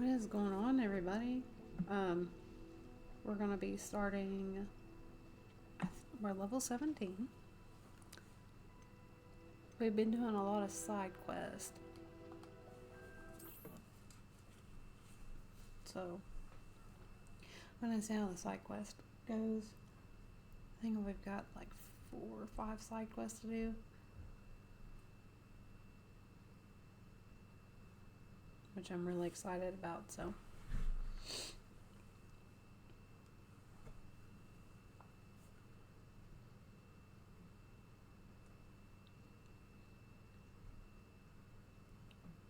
What is going on, everybody? Um, we're gonna be starting. We're level 17. We've been doing a lot of side quests, so I'm gonna see how the side quest goes. I think we've got like 4 or 5 side quests to do, which I'm really excited about. So.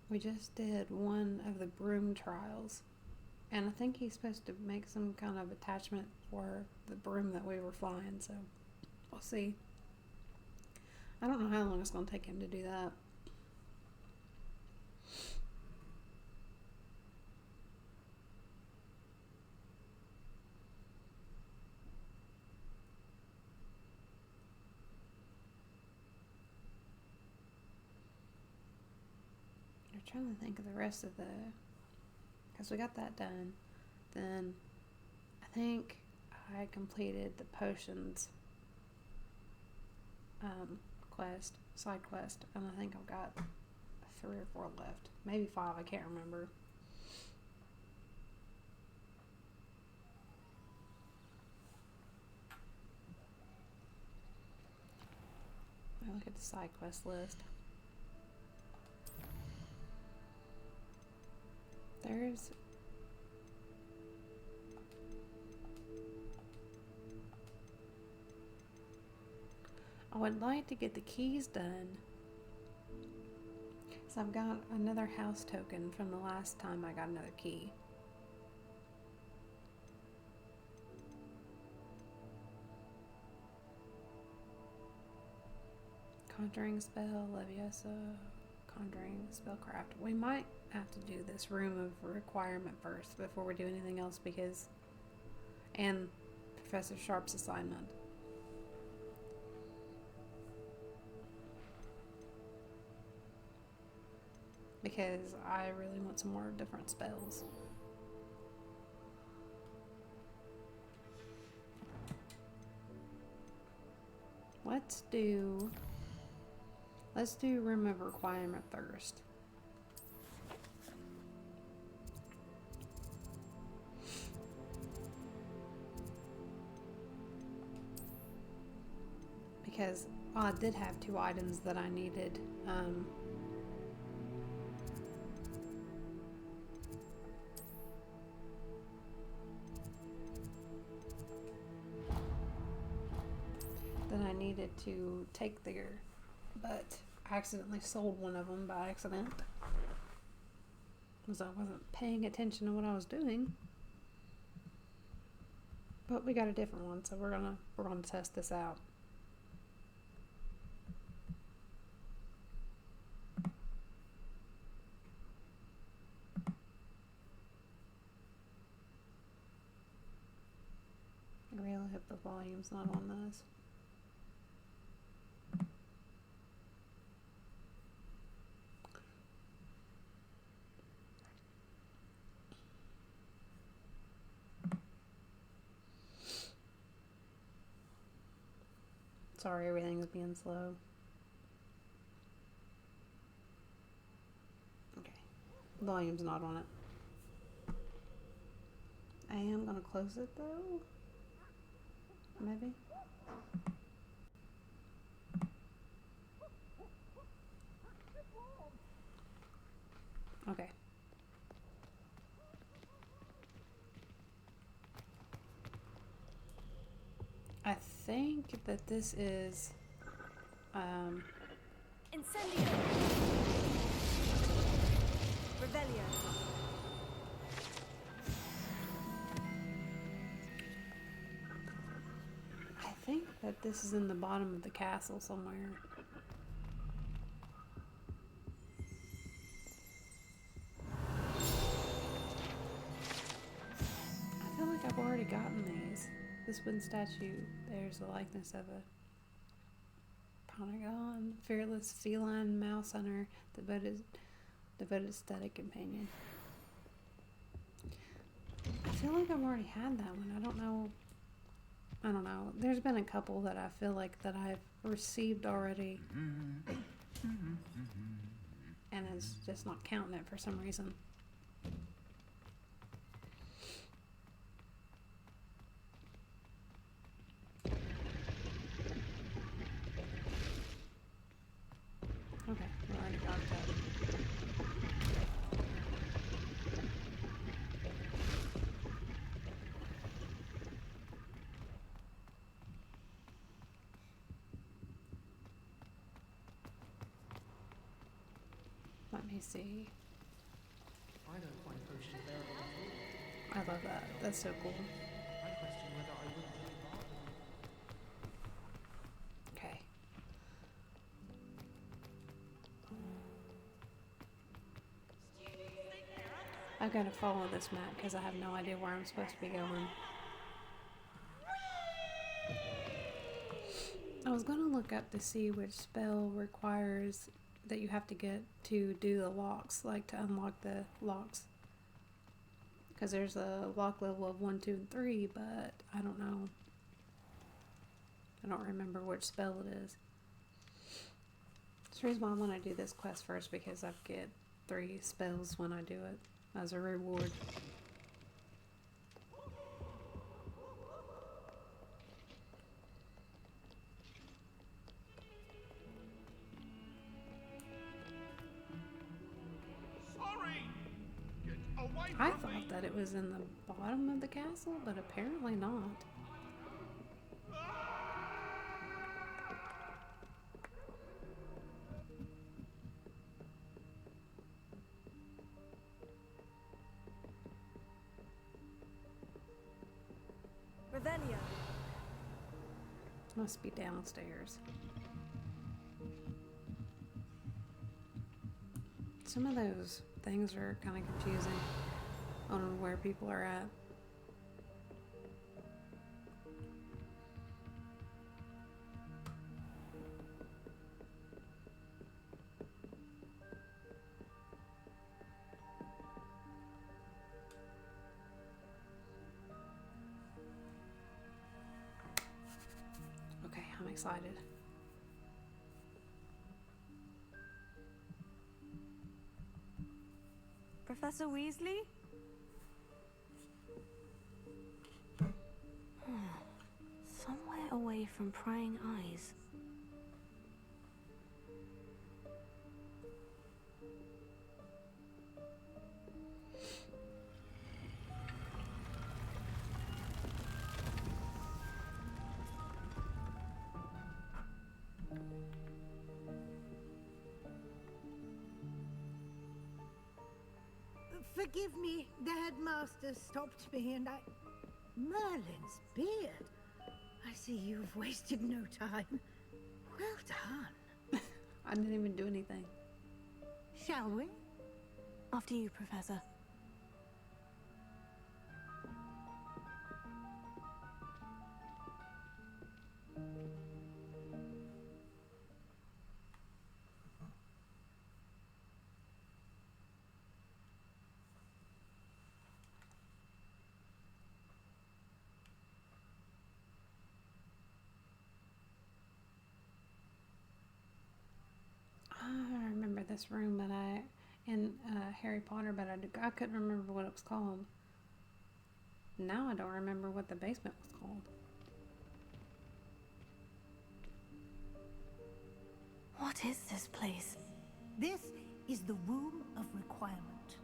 We just did one of the broom trials, and I think he's supposed to make some kind of attachment for the broom that we were flying, so we'll see. I don't know how long it's going to take him to do that. I'm trying to think of the rest of the... because we got that done. Then I think I completed the potions side quest, and I think I've got 3 or 4 left. Maybe 5, I can't remember. I look at the side quest list. There's... I would like to get the keys done. So I've got another house token from the last time I got another key. Conjuring spell, Leviosa, conjuring spellcraft. We might have to do this room of requirement first before we do anything else, because... and Professor Sharp's assignment. Because I really want some more different spells. Let's do room of requirement first. Because I did have 2 items that I needed. That I needed to take there, but I accidentally sold one of them by accident because I wasn't paying attention to what I was doing. But we got a different one, so we're gonna test this out. I really hope the volume's not on this. Sorry, everything's being slow. Okay, volume's not on it. I am gonna close it though. Maybe. Okay. I think that this is Incendio. Revelio. I think that this is in the bottom of the castle somewhere. I feel like I've already gotten these. This wooden statue, there's the likeness of a Polygon, fearless feline mouse hunter, devoted static companion. I feel like I've already had that one. I don't know. I don't know. There's been a couple that I feel like that I've received already, and it's just not counting it for some reason. Okay, we already got that. Let me see. I don't find potions bearable at all. I love that. That's so cool. I question whether I wouldn't really bother. Okay. I've got to follow this map because I have no idea where I'm supposed to be going. I was going to look up to see which spell requires that you have to get to do the locks, like to unlock the locks. Because there's a lock level of 1, 2, and 3, but I don't know. I don't remember which spell it is. That's the reason why I want to do this quest first, because I get 3 spells when I do it as a reward. Sorry! Get away I from me! thought that it was in the bottom of the castle, but apparently not. Revelio. Must be downstairs. Some of those things are kind of confusing on where people are at. Okay, I'm excited. Professor Weasley? Somewhere away from prying eyes. Forgive me, the headmaster stopped me and I... Merlin's beard. I see you've wasted no time. Well done. I didn't even do anything. Shall we? After you, Professor. I remember this room, but in Harry Potter, but I couldn't remember what it was called. Now I don't remember what the basement was called. What is this place? This is the Room of Requirement.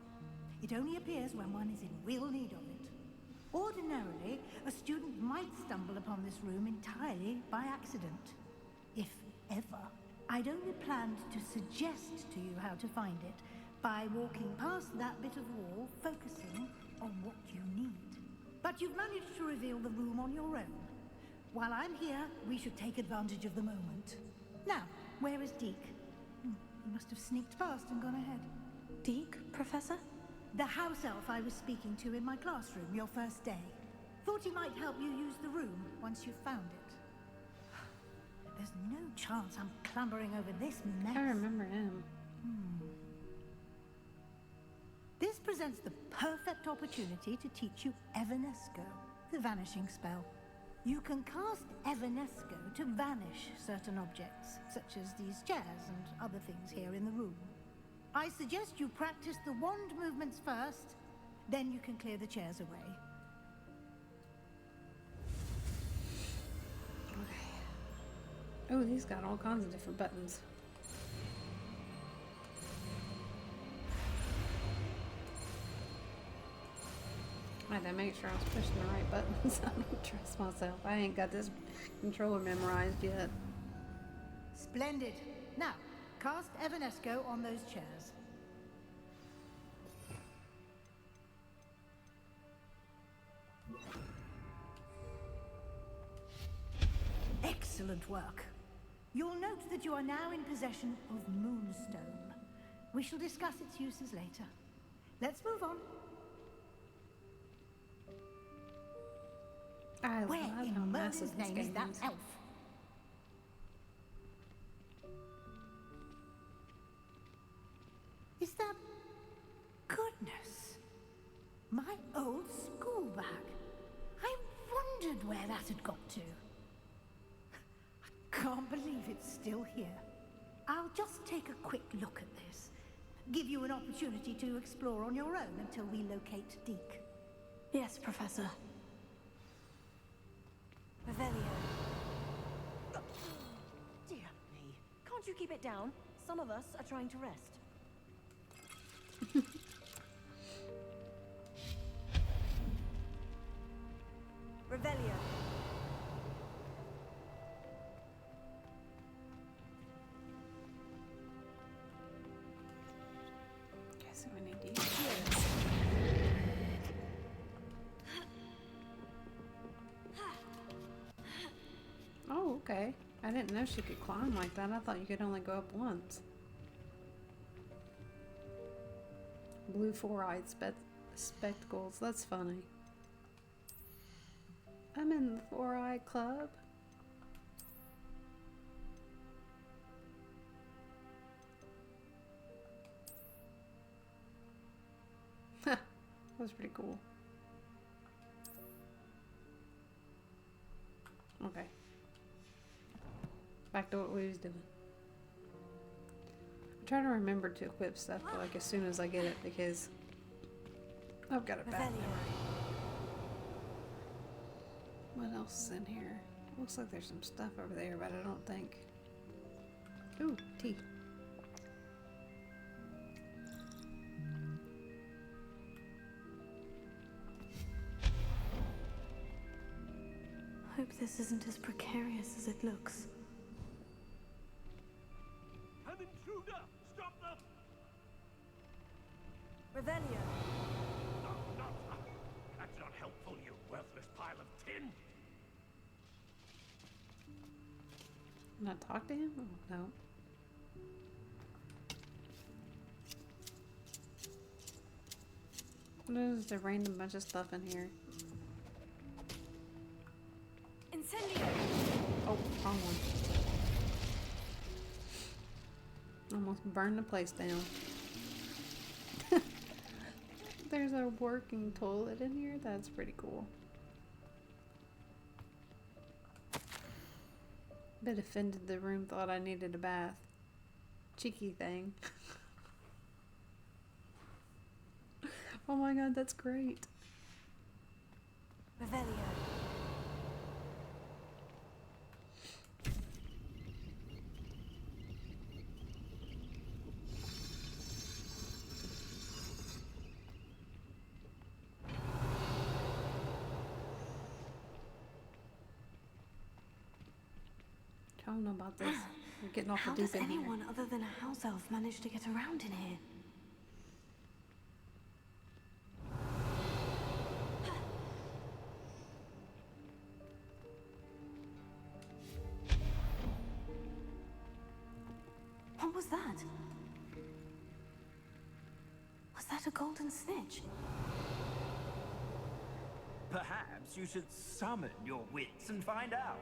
It only appears when one is in real need of it. Ordinarily, a student might stumble upon this room entirely by accident. If ever. I'd only planned to suggest to you how to find it by walking past that bit of wall, focusing on what you need. But you've managed to reveal the room on your own. While I'm here, we should take advantage of the moment. Now, where is Deke? He must have sneaked past and gone ahead. Deke, Professor? The house elf I was speaking to in my classroom your first day. Thought he might help you use the room once you've found it. There's no chance I'm clambering over this mess. I remember him. This presents the perfect opportunity to teach you Evanesco, the vanishing spell. You can cast Evanesco to vanish certain objects, such as these chairs and other things here in the room. I suggest you practice the wand movements first, then you can clear the chairs away. Okay. Oh, these got all kinds of different buttons. I had to make sure I was pushing the right buttons. I don't trust myself. I ain't got this controller memorized yet. Splendid. Now, cast Evanesco on those chairs. Excellent work. You'll note that you are now in possession of Moonstone. We shall discuss its uses later. Let's move on. I Where love in how Merlin's massive this name is game that is. elf? Is that... Goodness. My old school bag. I wondered where that had got to. I can't believe it's still here. I'll just take a quick look at this. Give you an opportunity to explore on your own until we locate Deke. Yes, Professor. Revelio. Dear me. Can't you keep it down? Some of us are trying to rest. Revelio. Guess we need to use this. Oh, okay. I didn't know she could climb like that. I thought you could only go up once. Blue four-eyed spectacles. That's funny. I'm in the four-eyed club. That was pretty cool. Okay. Back to what we was doing. I'm trying to remember to equip stuff like as soon as I get it because I've got it back. Revelio. What else is in here? Looks like there's some stuff over there, but I don't think. Ooh, tea. Hope this isn't as precarious as it looks. An intruder! Stop them! Revelio. No, not that. That's not helpful, you worthless pile of tin! Not talk to him? Oh, no. There's a random bunch of stuff in here. Incendio. Oh, wrong one. Almost burned the place down. There's a working toilet in here. That's pretty cool. Bit offended the room thought I needed a bath. Cheeky thing. Oh my god, that's great. Revelio. I don't know about this. We're getting off How the does deep end here. anyone other than a house elf manage to get around in here? What was that? Was that a golden snitch? Perhaps you should summon your wits and find out.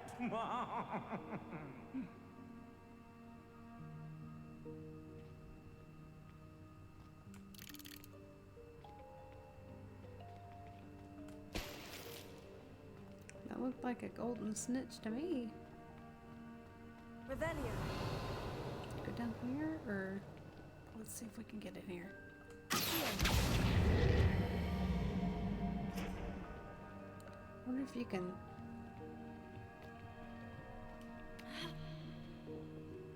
Looked like a golden snitch to me. Revelio. Go down here, or let's see if we can get in here. Wonder if you can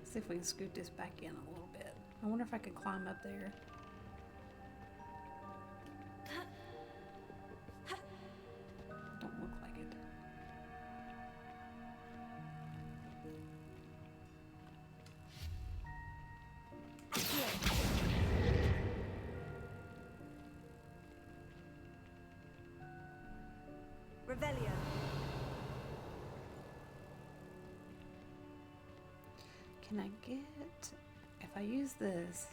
see if we can scoot this back in a little bit. I wonder if I could climb up there. Don't look like it. Revelio. Can I get, if I use this,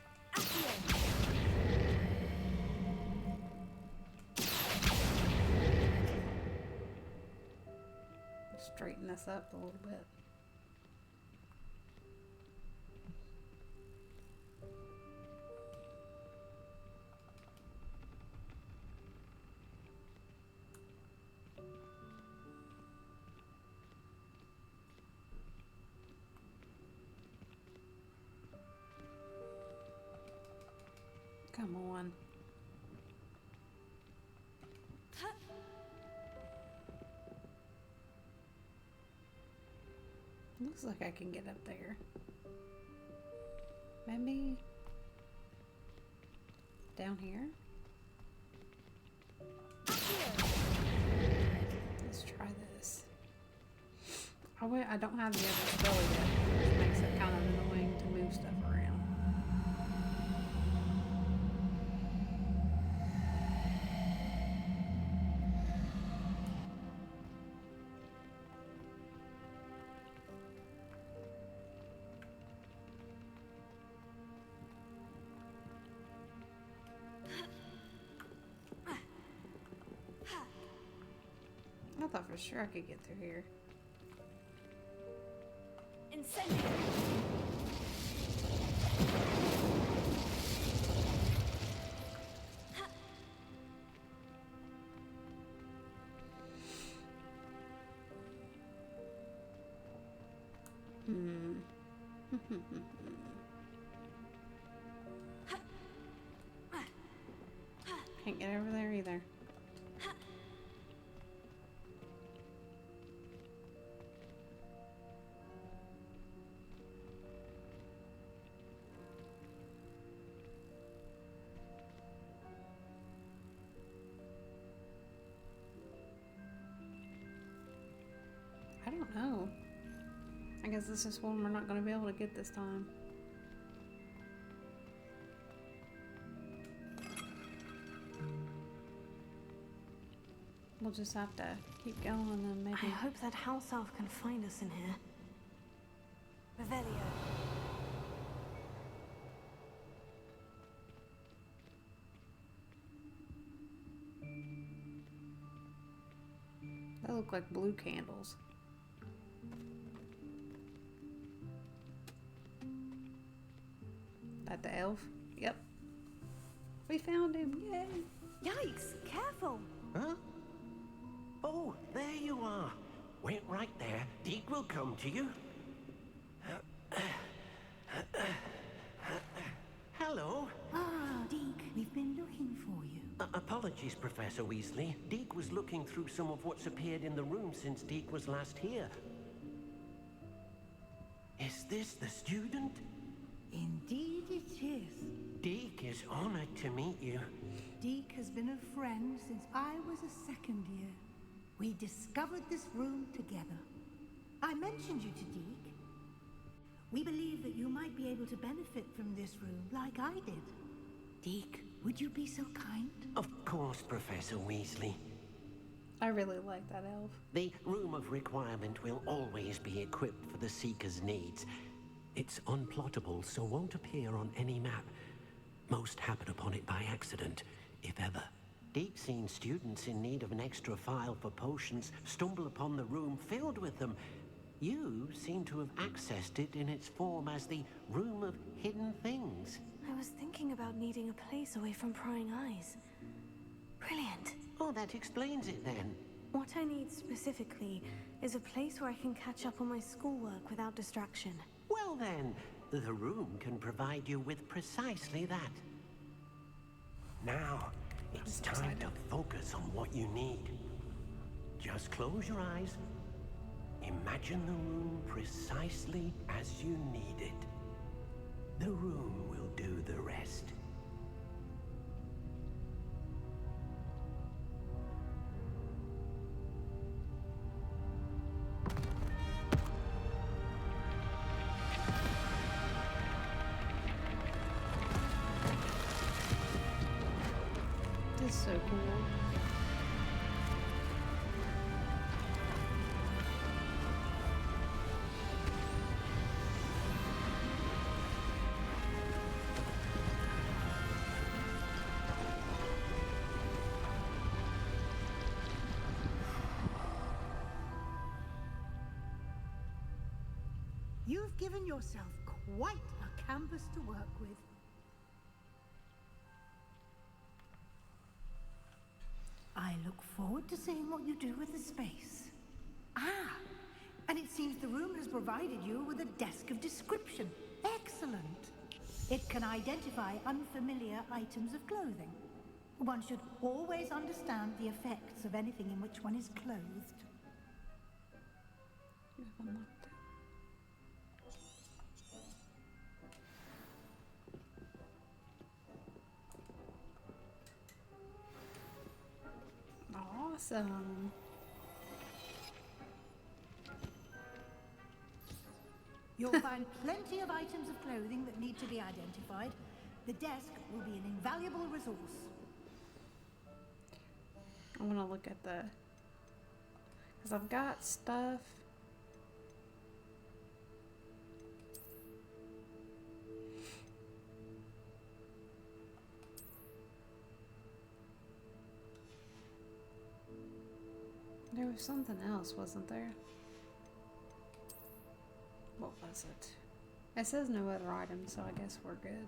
straighten this up a little bit. Come on. Looks like I can get up there. Maybe down here? Let's try this. I don't have the other spell yet, which makes it kind of annoying to move stuff around. I thought for sure I could get through here. Incendio. Can't get over there either. I don't know. I guess this is one we're not going to be able to get this time. We'll just have to keep going and then maybe... I hope that house elf can find us in here. Revelio. They look like blue candles. That the elf? Yep. We found him, yay! Yikes! Careful! Huh? Oh, there you are. Wait right there. Deke will come to you. Hello. Ah, Deke, we've been looking for you. Apologies, Professor Weasley. Deke was looking through some of what's appeared in the room since Deke was last here. Is this the student? Indeed it is. Deke is honored to meet you. Deke has been a friend since I was a second year. We discovered this room together. I mentioned you to Deke. We believe that you might be able to benefit from this room like I did. Deke, would you be so kind? Of course, Professor Weasley. I really like that elf. The Room of Requirement will always be equipped for the Seeker's needs. It's unplottable, so won't appear on any map. Most happen upon it by accident, if ever. Deep-seen students in need of an extra file for potions stumble upon the room filled with them. You seem to have accessed it in its form as the Room of Hidden Things. I was thinking about needing a place away from prying eyes. Brilliant. Oh, that explains it then. What I need specifically is a place where I can catch up on my schoolwork without distraction. Well then, the room can provide you with precisely that. Now, it's time to focus on what you need. Just close your eyes. Imagine the room precisely as you need it. The room will do the rest. This is so cool. You've given yourself quite a canvas to work with. I look forward to seeing what you do with the space. Ah, and it seems the room has provided you with a desk of description. Excellent. It can identify unfamiliar items of clothing. One should always understand the effects of anything in which one is clothed. You have unlocked it. Awesome. You'll find plenty of items of clothing that need to be identified. The desk will be an invaluable resource. I want to look at the... Because I've got stuff. There was something else, wasn't there? What was it? It says no other items, so I guess we're good.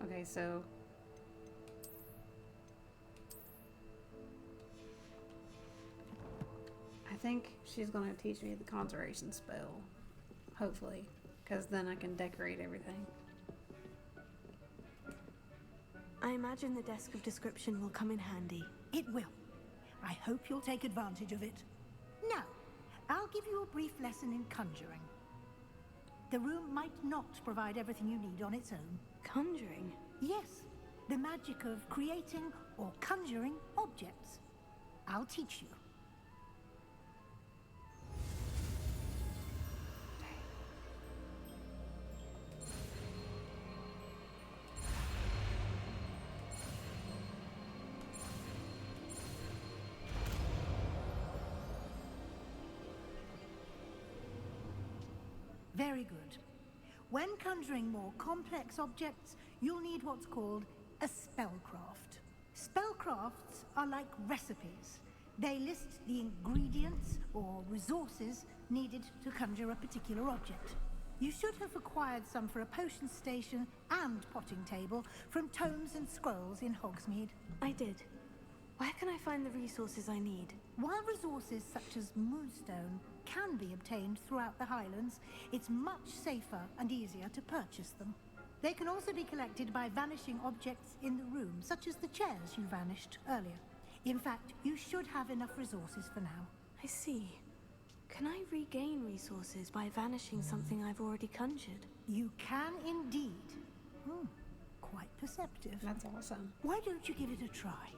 Okay, so I think she's going to teach me the conjuration spell, hopefully, because then I can decorate everything. I imagine the desk of description will come in handy. It will. I hope you'll take advantage of it. Now, I'll give you a brief lesson in conjuring. The room might not provide everything you need on its own. Conjuring? Yes, the magic of creating or conjuring objects. I'll teach you. Very good. When conjuring more complex objects, you'll need what's called a spellcraft. Spellcrafts are like recipes. They list the ingredients or resources needed to conjure a particular object. You should have acquired some for a potion station and potting table from tomes and scrolls in Hogsmeade. I did. Where can I find the resources I need? While resources such as moonstone can be obtained throughout the Highlands, it's much safer and easier to purchase them. They can also be collected by vanishing objects in the room, such as the chairs you vanished earlier. In fact, you should have enough resources for now. I see. Can I regain resources by vanishing something I've already conjured? You can indeed. Quite perceptive. That's awesome. Why don't you give it a try?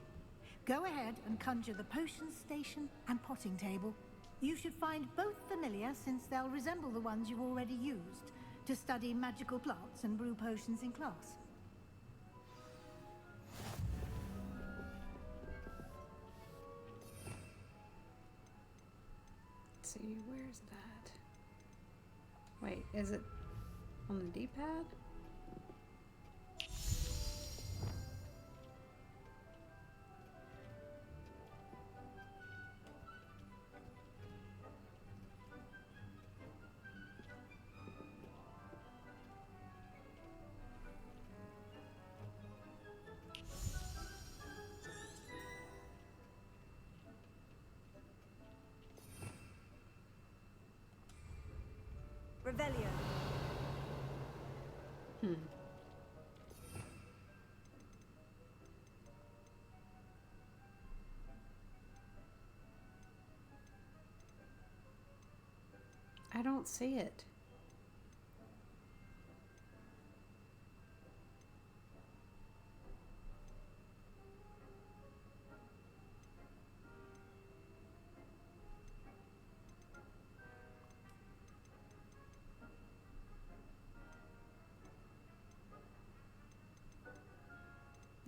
Go ahead and conjure the potion station and potting table. You should find both familiar, since they'll resemble the ones you've already used to study magical plants and brew potions in class. Let's see, where's that? Wait, is it on the D-pad? Revelio. I don't see it.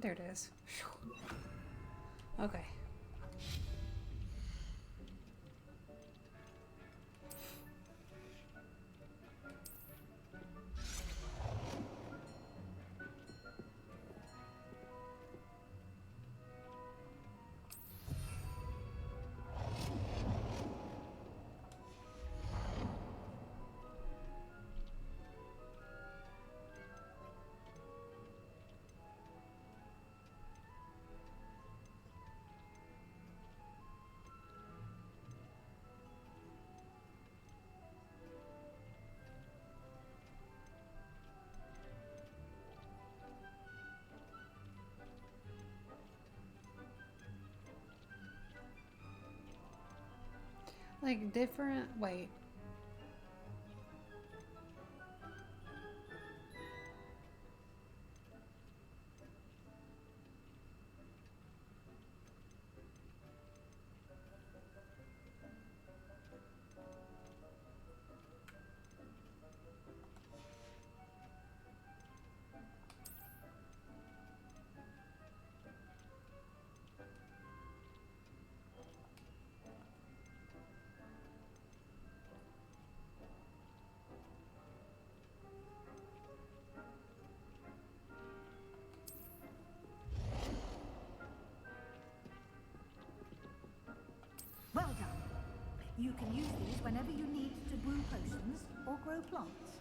There it is. Okay. Like different. Wait. Well done. You can use these whenever you need to brew potions or grow plants.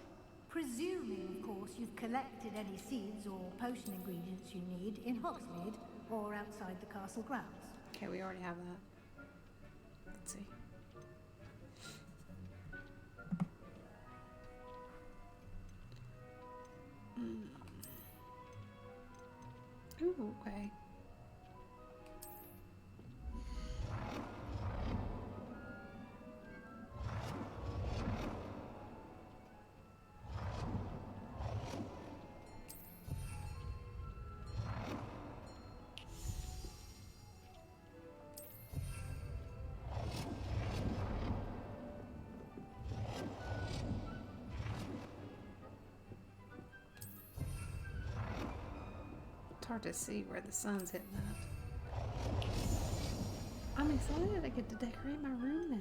Presuming, of course, you've collected any seeds or potion ingredients you need in Hogsmeade or outside the castle grounds. Okay, we already have that. Let's see. Ooh, okay. It's hard to see where the sun's hitting that. I'm excited I get to decorate my room now.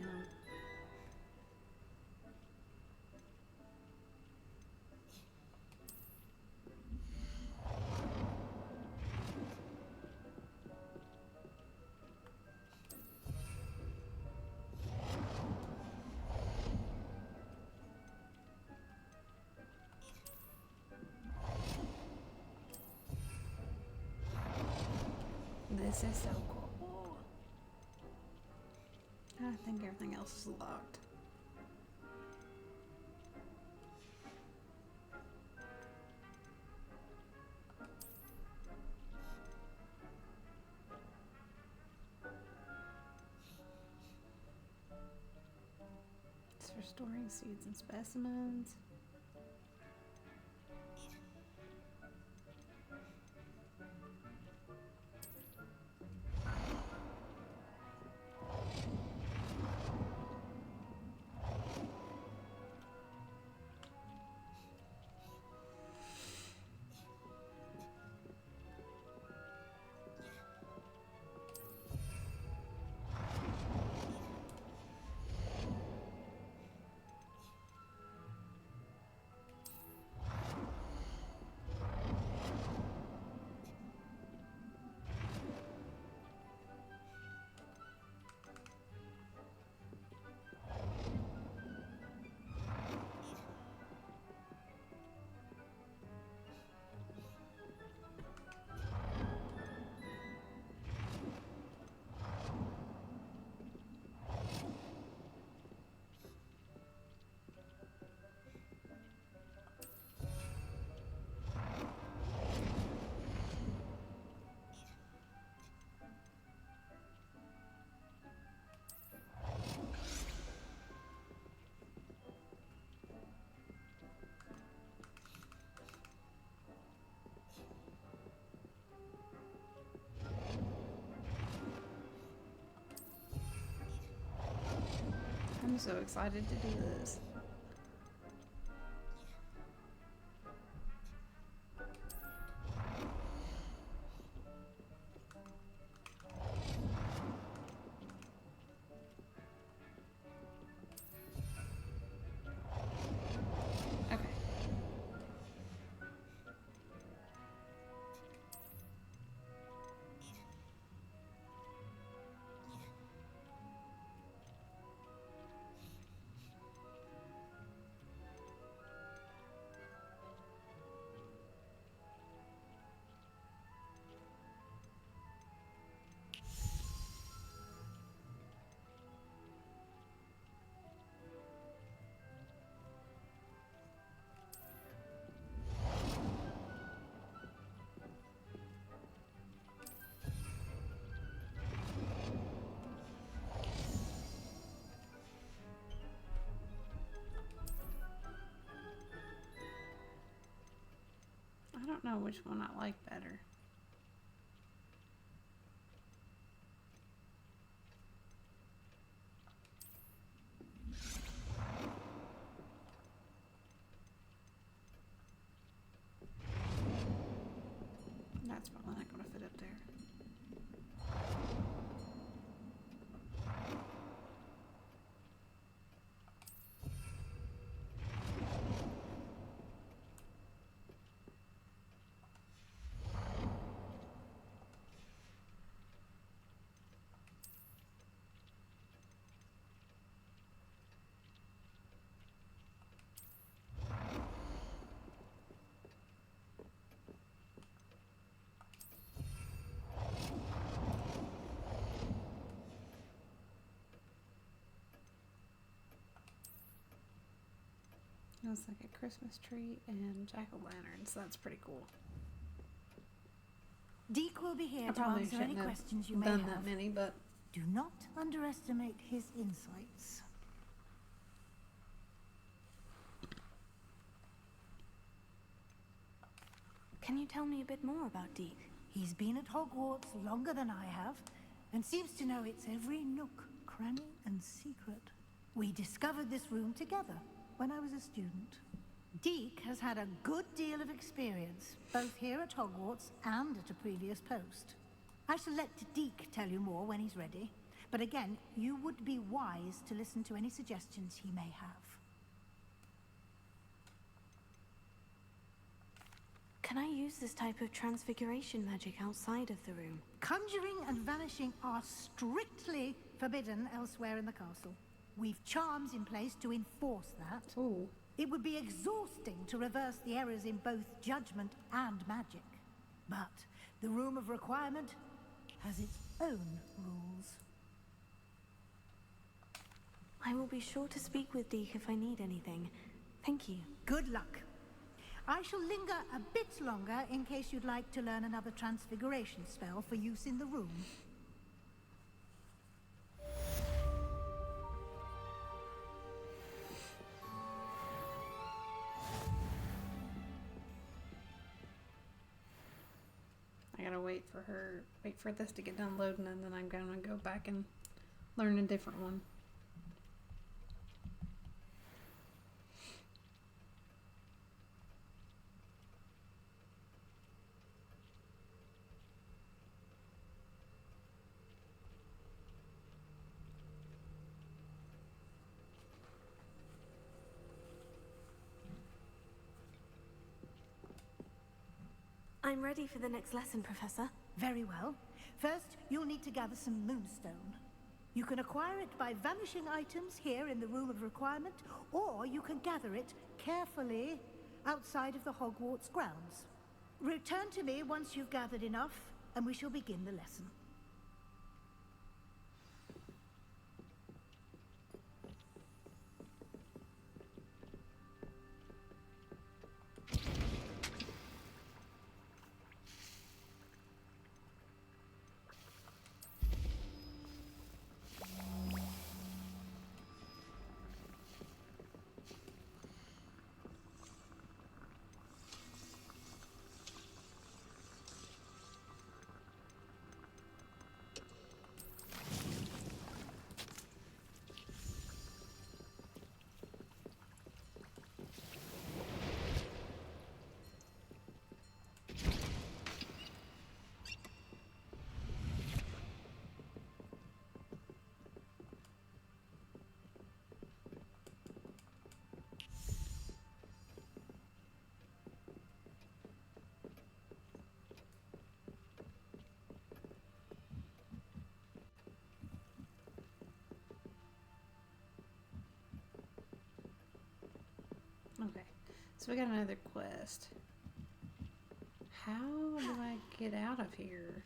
This is so cool. I think everything else is locked. It's for storing seeds and specimens. I'm so excited to do this. Okay. I don't know which one I like better. That's probably not going to fit up there. It was like a Christmas tree and jack-o'-lanterns. That's pretty cool. Deke will be here I to probably answer any shouldn't have questions you may done have. that many, but Do not underestimate his insights. Can you tell me a bit more about Deke? He's been at Hogwarts longer than I have, and seems to know its every nook, cranny, and secret. We discovered this room together when I was a student. Deke has had a good deal of experience, both here at Hogwarts and at a previous post. I shall let Deke tell you more when he's ready, but again, you would be wise to listen to any suggestions he may have. Can I use this type of transfiguration magic outside of the room? Conjuring and vanishing are strictly forbidden elsewhere in the castle. We've charms in place to enforce that. ooh, It would be exhausting to reverse the errors in both judgment and magic. But the Room of Requirement has its own rules. I will be sure to speak with Deke if I need anything. Thank you. Good luck. I shall linger a bit longer in case you'd like to learn another transfiguration spell for use in the room. I gotta wait for this to get done loading, and then I'm gonna go back and learn a different one. I'm ready for the next lesson, Professor. Very well. First, you'll need to gather some moonstone. You can acquire it by vanishing items here in the Room of Requirement, or you can gather it carefully outside of the Hogwarts grounds. Return to me once you've gathered enough, and we shall begin the lesson. Okay, so we got another quest. How do I get out of here?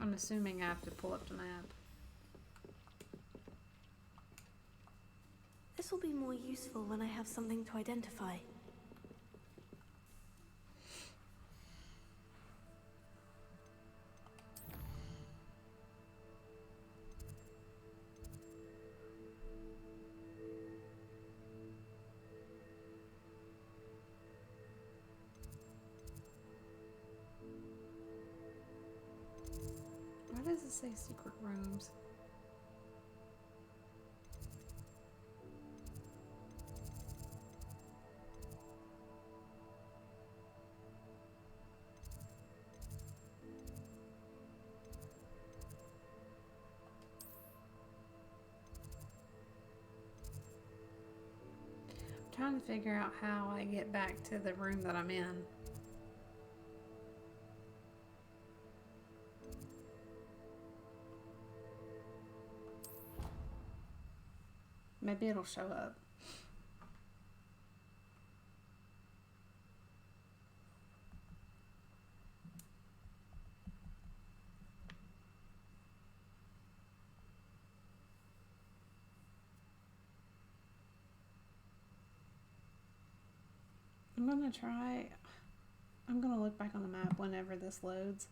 I'm assuming I have to pull up the map. This will be more useful when I have something to identify. Why does it say secret rooms? I'm trying to figure out how I get back to the room that I'm in. Maybe it'll show up. I'm gonna look back on the map whenever this loads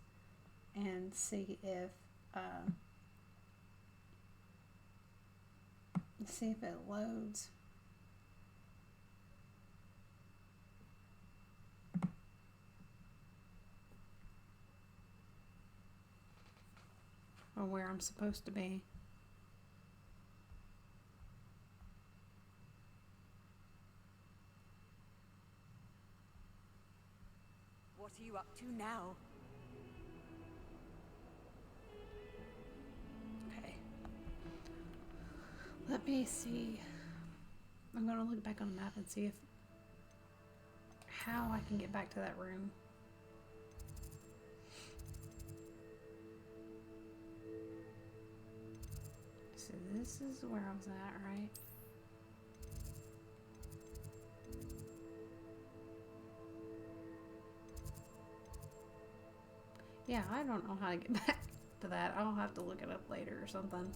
and see if it loads. Or where I'm supposed to be. What are you up to now? Okay. Let me see. I'm gonna look back on the map and see if how I can get back to that room. So this is where I was at, right? Yeah, I don't know how to get back to that. I'll have to look it up later or something.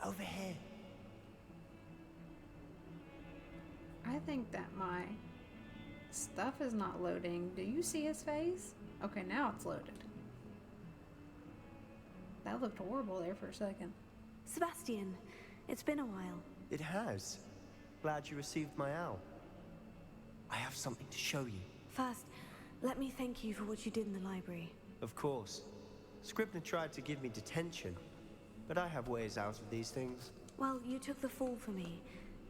Over here. I think that my stuff is not loading. Do you see his face? Okay, now it's loaded. That looked horrible there for a second. Sebastian, it's been a while. It has. Glad you received my owl. I have something to show you. First, let me thank you for what you did in the library. Of course. Scribner tried to give me detention, but I have ways out of these things. Well, you took the fall for me,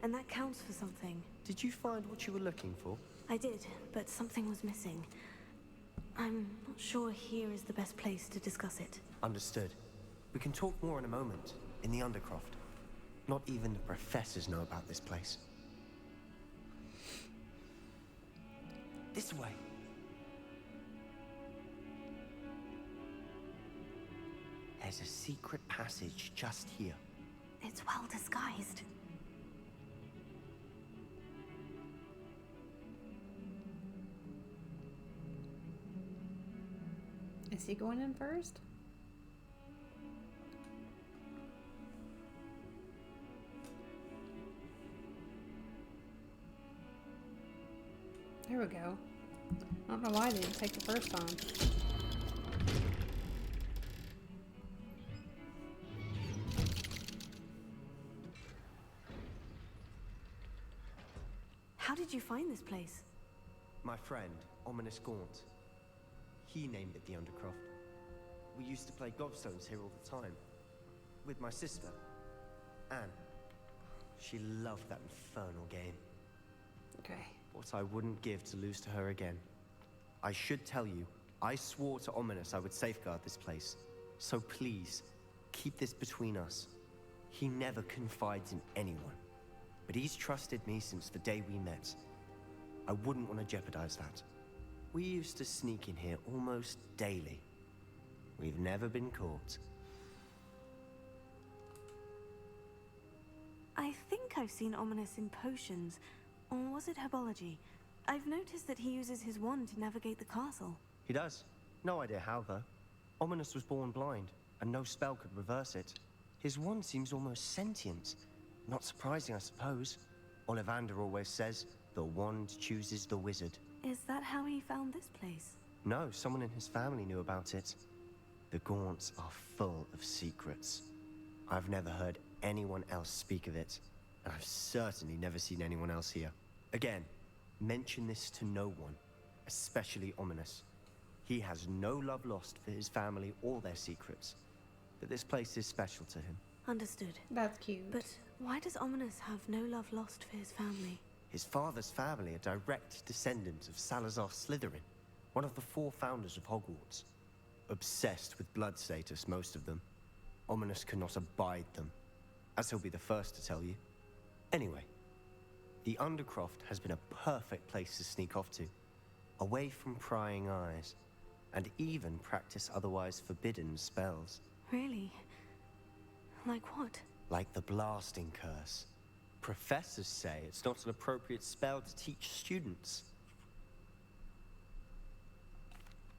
and that counts for something. Did you find what you were looking for? I did, but something was missing. I'm not sure here is the best place to discuss it. Understood. We can talk more in a moment, in the Undercroft. Not even the professors know about this place. This way. There's a secret passage just here. It's well disguised. Is he going in first? There we go. I don't know why I didn't take the first time. How did you find this place? My friend, Ominous Gaunt. He named it the Undercroft. We used to play gobstones here all the time. With my sister, Anne. She loved that infernal game. Okay. What I wouldn't give to lose to her again. I should tell you, I swore to Ominous I would safeguard this place. So please, keep this between us. He never confides in anyone. But he's trusted me since the day we met. I wouldn't want to jeopardize that. We used to sneak in here almost daily. We've never been caught. I think I've seen Ominous in potions. Or was it herbology? I've noticed that he uses his wand to navigate the castle. He does. No idea how, though. Ominous was born blind, and no spell could reverse it. His wand seems almost sentient. Not surprising, I suppose. Ollivander always says, the wand chooses the wizard. Is that how he found this place? No, someone in his family knew about it. The Gaunts are full of secrets. I've never heard anyone else speak of it, and I've certainly never seen anyone else here. Again, mention this to no one, especially Ominous. He has no love lost for his family or their secrets, but this place is special to him. Understood. That's cute. But why does Ominous have no love lost for his family? His father's family are direct descendants of Salazar Slytherin, one of the 4 founders of Hogwarts. Obsessed with blood status, most of them. Ominous cannot abide them, as he'll be the first to tell you. Anyway, the Undercroft has been a perfect place to sneak off to, away from prying eyes, and even practice otherwise forbidden spells. Really? Like what? Like the Blasting Curse. Professors say it's not an appropriate spell to teach students.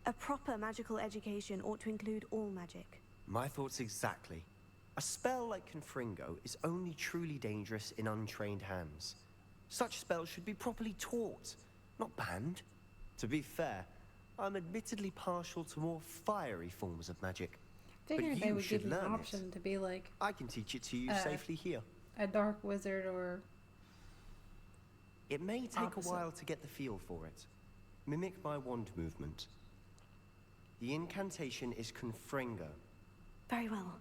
A proper magical education ought to include all magic. My thoughts exactly. A spell like Confringo is only truly dangerous in untrained hands. Such spells should be properly taught, not banned. To be fair, I'm admittedly partial to more fiery forms of magic. Figured but they you would should give you an learn it. option to be like I can teach it to you safely here. a dark wizard or It may take opposite. a while to get the feel for it. Mimic my wand movement. The incantation is Confringo. Very well.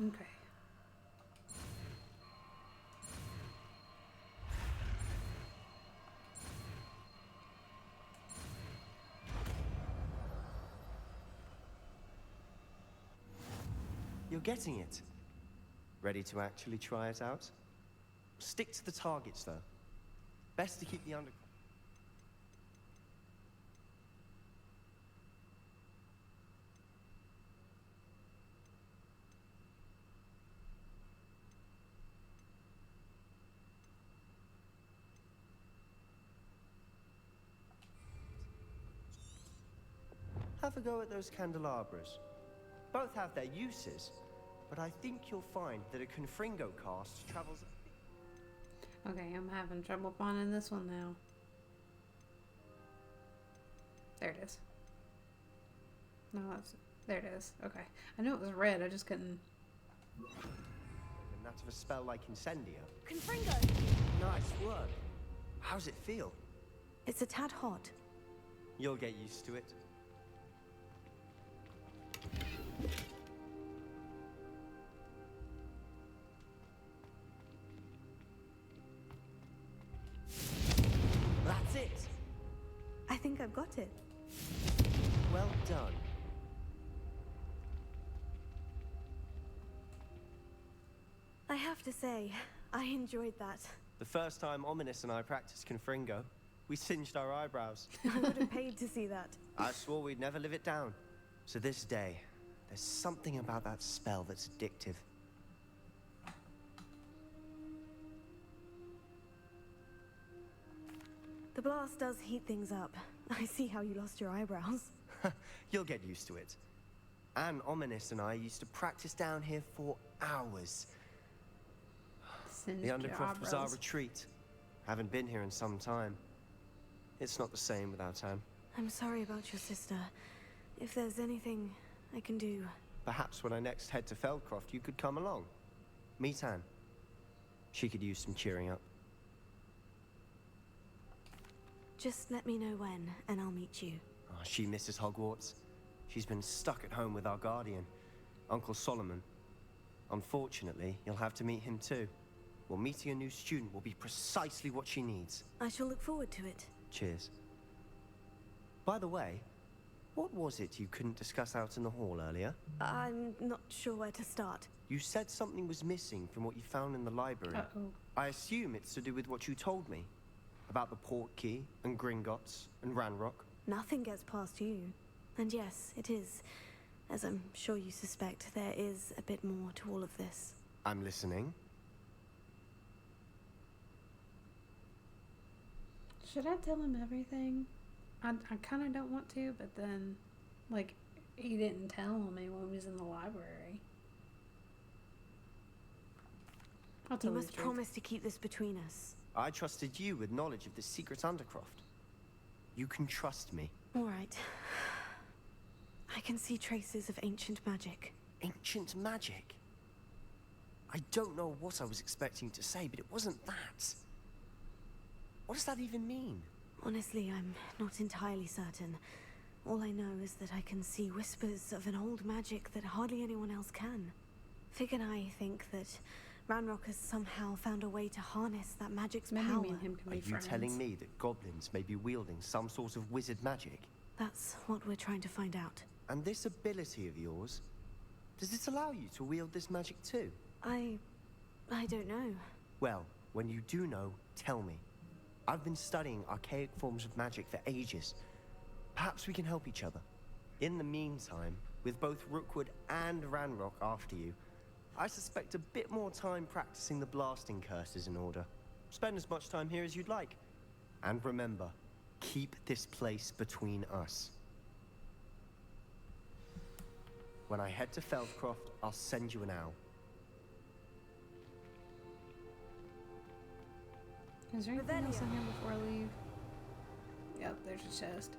okay. You're getting it. Ready to actually try it out? Stick to the targets, though. Best to keep the under... Have a go at those candelabras. Both have their uses, but I think you'll find that a Confringo cast travels... Okay, I'm having trouble finding this one now. There it is. No, that's... There it is. Okay. I knew it was red, I just couldn't... And that of a spell like Incendio. Confringo! Nice work. How's it feel? It's a tad hot. You'll get used to it. That's it. I think I've got it. Well done. I have to say, I enjoyed that. The first time Ominous and I practiced Confringo, we singed our eyebrows. I would have paid to see that. I swore we'd never live it down. So this day, there's something about that spell that's addictive. The blast does heat things up. I see how you lost your eyebrows. You'll get used to it. Anne, Ominous and I used to practice down here for hours. Singed The your Undercroft was our eyebrows. retreat. Haven't been here in some time. It's not the same without Anne. I'm sorry about your sister. If there's anything I can do... Perhaps when I next head to Feldcroft, you could come along. Meet Anne. She could use some cheering up. Just let me know when, and I'll meet you. Oh, she misses Hogwarts. She's been stuck at home with our guardian, Uncle Solomon. Unfortunately, you'll have to meet him too. Well, meeting a new student will be precisely what she needs. I shall look forward to it. Cheers. By the way, What was it you couldn't discuss out in the hall earlier? I'm not sure where to start. You said something was missing from what you found in the library. Uh-oh. I assume it's to do with what you told me. About the port key, and Gringotts, and Ranrock. Nothing gets past you. And yes, it is. As I'm sure you suspect, there is a bit more to all of this. I'm listening. Should I tell him everything? I kind of don't want to, but then, like, he didn't tell me when he was in the library. I'll tell You him must the truth. promise to keep this between us. I trusted you with knowledge of the secret Undercroft. You can trust me. All right. I can see traces of ancient magic. Ancient magic? I don't know what I was expecting to say, but it wasn't that. What does that even mean? Honestly, I'm not entirely certain. All I know is that I can see whispers of an old magic that hardly anyone else can. Fig and I think that Ranrock has somehow found a way to harness that magic's Maybe power. me and him can Are be you friends. telling me that goblins may be wielding some sort of wizard magic? That's what we're trying to find out. And this ability of yours, does it allow you to wield this magic too? I don't know. Well, when you do know, tell me. I've been studying archaic forms of magic for ages. Perhaps we can help each other. In the meantime, with both Rookwood and Ranrock after you, I suspect a bit more time practicing the blasting curse is in order. Spend as much time here as you'd like. And remember, keep this place between us. When I head to Feldcroft, I'll send you an owl. Is there anything else in here before I leave? Yep, there's a chest.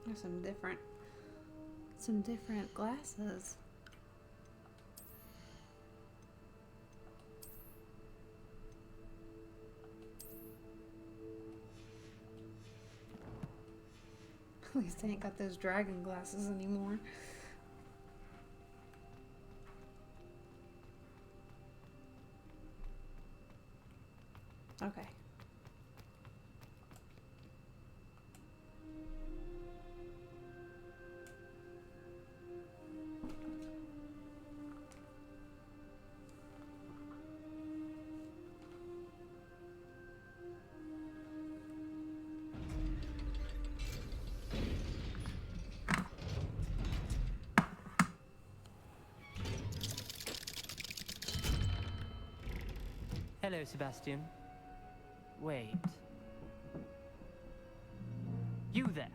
There's some different glasses. At least I ain't got those dragon glasses anymore. Okay. Hello, Sebastian. Wait. You there!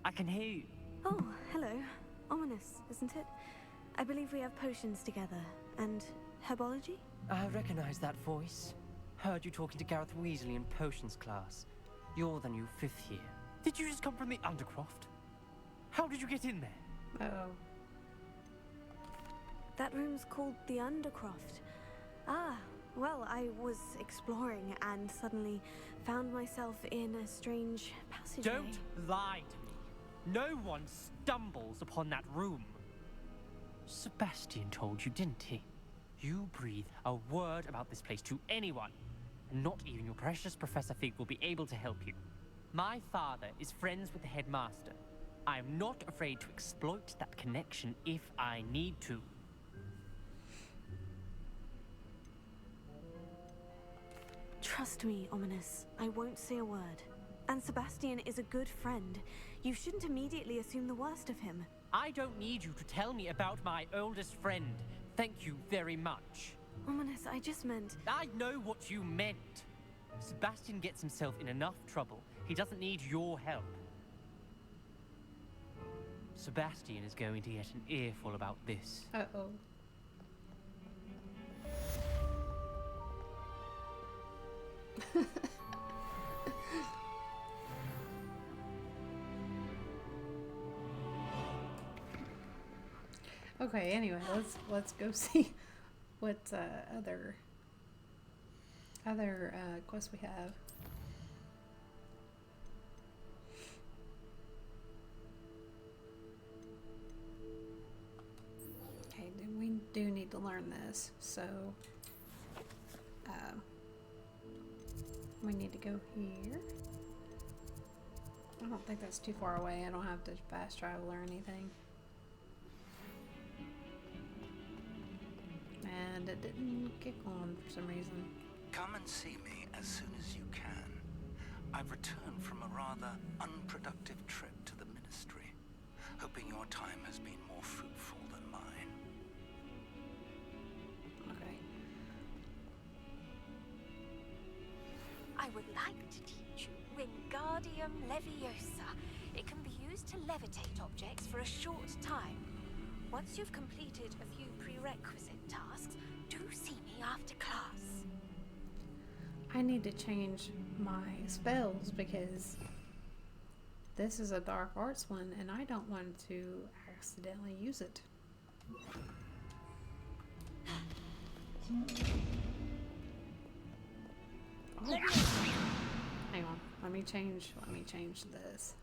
I can hear you. Oh, hello. Ominous, isn't it? I believe we have potions together. And herbology? I recognize that voice. Heard you talking to Gareth Weasley in potions class. You're the new 5th year. Did you just come from the Undercroft? How did you get in there? Uh-oh. That room's called the Undercroft. Ah, well, I was exploring and suddenly found myself in a strange passageway. Don't lie to me. No one stumbles upon that room. Sebastian told you, didn't he? You breathe a word about this place to anyone, and not even your precious Professor Fig will be able to help you. My father is friends with the headmaster. I am not afraid to exploit that connection if I need to. Trust me, Ominous. I won't say a word. And Sebastian is a good friend. You shouldn't immediately assume the worst of him. I don't need you to tell me about my oldest friend. Thank you very much. Ominous, I just meant... I know what you meant. Sebastian gets himself in enough trouble. He doesn't need your help. Sebastian is going to get an earful about this. Uh-oh. Okay, anyway, let's go see what other quests we have. Okay, we do need to learn this, so We need to go here. I don't think that's too far away. I don't have to fast travel or anything. And it didn't kick on for some reason. Come and see me as soon as you can. I've returned from a rather unproductive trip to the Ministry, hoping your time has been more fruitful than mine. Okay. I would like to teach you Wingardium Leviosa. It can be used to levitate objects for a short time. Once you've completed a few prerequisite tasks, do see me after class. I need to change my spells because this is a dark arts one and I don't want to accidentally use it. Oh. Hang on, let me change this.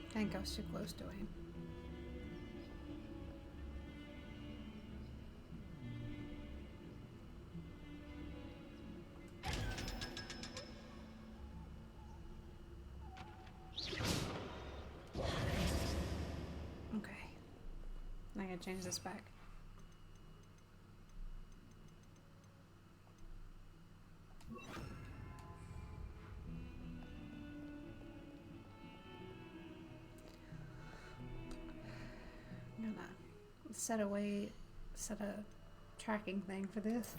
I think I was too close to him. Okay. I gotta change this back. I'm gonna set a tracking thing for this.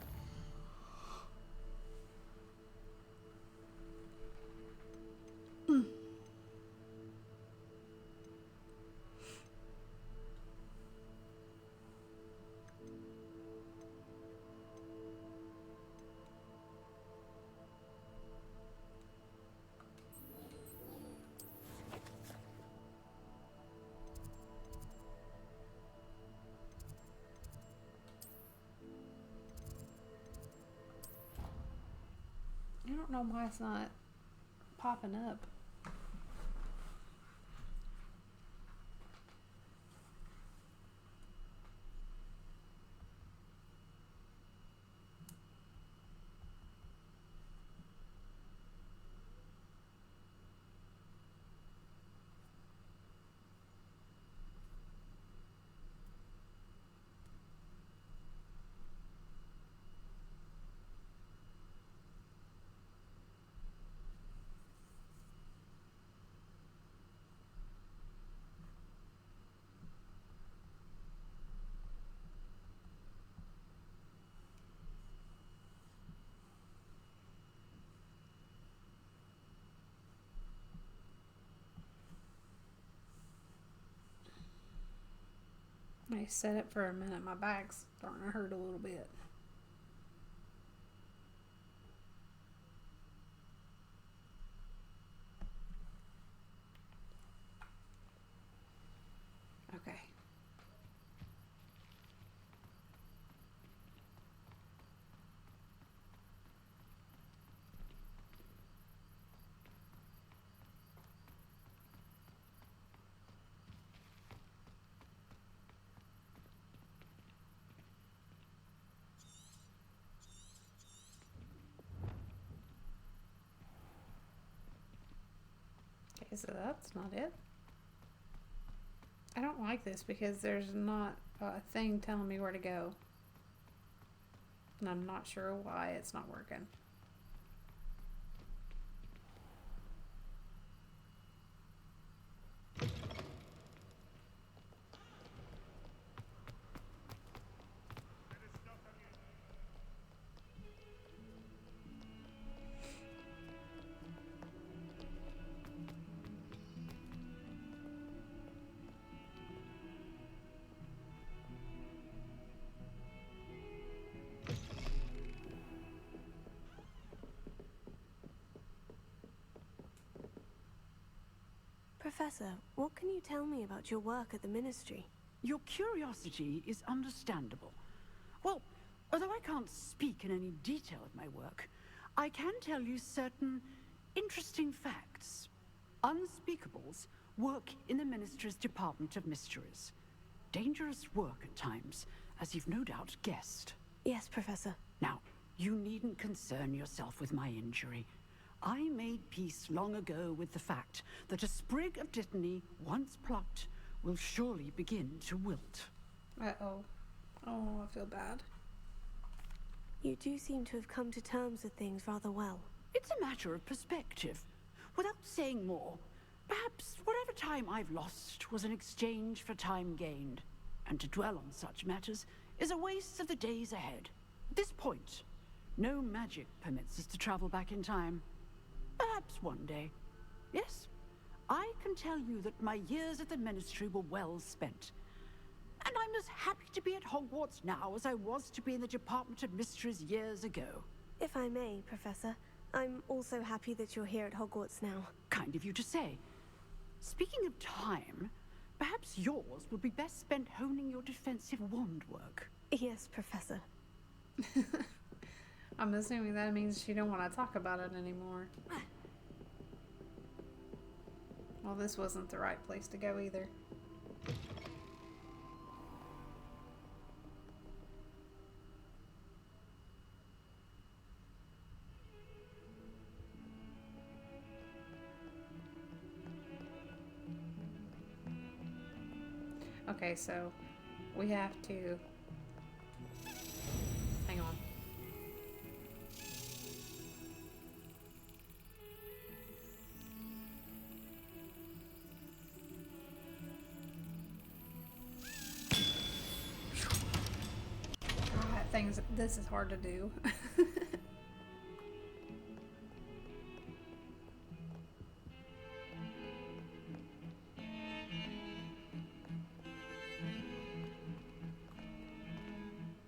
I don't know why it's not popping up. I set it for a minute. My back's starting to hurt a little bit. Okay. Okay, so that's not it. I don't like this because there's not a thing telling me where to go. And I'm not sure why it's not working. Professor, what can you tell me about your work at the Ministry? Your curiosity is understandable. Well, although I can't speak in any detail of my work, I can tell you certain interesting facts. Unspeakables work in the Ministry's Department of Mysteries. Dangerous work at times, as you've no doubt guessed. Yes, Professor. Now, you needn't concern yourself with my injury. I made peace long ago with the fact that a sprig of Dittany, once plucked, will surely begin to wilt. Uh-oh. Oh, I feel bad. You do seem to have come to terms with things rather well. It's a matter of perspective. Without saying more, perhaps whatever time I've lost was an exchange for time gained. And to dwell on such matters is a waste of the days ahead. At this point, no magic permits us to travel back in time. Perhaps one day. Yes, I can tell you that my years at the Ministry were well spent. And I'm as happy to be at Hogwarts now as I was to be in the Department of Mysteries years ago. If I may, Professor, I'm also happy that you're here at Hogwarts now. Kind of you to say. Speaking of time, perhaps yours would be best spent honing your defensive wand work. Yes, Professor. I'm assuming that means she don't want to talk about it anymore. Well, this wasn't the right place to go either. Okay, so we have to... Hang on. God, this is hard to do.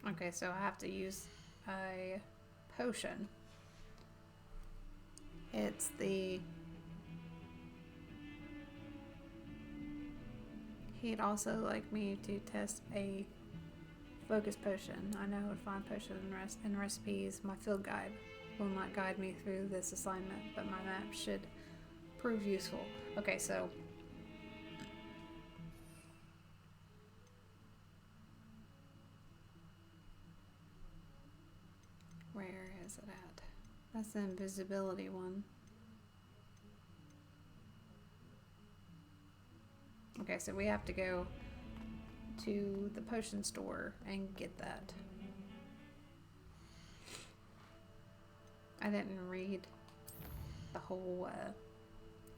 Okay, so I have to use a potion. It's the... He'd also like me to test a focus potion. I know how to find potion in recipes. My field guide will not guide me through this assignment, but my map should prove useful. Okay, so... Where is it at? That's the invisibility one. Okay, so we have to go to the potion store and get that. I didn't read the whole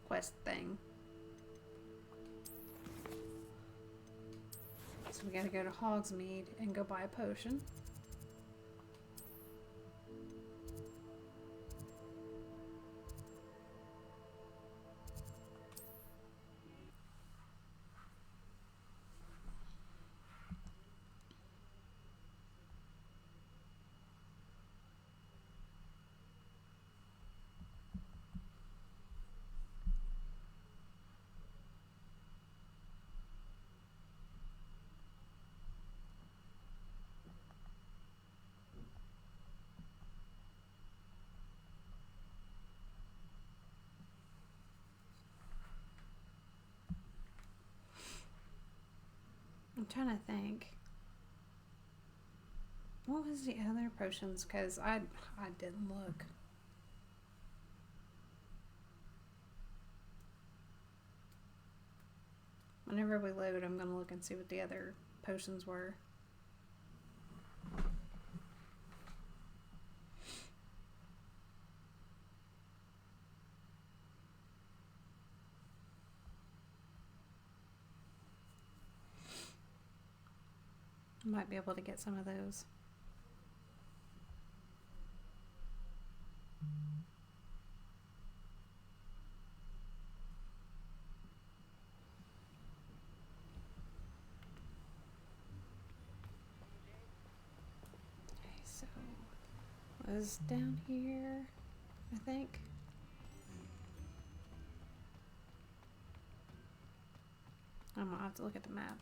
quest thing. So we gotta go to Hogsmeade and go buy a potion. I'm trying to think. What was the other potions? Because I didn't look. Whenever we load, I'm going to look and see what the other potions were. Might be able to get some of those. Okay, so was down here, I think. I'm gonna have to look at the map.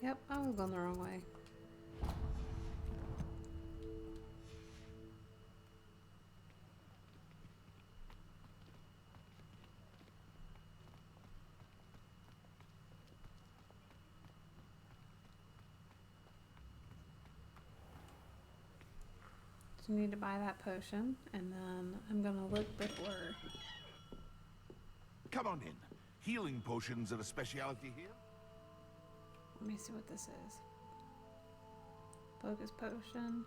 Yep, I was going the wrong way. So you need to buy that potion, and then I'm gonna look before. Come on in. Healing potions are a specialty here. Let me see what this is. Focus potion.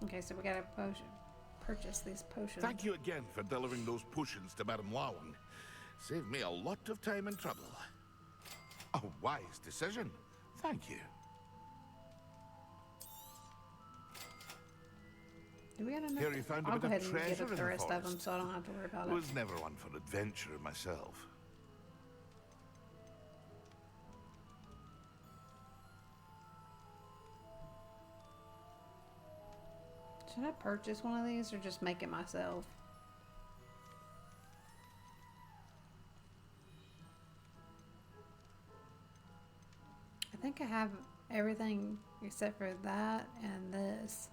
Okay, so we gotta purchase these potions. Thank you again for delivering those potions to Madame Lawang. Saved me a lot of time and trouble. A wise decision. Thank you. Do we got enough? Here you found a I'll go bit ahead of and get treasure up in the the rest of them, forest. so I don't have to worry about I it. was never one for adventure myself. Should I purchase one of these or just make it myself? I think I have everything except for that and this.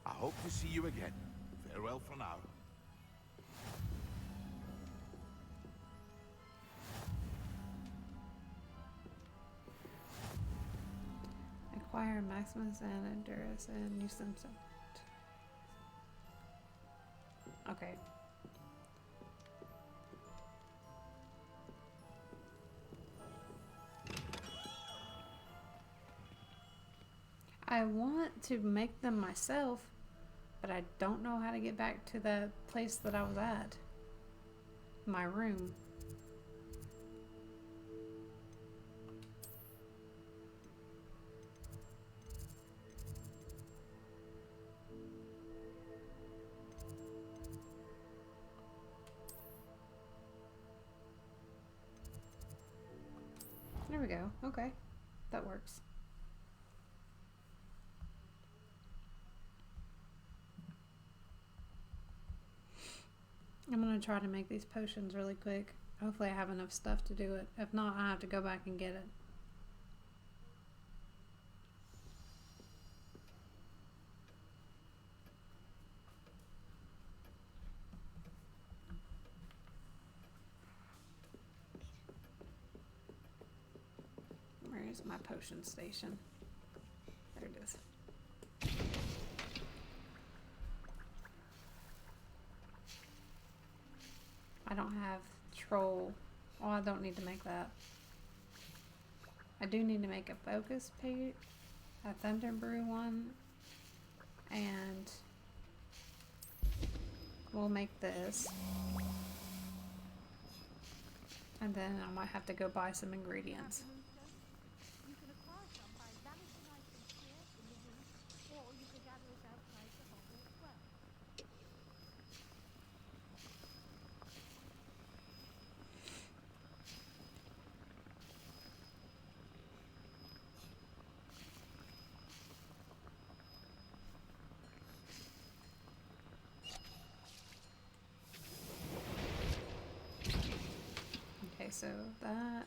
I hope to see you again. Farewell for now. Acquire Maximus and Endurance and use them so. Okay. I want to make them myself, but I don't know how to get back to the place that I was at. My room. There we go. Okay. That works. I'm gonna try to make these potions really quick. Hopefully I have enough stuff to do it. If not, I have to go back and get it. Where is my potion station? There it is. I don't have troll. Oh, I don't need to make that. I do need to make a focus page, a thunder brew one, and we'll make this. And then I might have to go buy some ingredients. You can acquire some by vanishing items here in the room, or you can gather it outside the hovel as well. Okay, so that,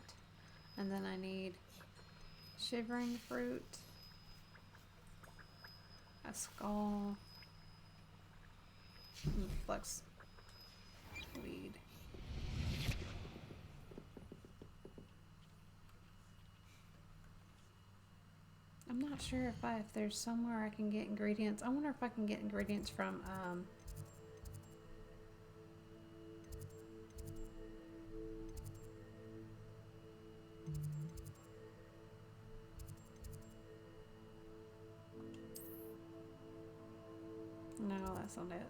and then I need shivering fruit, a skull, and flex weed. I'm not sure if there's somewhere I can get ingredients. I wonder if I can get ingredients from no, that's not it.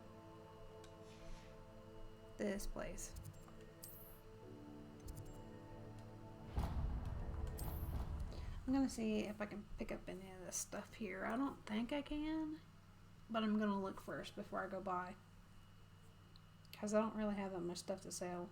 This place. I'm gonna see if I can pick up any of this stuff here. I don't think I can, but I'm gonna look first before I go by. Because I don't really have that much stuff to sell.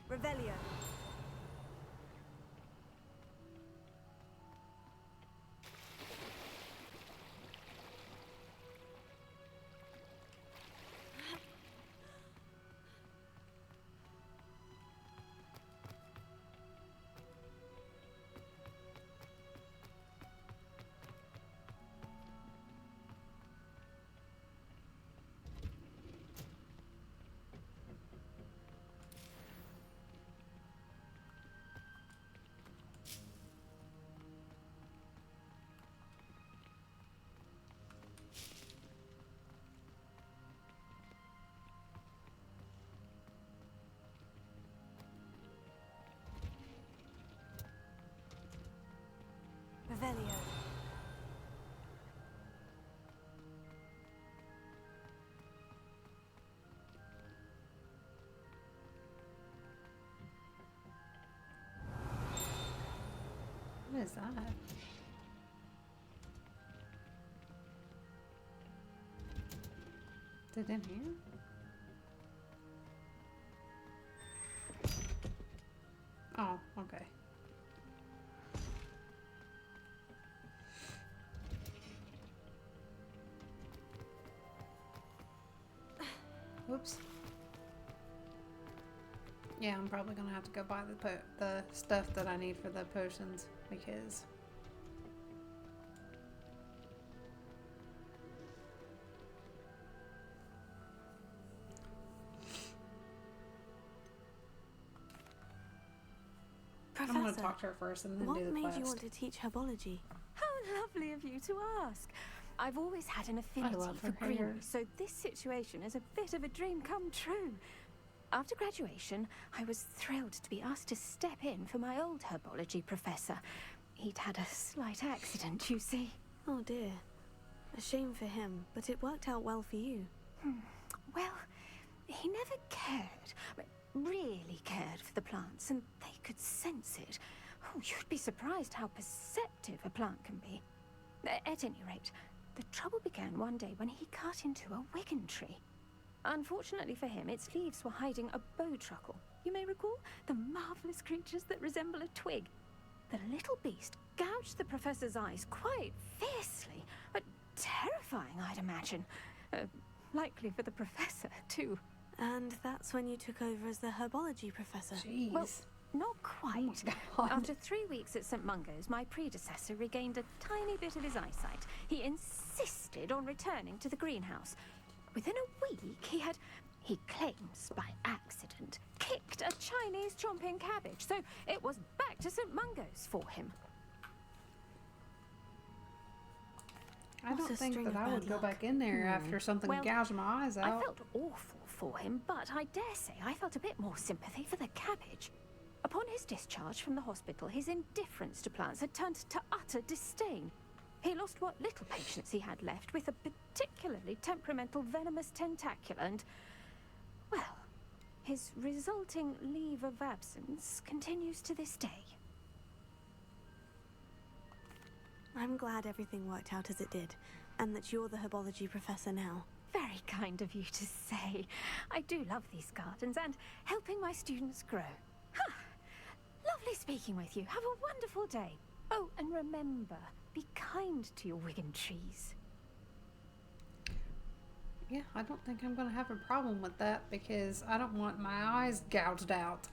Revelio. Revelio. What is that? Is it in here? Oh, okay. Whoops. Yeah, I'm probably gonna have to go buy the stuff that I need for the potions because Professor, I'm gonna talk to her first and then what do the made quest. you want to teach herbology? How lovely of you to ask. I've always had an affinity love for her hair. greenery, so this situation is a bit of a dream come true. After graduation, I was thrilled to be asked to step in for my old herbology professor. He'd had a slight accident, you see. Oh dear. A shame for him, but it worked out well for you. Well, he never really cared for the plants, and they could sense it. Oh, you'd be surprised how perceptive a plant can be. At any rate, the trouble began one day when he cut into a wigan tree. Unfortunately for him, its leaves were hiding a bowtruckle. You may recall the marvelous creatures that resemble a twig. The little beast gouged the professor's eyes quite fiercely, but terrifying, I'd imagine. Likely for the professor, too. And that's when you took over as the herbology professor. Jeez. Well, not quite. Oh my God. After 3 weeks at St. Mungo's, my predecessor regained a tiny bit of his eyesight. He insisted on returning to the greenhouse. Within a week, he claims by accident, kicked a Chinese chomping cabbage, so it was back to St. Mungo's for him. I What don't a think string that of I bad would go luck. back in there after something Well, gouged my eyes I out. felt awful for him, but I dare say I felt a bit more sympathy for the cabbage. Upon his discharge from the hospital, his indifference to plants had turned to utter disdain. He lost what little patience he had left with a particularly temperamental venomous tentacula and, well, his resulting leave of absence continues to this day. I'm glad everything worked out as it did, and that you're the herbology professor now. Very kind of you to say. I do love these gardens and helping my students grow. Huh. Lovely speaking with you. Have a wonderful day. Oh, and remember, be kind to your wigan trees. Yeah, I don't think I'm gonna have a problem with that because I don't want my eyes gouged out.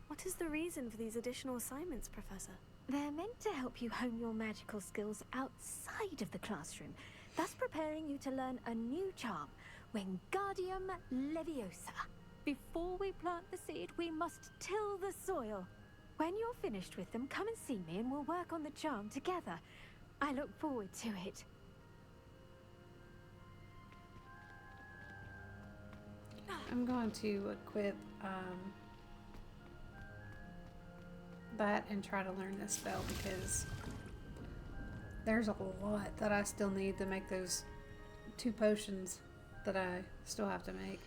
What is the reason for these additional assignments, Professor? They're meant to help you hone your magical skills outside of the classroom, thus preparing you to learn a new charm, Wingardium Leviosa. Before we plant the seed, we must till the soil. When you're finished with them, come and see me and we'll work on the charm together. I look forward to it. I'm going to equip that and try to learn this spell because there's a lot that I still need to make those 2 potions that I still have to make.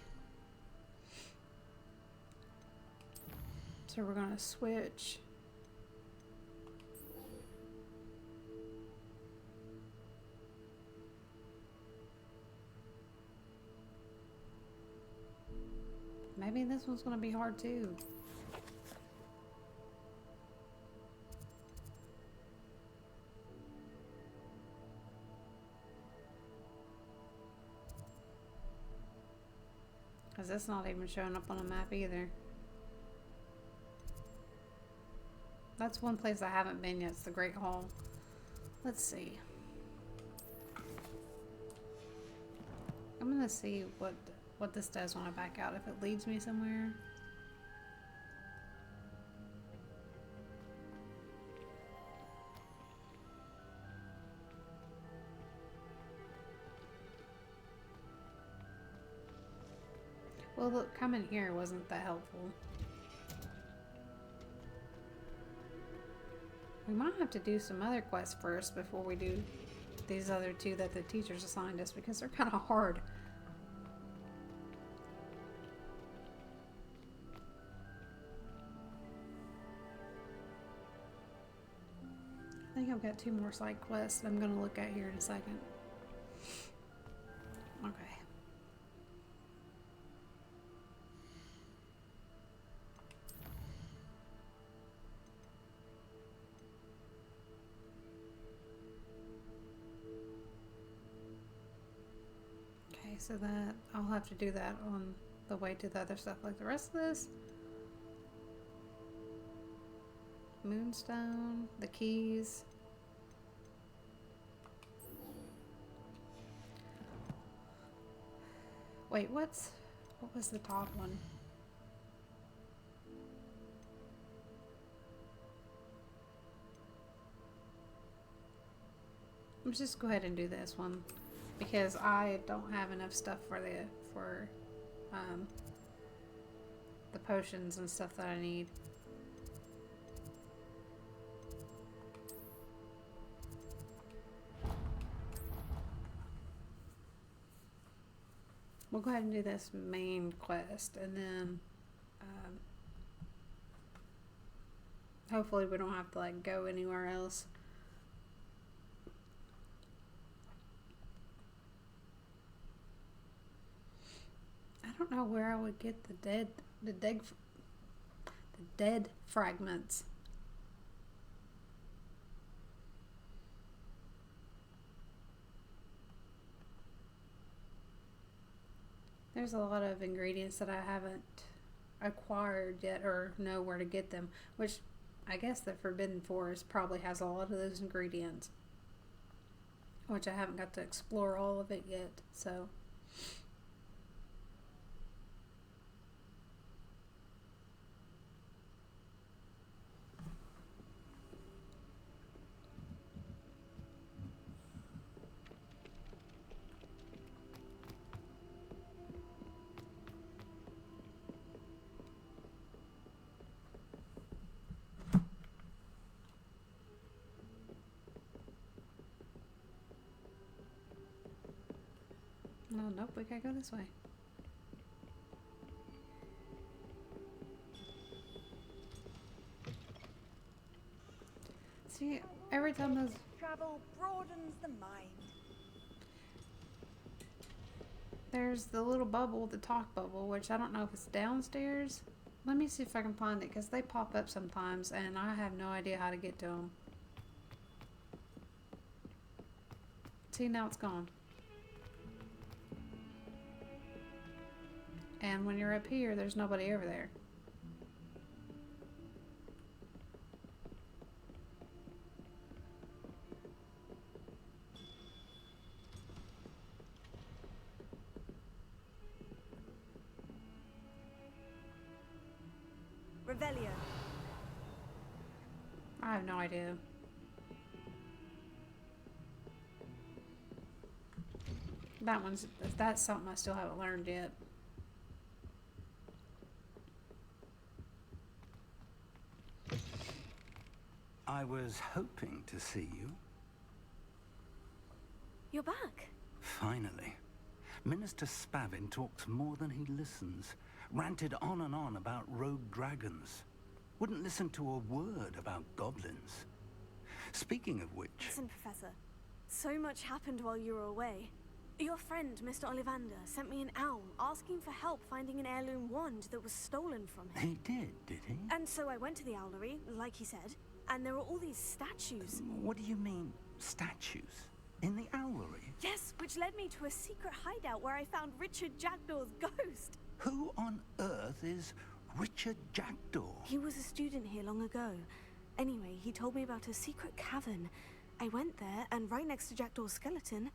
So we're going to switch. Maybe this one's going to be hard too. Because that's not even showing up on a map either. That's one place I haven't been yet. It's the Great Hall. Let's see. I'm gonna see what this does when I back out. If it leads me somewhere. Well, look, coming here wasn't that helpful. We might have to do some other quests first before we do these other 2 that the teachers assigned us because they're kind of hard. I think I've got 2 more side quests that I'm going to look at here in a second. Okay. So that I'll have to do that on the way to the other stuff like the rest of this. Moonstone, the keys. Wait, what was the top one? Let's just go ahead and do this one. Because I don't have enough stuff for the potions and stuff that I need. We'll go ahead and do this main quest, and then hopefully we don't have to like go anywhere else. I don't know where I would get the dead fragments. There's a lot of ingredients that I haven't acquired yet or know where to get them, which I guess the Forbidden Forest probably has a lot of those ingredients, which I haven't got to explore all of it yet, so no, nope, we gotta go this way. See, every time those travel broadens the mind. there's the little bubble, the talk bubble, which I don't know if it's downstairs. Let me see if I can find it, because they pop up sometimes and I have no idea how to get to them. See, now it's gone. And when you're up here, there's nobody over there. Revelio. I have no idea. That's something I still haven't learned yet. I was hoping to see you. You're back. Finally. Minister Spavin talks more than he listens. Ranted on and on about rogue dragons. Wouldn't listen to a word about goblins. Speaking of which... Listen, Professor. So much happened while you were away. Your friend, Mr. Ollivander, sent me an owl asking for help finding an heirloom wand that was stolen from him. He did he? And so I went to the owlery, like he said, and there were all these statues. What do you mean, statues? In the owlery? Yes, which led me to a secret hideout where I found Richard Jackdaw's ghost. Who on earth is Richard Jackdaw? He was a student here long ago. Anyway, he told me about a secret cavern. I went there, and right next to Jackdaw's skeleton,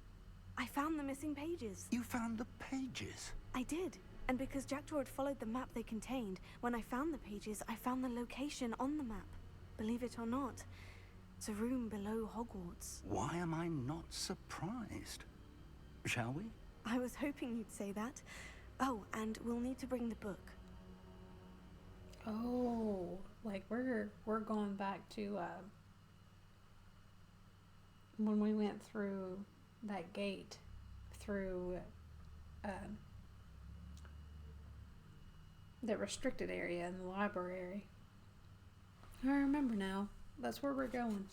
I found the missing pages. You found the pages? I did. And because Jackdaw had followed the map they contained, when I found the pages, I found the location on the map. Believe it or not, it's a room below Hogwarts. Why am I not surprised? Shall we? I was hoping you'd say that. Oh, and we'll need to bring the book. Oh, like we're going back to when we went through that gate through the restricted area in the library. I remember now. That's where we're going.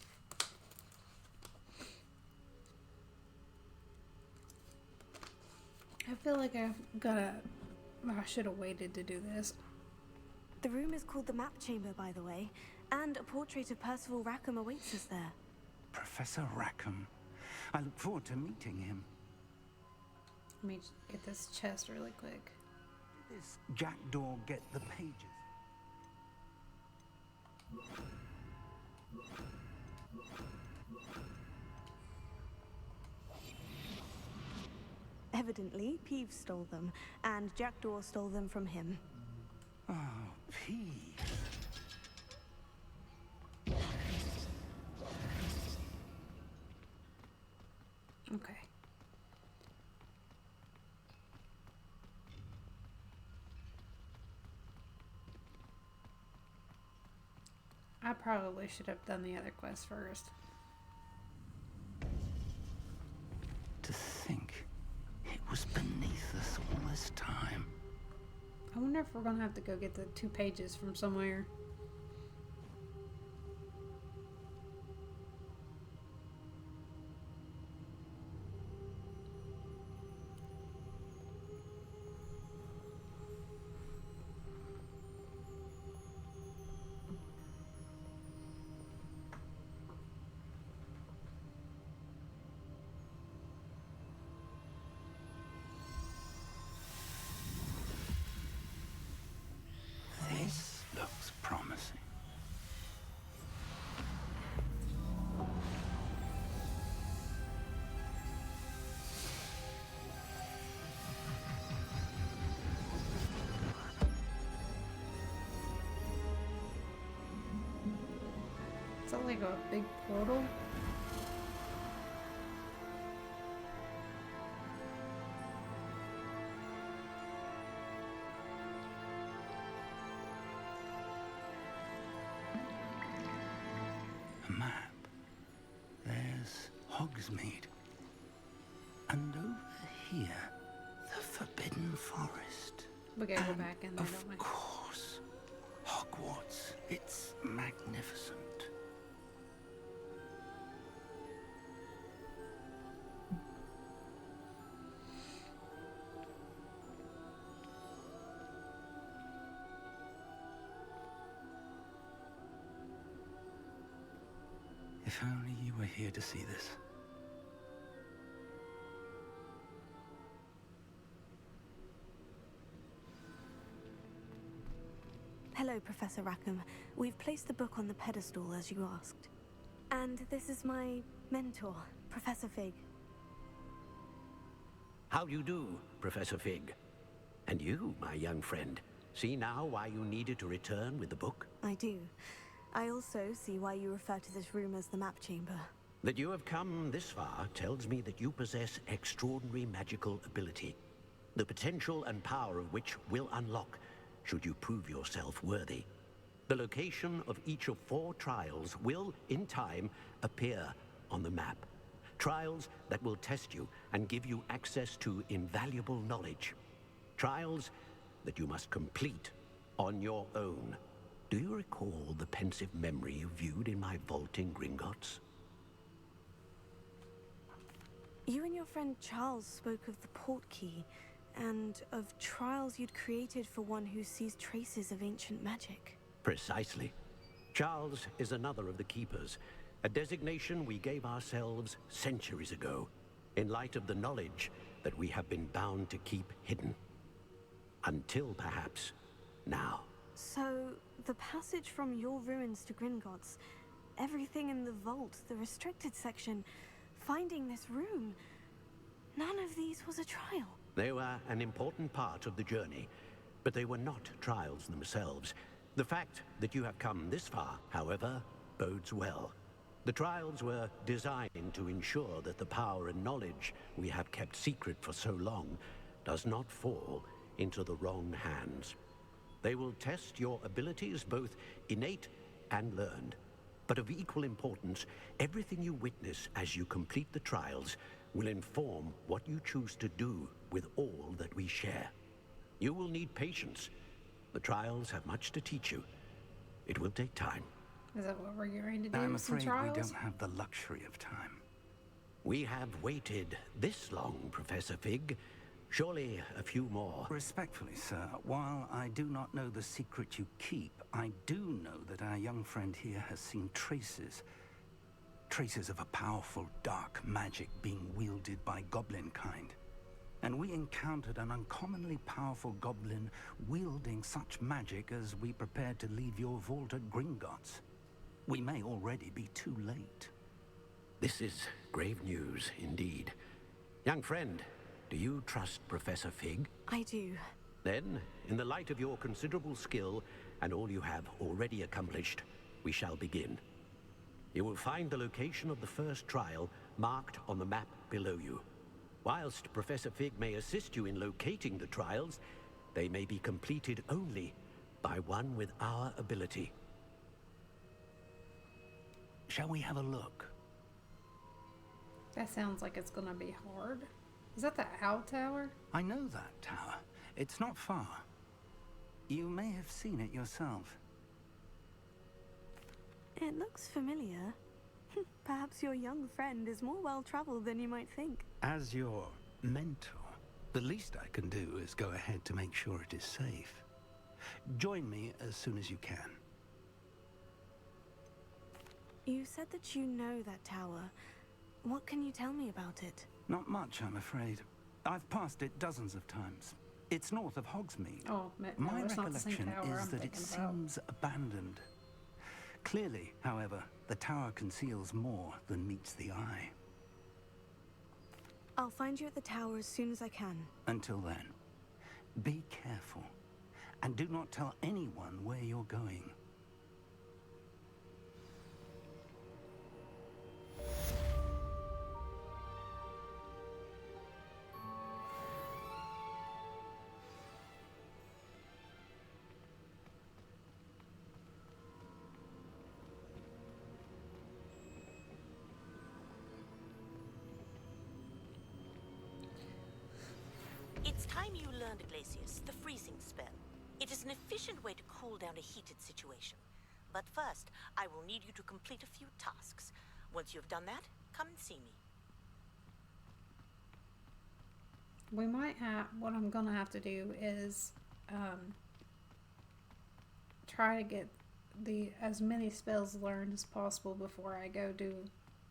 I feel like I should have waited to do this. The room is called the Map Chamber, by the way, and a portrait of Percival Rackham awaits us there. Professor Rackham. I look forward to meeting him. Let me get this chest really quick. Did this Jackdaw get the pages? Evidently, Peeves stole them, and Jackdaw stole them from him. Oh, Peeves. Okay. I probably should have done the other quest first. To think it was beneath us all this time. I wonder if we're gonna have to go get the 2 pages from somewhere. This looks promising. Is that like a big portal? A map. There's Hogsmeade. And over here, the Forbidden Forest. We gotta go back in there, don't we? Of course. Hogwarts. It's magnificent. If only you were here to see this. Hello, Professor Rackham. We've placed the book on the pedestal as you asked. And this is my mentor, Professor Fig. How do you do, Professor Fig? And you, my young friend. See now why you needed to return with the book? I do. I also see why you refer to this room as the map chamber. That you have come this far tells me that you possess extraordinary magical ability, the potential and power of which will unlock should you prove yourself worthy. The location of each of 4 trials will, in time, appear on the map. Trials that will test you and give you access to invaluable knowledge. Trials that you must complete on your own. Do you recall the pensive memory you viewed in my vault in Gringotts? You and your friend Charles spoke of the portkey, and of trials you'd created for one who sees traces of ancient magic. Precisely. Charles is another of the Keepers, a designation we gave ourselves centuries ago, in light of the knowledge that we have been bound to keep hidden. Until, perhaps, now. So, the passage from your ruins to Gringotts, everything in the vault, the restricted section, finding this room, none of these was a trial. They were an important part of the journey, but they were not trials themselves. The fact that you have come this far, however, bodes well. The trials were designed to ensure that the power and knowledge we have kept secret for so long does not fall into the wrong hands. They will test your abilities, both innate and learned. But of equal importance, everything you witness as you complete the trials will inform what you choose to do with all that we share. You will need patience. The trials have much to teach you. It will take time. Is that what we're going to do? I'm some afraid trials? we don't have the luxury of time. We have waited this long, Professor Fig. Surely a few more. Respectfully, sir, while I do not know the secret you keep, I do know that our young friend here has seen traces of a powerful dark magic being wielded by goblin kind. And we encountered an uncommonly powerful goblin wielding such magic as we prepared to leave your vault at Gringotts. We may already be too late. This is grave news indeed. Young friend, do you trust Professor Fig? I do. Then, in the light of your considerable skill and all you have already accomplished, we shall begin. You will find the location of the first trial marked on the map below you. Whilst Professor Fig may assist you in locating the trials, they may be completed only by one with our ability. Shall we have a look? That sounds like it's gonna be hard. Is that the Owl Tower? I know that tower. It's not far. You may have seen it yourself. It looks familiar. Perhaps your young friend is more well-traveled than you might think. As your mentor, the least I can do is go ahead to make sure it is safe. Join me as soon as you can. You said that you know that tower. What can you tell me about it? Not much, I'm afraid. I've passed it dozens of times. It's north of Hogsmeade. Oh, no, My it's not the same recollection tower is I'm that it thinking about. seems abandoned. Clearly, however, the tower conceals more than meets the eye. I'll find you at the tower as soon as I can. Until then, be careful, and do not tell anyone where you're going. It's time you learned, Glacius, the freezing spell. It is an efficient way to cool down a heated situation. But first, I will need you to complete a few tasks. Once you've done that, come and see me. We might have, what I'm gonna have to do is try to get as many spells learned as possible before I go do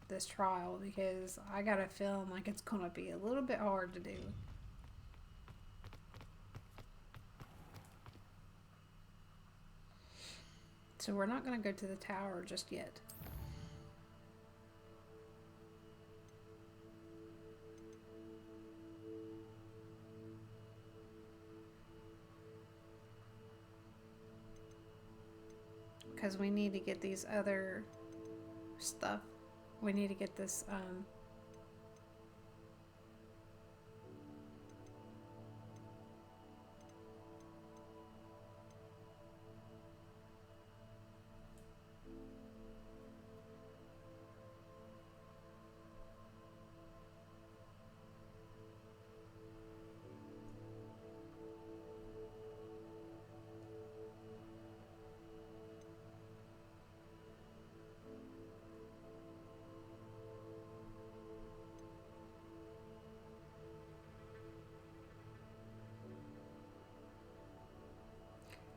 this trial, because I got a feeling like it's gonna be a little bit hard to do. So we're not gonna go to the tower just yet. we need to get these other stuff. We need to get this,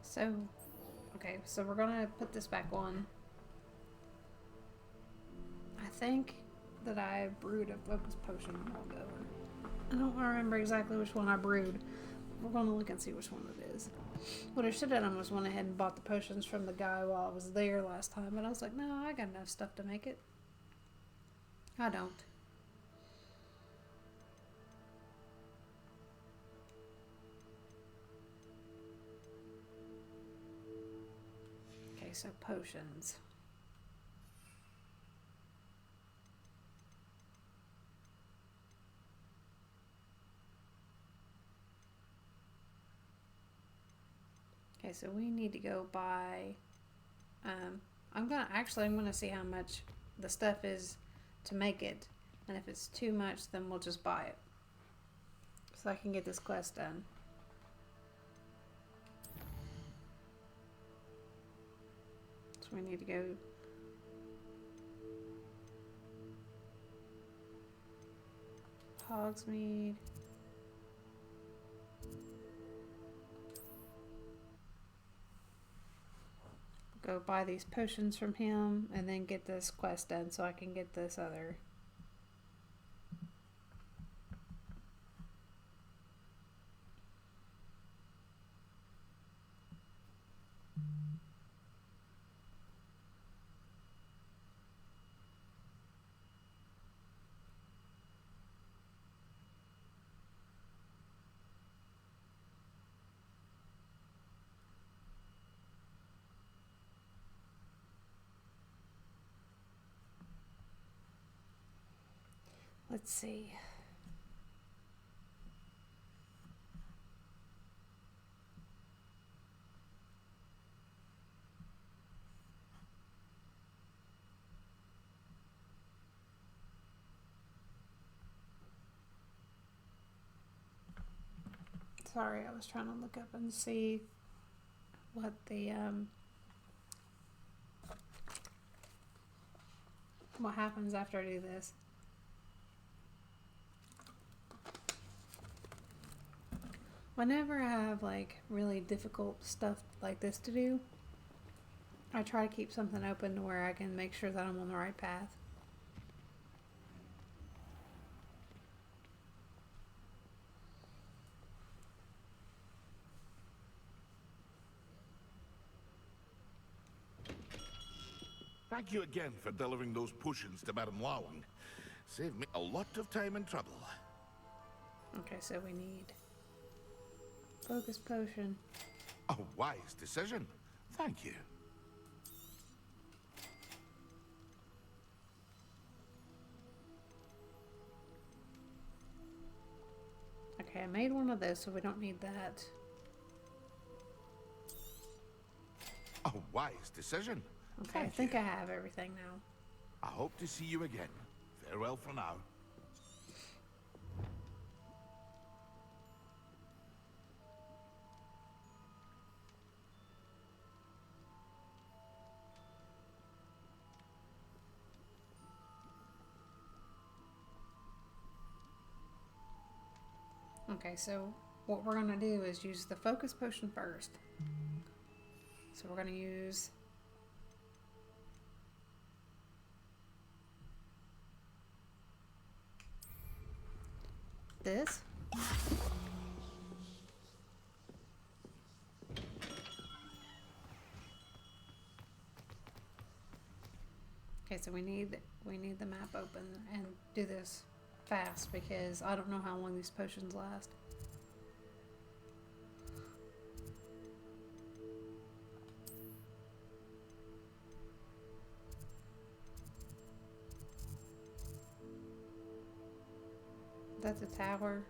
so, okay, so we're gonna put this back on. I think that I brewed a focus potion a while ago. I don't remember exactly which one I brewed. We're gonna look and see which one it is. What I should have done was went ahead and bought the potions from the guy while I was there last time, but I was like, no, I got enough stuff to make it. I don't. So potions. Okay, so we need to go buy, I'm gonna see how much the stuff is to make it, and if it's too much, then we'll just buy it, so I can get this quest done. We need to go Hogsmeade. Go buy these potions from him and then get this quest done so I can get this other. Let's see. Sorry, I was trying to look up and see what the what happens after I do this. Whenever I have like really difficult stuff like this to do, I try to keep something open to where I can make sure that I'm on the right path. Thank you again for delivering those potions to Madame Lawang. Saved me a lot of time and trouble. Okay, so we need focus potion. A wise decision. Thank you. Okay, I made one of those, so we don't need that. A wise decision. Okay, I think I have everything now. I hope to see you again. Farewell for now. Okay, so what we're gonna do is use the focus potion first. So we're gonna use this. Okay, so we need the map open and do this fast because I don't know how long these potions last. That's a tower.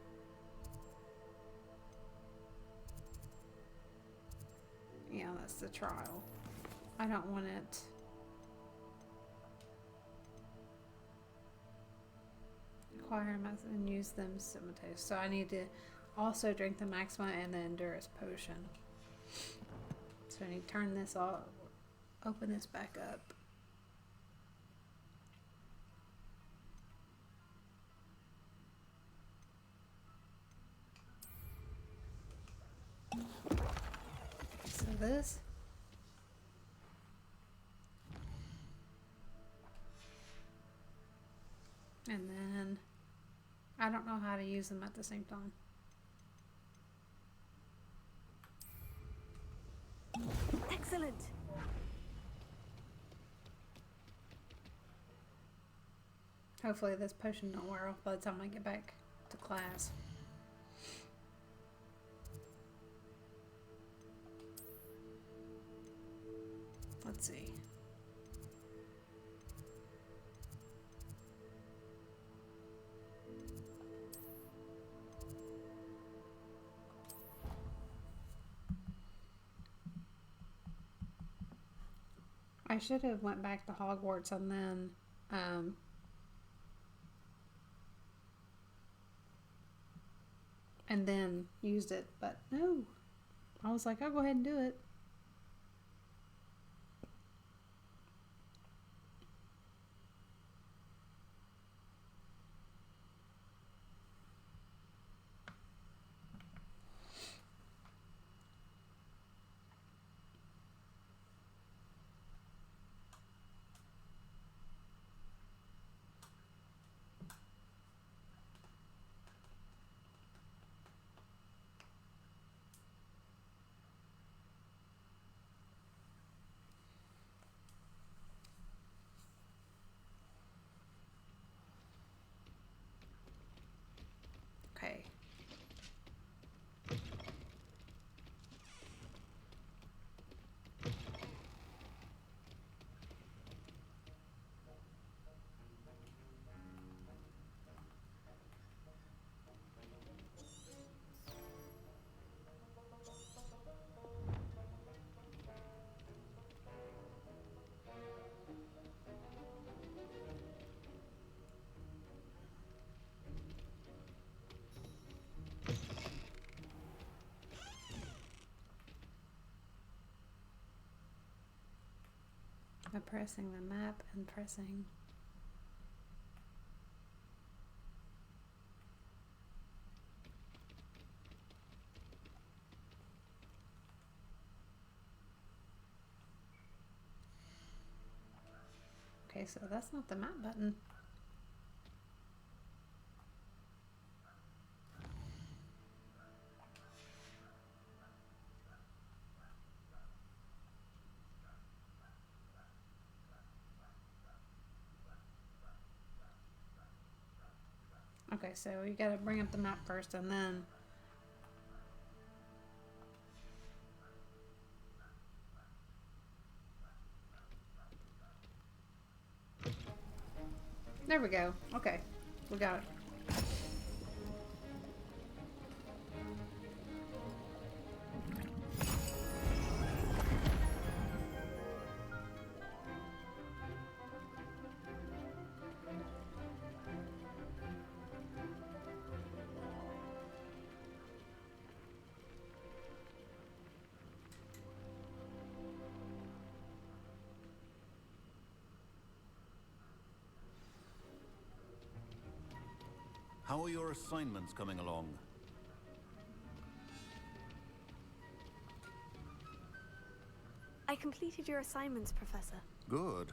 Yeah, that's the trial. I don't want it. Acquire and use them simultaneously. So I need to also drink the Maxima and the Endurance potion. So I need to turn this off, open this back up. So this. And then I don't know how to use them at the same time. Excellent. Hopefully this potion don't wear off by the time I get back to class. Let's see. I should have went back to Hogwarts and then used it, but no. I was like, I'll go ahead and do it. Okay. By pressing the map and pressing okay, so that's not the map button. Okay, so you gotta bring up the map first and then there we go. Okay, we got it. How are your assignments coming along? I completed your assignments, Professor. Good.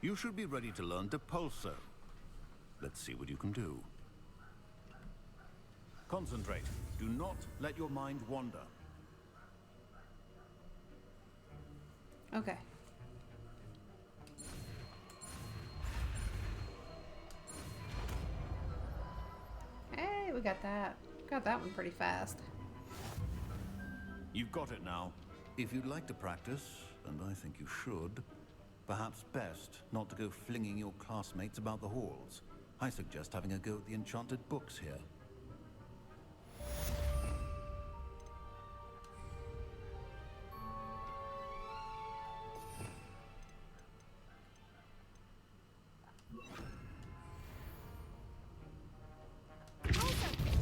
You should be ready to learn Depulso. Let's see what you can do. Concentrate. Do not let your mind wander. Okay. Hey, we got that. Got that one pretty fast. You've got it now. If you'd like to practice, and I think you should, perhaps best not to go flinging your classmates about the halls. I suggest having a go at the enchanted books here.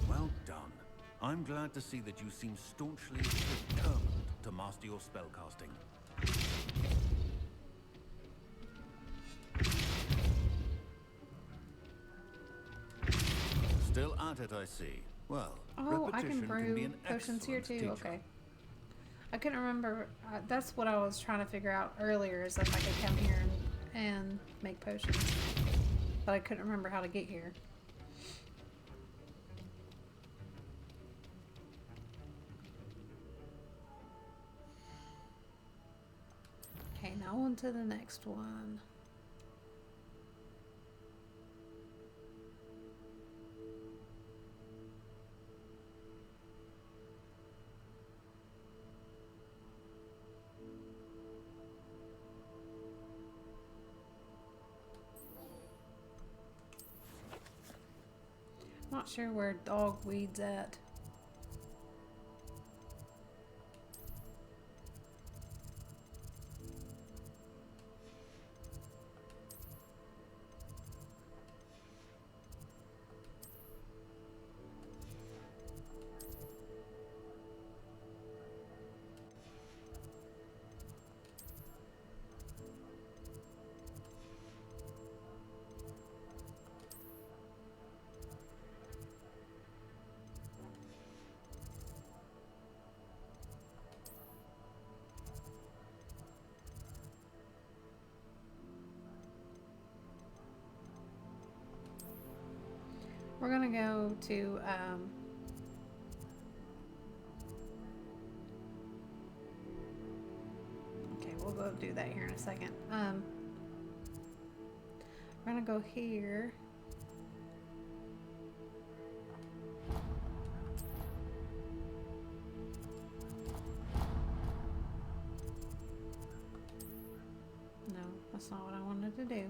Well done. I'm glad to see that you seem staunchly determined to master your spellcasting. Still at it, I see. Well, Oh, I can repetition brew be an potions here excellent too. teacher. Okay. I couldn't remember. That's what I was trying to figure out earlier, is if I could come here and make potions. But I couldn't remember how to get here. Okay, now on to the next one. Not sure where Dogweed's at. We're gonna go to okay, we'll go do that here in a second. We're gonna go here. No, that's not what I wanted to do.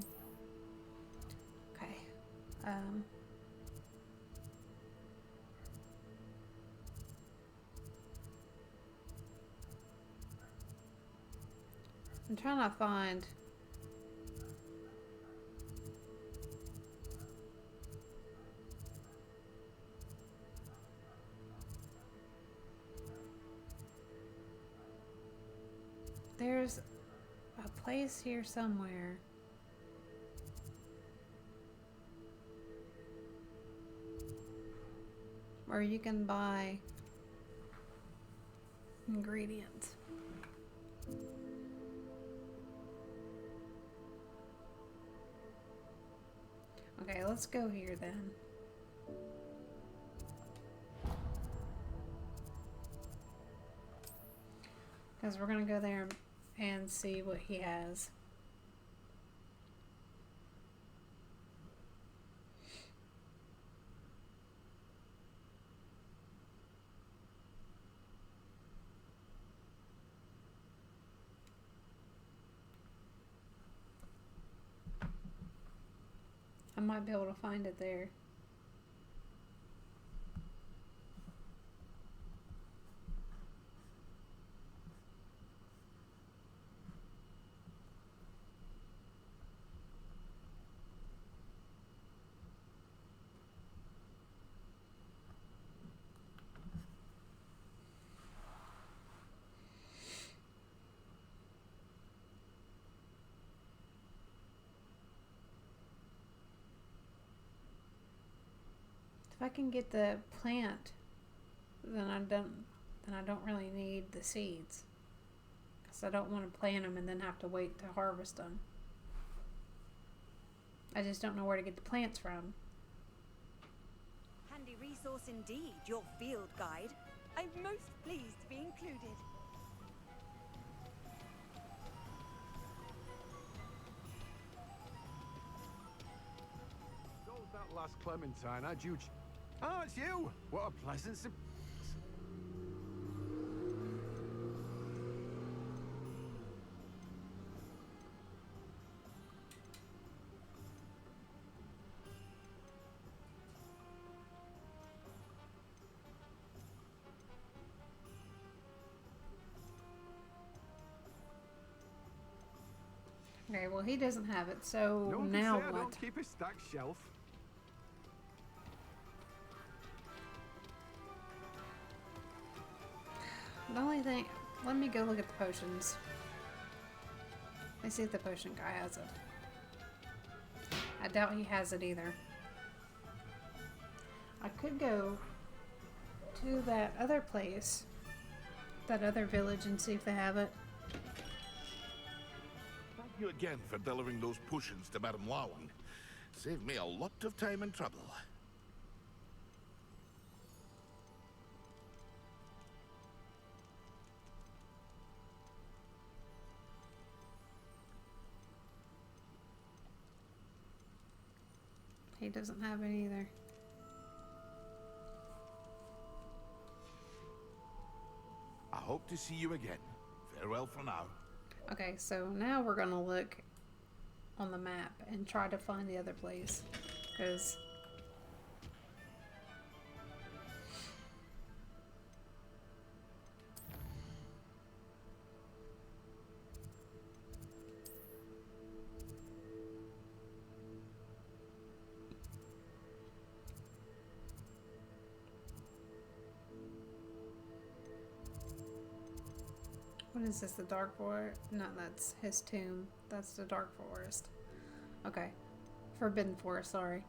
Okay. I'm trying to find there's a place here somewhere. Where you can buy ingredients. Okay, let's go here then. Because we're gonna go there and see what he has. I might be able to find it there. If I can get the plant, then I don't really need the seeds, because I don't want to plant them and then have to wait to harvest them. I just don't know where to get the plants from. Handy resource indeed, your field guide. I'm most pleased to be included. Sold that last clementine, had you? Oh, it's you! What a pleasant surprise. Okay, well he doesn't have it, so No one now can say I what? don't keep a stacked shelf. The only thing, let me go look at the potions. Let's see if the potion guy has it. I doubt he has it either. I could go to that other place, that other village, and see if they have it. Thank you again for delivering those potions to Madame Lawang. Saved me a lot of time and trouble. He doesn't have it either. I hope to see you again. Farewell for now. Okay, so now we're gonna look on the map and try to find the other place, because what is this, the Dark Forest? No, that's his tomb. That's the Dark Forest. Okay. Forbidden Forest, sorry.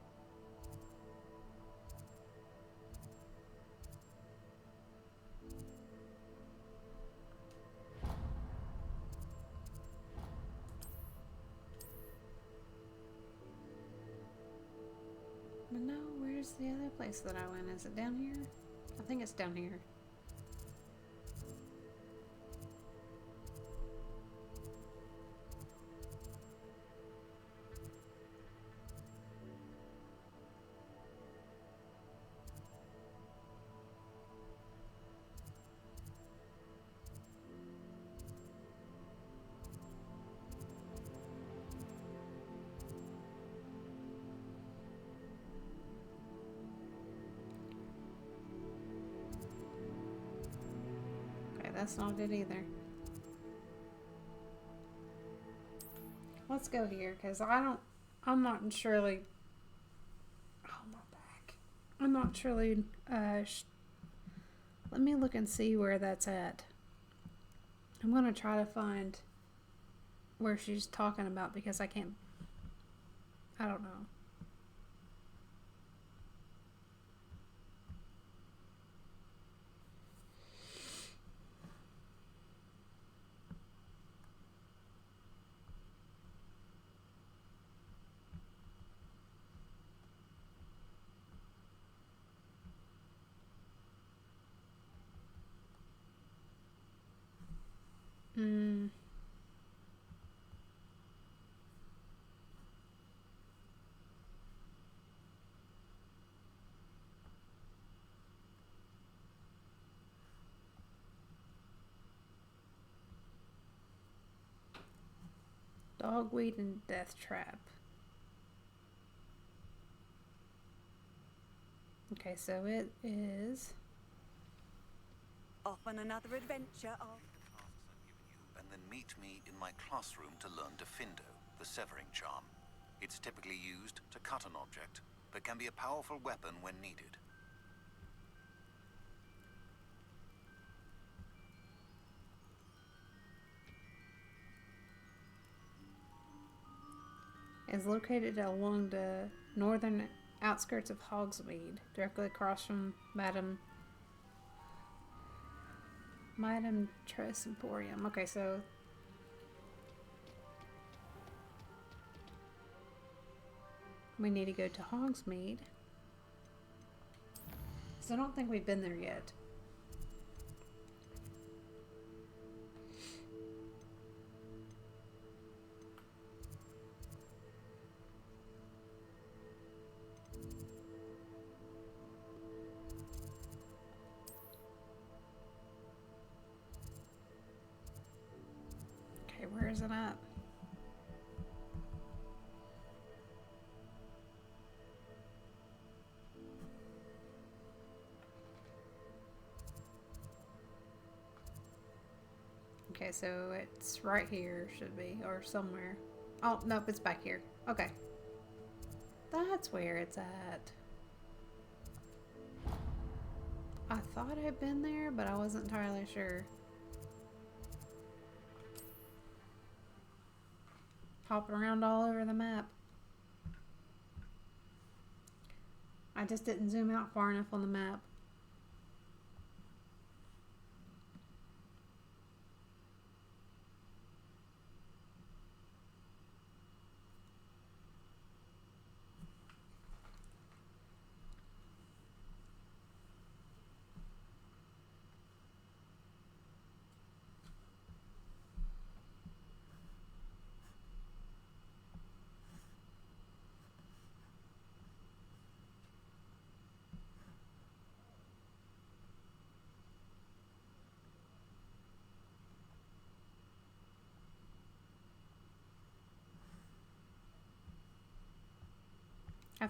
But no, where's the other place that I went? Is it down here? I think it's down here. That's not it either. Let's go here, because I'm not surely, oh, my back. I'm not surely, let me look and see where that's at. I'm going to try to find where she's talking about, because I don't know. Dogweed and Death Trap. Okay, so it is off on another adventure. And then meet me in my classroom to learn Defindo, the severing charm. It's typically used to cut an object, but can be a powerful weapon when needed. is located along the northern outskirts of Hogsmeade, directly across from Madame Tress Emporium. Okay, so we need to go to Hogsmeade. So I don't think we've been there yet. Okay, where is it at? Okay, so it's right here, should be, or somewhere. Oh, nope, it's back here. Okay. That's where it's at. I thought I'd been there, but I wasn't entirely sure. Hopping around all over the map. I just didn't zoom out far enough on the map. I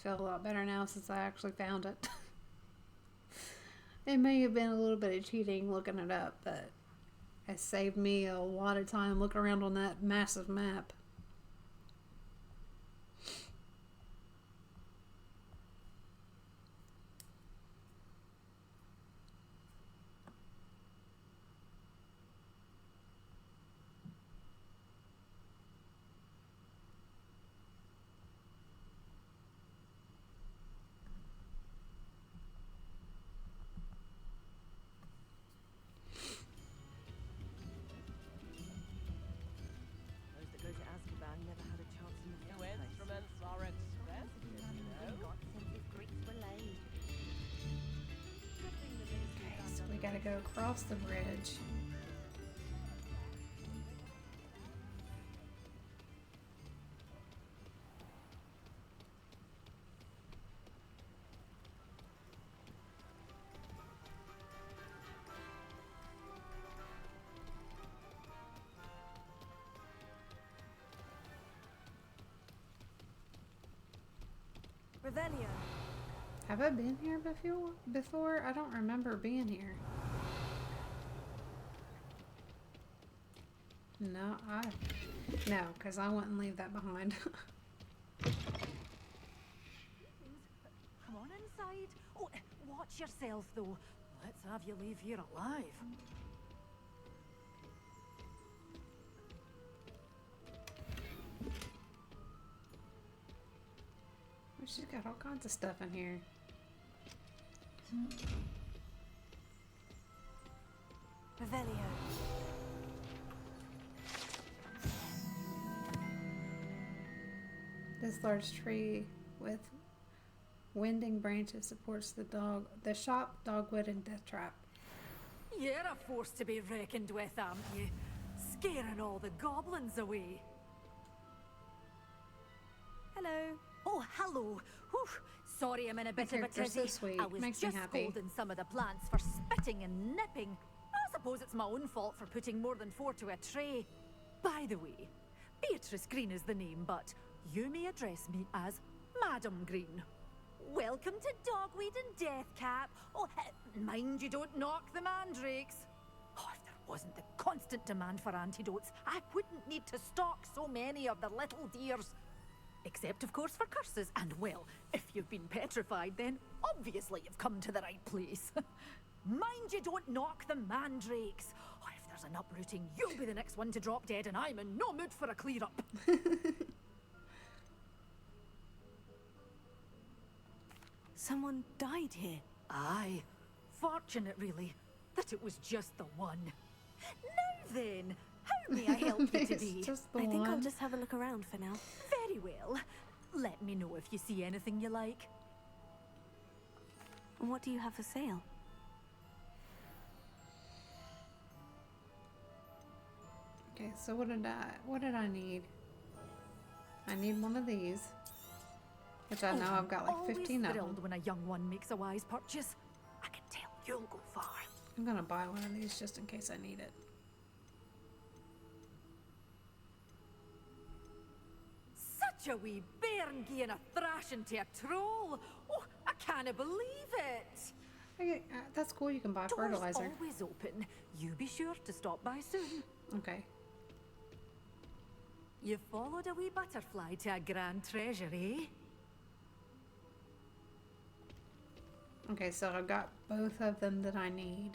feel a lot better now since I actually found it. It may have been a little bit of cheating looking it up, but it saved me a lot of time looking around on that massive map. Gotta go across the bridge. Revelio. Have I been here before? I don't remember being here. No, because I wouldn't leave that behind. Come on inside. Oh, watch yourself though. Let's have you leave here alive. She's got all kinds of stuff in here. Revelio. This large tree with winding branches supports the shop, dogwood, and death trap. You're a force to be reckoned with, aren't you? Scaring all the goblins away. Hello. Oh, hello. Whew. Sorry I'm in a bit of a tizzy. So sweet. I was Makes me just happy. scolding some of the plants for spitting and nipping. I suppose it's my own fault for putting more than 4 to a tray. By the way, Beatrice Green is the name, but you may address me as Madam Green. Welcome to Dogweed and Deathcap. Oh, mind you don't knock the mandrakes. Oh, if there wasn't the constant demand for antidotes, I wouldn't need to stock so many of the little dears. Except, of course, for curses. And, well, if you've been petrified, then obviously you've come to the right place. Mind you don't knock the mandrakes. Oh, if there's an uprooting, you'll be the next one to drop dead, and I'm in no mood for a clear-up. Someone died here. Aye. Fortunate, really, that it was just the one. Now then, how may I help you It's today? just the I think I'll one. just have a look around for now. Very well. Let me know if you see anything you like. And what do you have for sale? Okay, so what did I need? I need one of these, which I know I've got like 15 of them. Thrilled when a young one makes a wise purchase. I can tell you'll go far. I'm gonna buy one of these just in case I need it. Such a wee bairn gieing a thrashing to a troll. Oh, I can't believe it. Okay, that's cool. You can buy fertilizer. Door's always open. You be sure to stop by soon. Okay. You followed a wee butterfly to a grand treasure, eh? Okay, so I've got both of them that I need.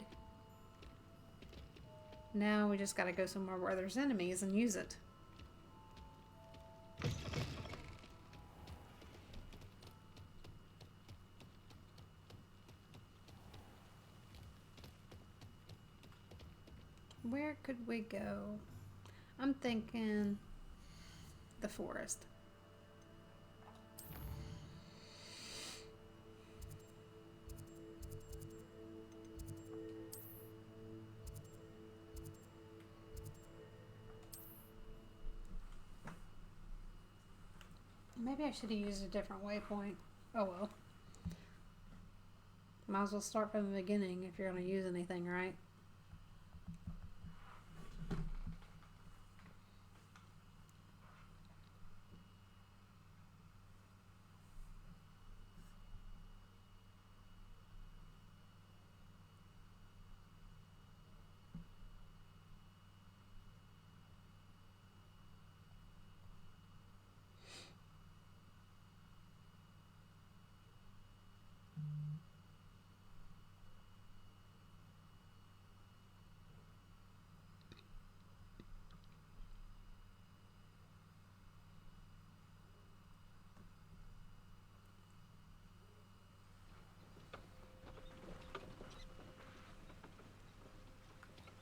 Now we just gotta go somewhere where there's enemies and use it. Where could we go? I'm thinking the forest. Maybe I should have used a different waypoint. Oh well. Might as well start from the beginning if you're going to use anything, right?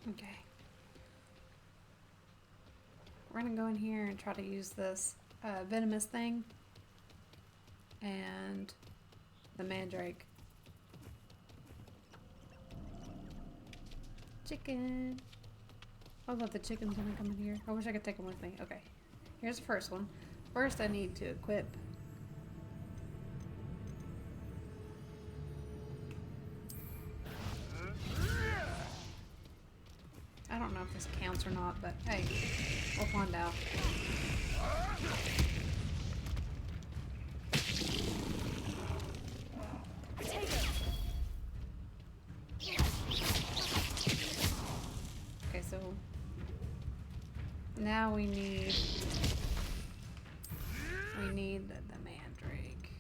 Okay. We're gonna go in here and try to use this venomous thing and the mandrake. Chicken. I love the chicken's gonna come in here. I wish I could take them with me. Okay. Here's the first one. First I need to equip. I don't know if this counts or not, but hey, we'll find out. Okay, so now we need the mandrake.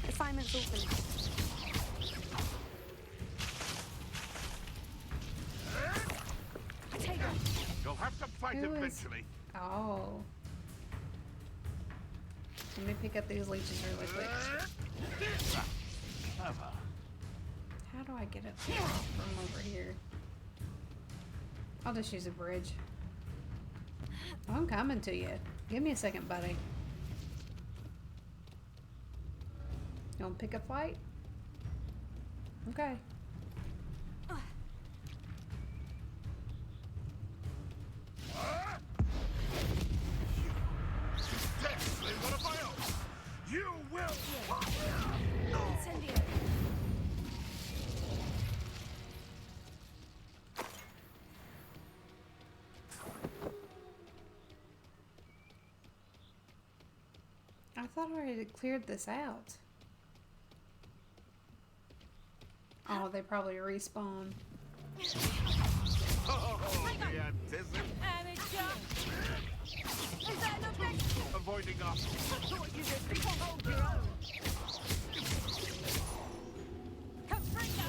Assignment's open. You'll have to fight eventually. Oh. Let me pick up these leeches really quick. How do I get up from over here? I'll just use a bridge. Oh, I'm coming to you. Give me a second, buddy. You want to pick a fight? Okay. You will Incendio. I thought I already cleared this out. Oh, they probably respawn. Oh, the anticipation. Avoiding us. Hold your own. Confringo.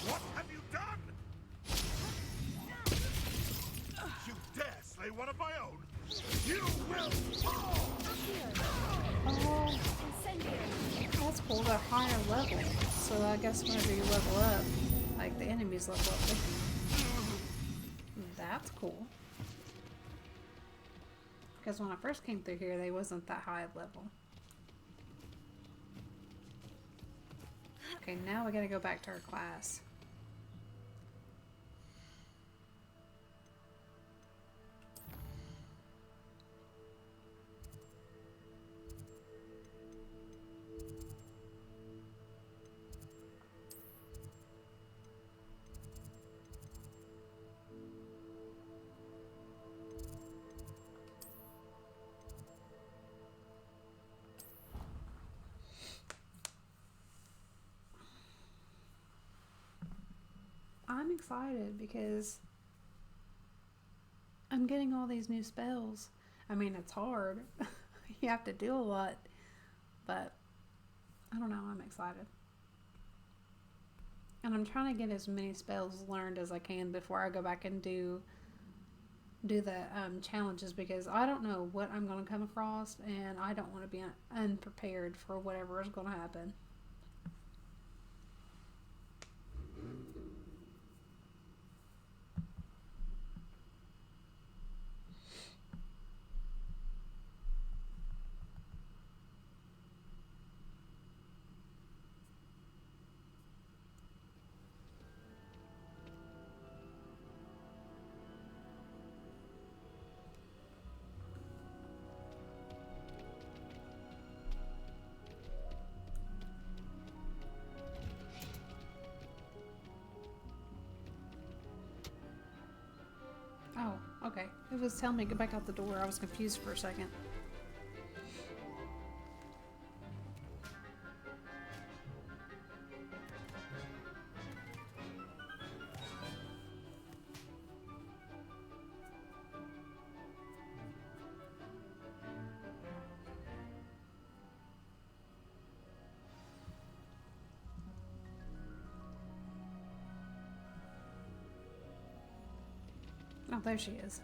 What have you done? You dare slay one of my own? You will fall! Oh, that's cool. They're higher level. So I guess whenever you level up, like the enemies level up with you. That's cool. Because when I first came through here, they wasn't that high of level. Okay, now we gotta go back to our class. I'm excited because I'm getting all these new spells. I mean, it's hard. You have to do a lot, but I don't know, I'm excited. And I'm trying to get as many spells learned as I can before I go back and do the challenges, because I don't know what I'm going to come across, and I don't want to be unprepared for whatever is going to happen. Oh, okay. It was telling me to go back out the door. I was confused for a second. Oh, there she is.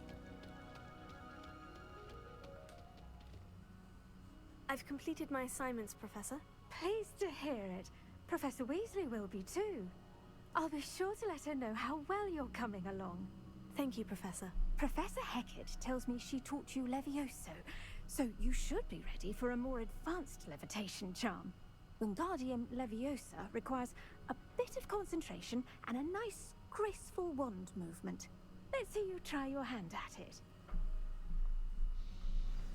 I've completed my assignments, Professor. Pleased to hear it. Professor Weasley will be too. I'll be sure to let her know how well you're coming along. Thank you, Professor. Professor Hecat tells me she taught you Levioso, so you should be ready for a more advanced levitation charm. Wingardium Leviosa requires a bit of concentration and a nice, graceful wand movement. Let's see you try your hand at it.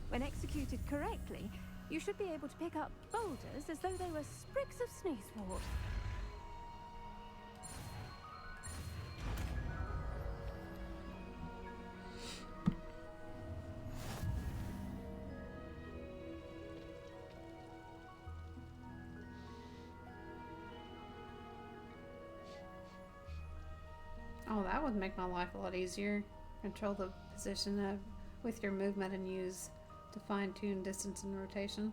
When executed correctly, you should be able to pick up boulders as though they were sprigs of sneezewort. Oh, that would make my life a lot easier. Control the position of with your movement and use to fine-tune distance and rotation.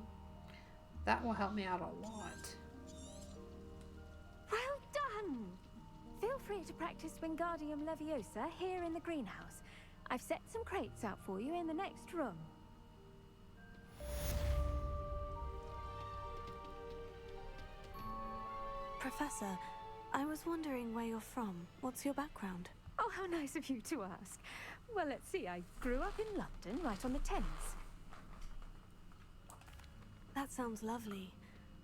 That will help me out a lot. Well done! Feel free to practice Wingardium Leviosa here in the greenhouse. I've set some crates out for you in the next room. Professor, I was wondering where you're from. What's your background? Oh, how nice of you to ask. Well, let's see. I grew up in London, right on the Thames. That sounds lovely.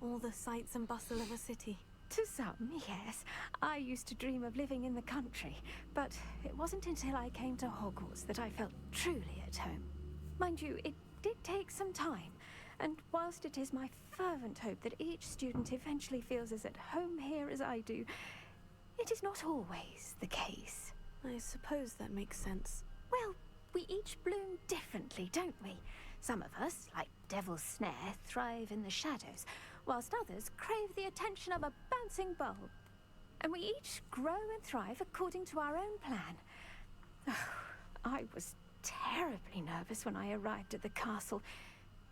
All the sights and bustle of a city. To some, yes. I used to dream of living in the country, but it wasn't until I came to Hogwarts that I felt truly at home. Mind you, it did take some time, and whilst it is my fervent hope that each student eventually feels as at home here as I do, it is not always the case. I suppose that makes sense. Well, we each bloom differently, don't we? Some of us, like Devil's Snare, thrive in the shadows, whilst others crave the attention of a bouncing bulb. And we each grow and thrive according to our own plan. Oh, I was terribly nervous when I arrived at the castle.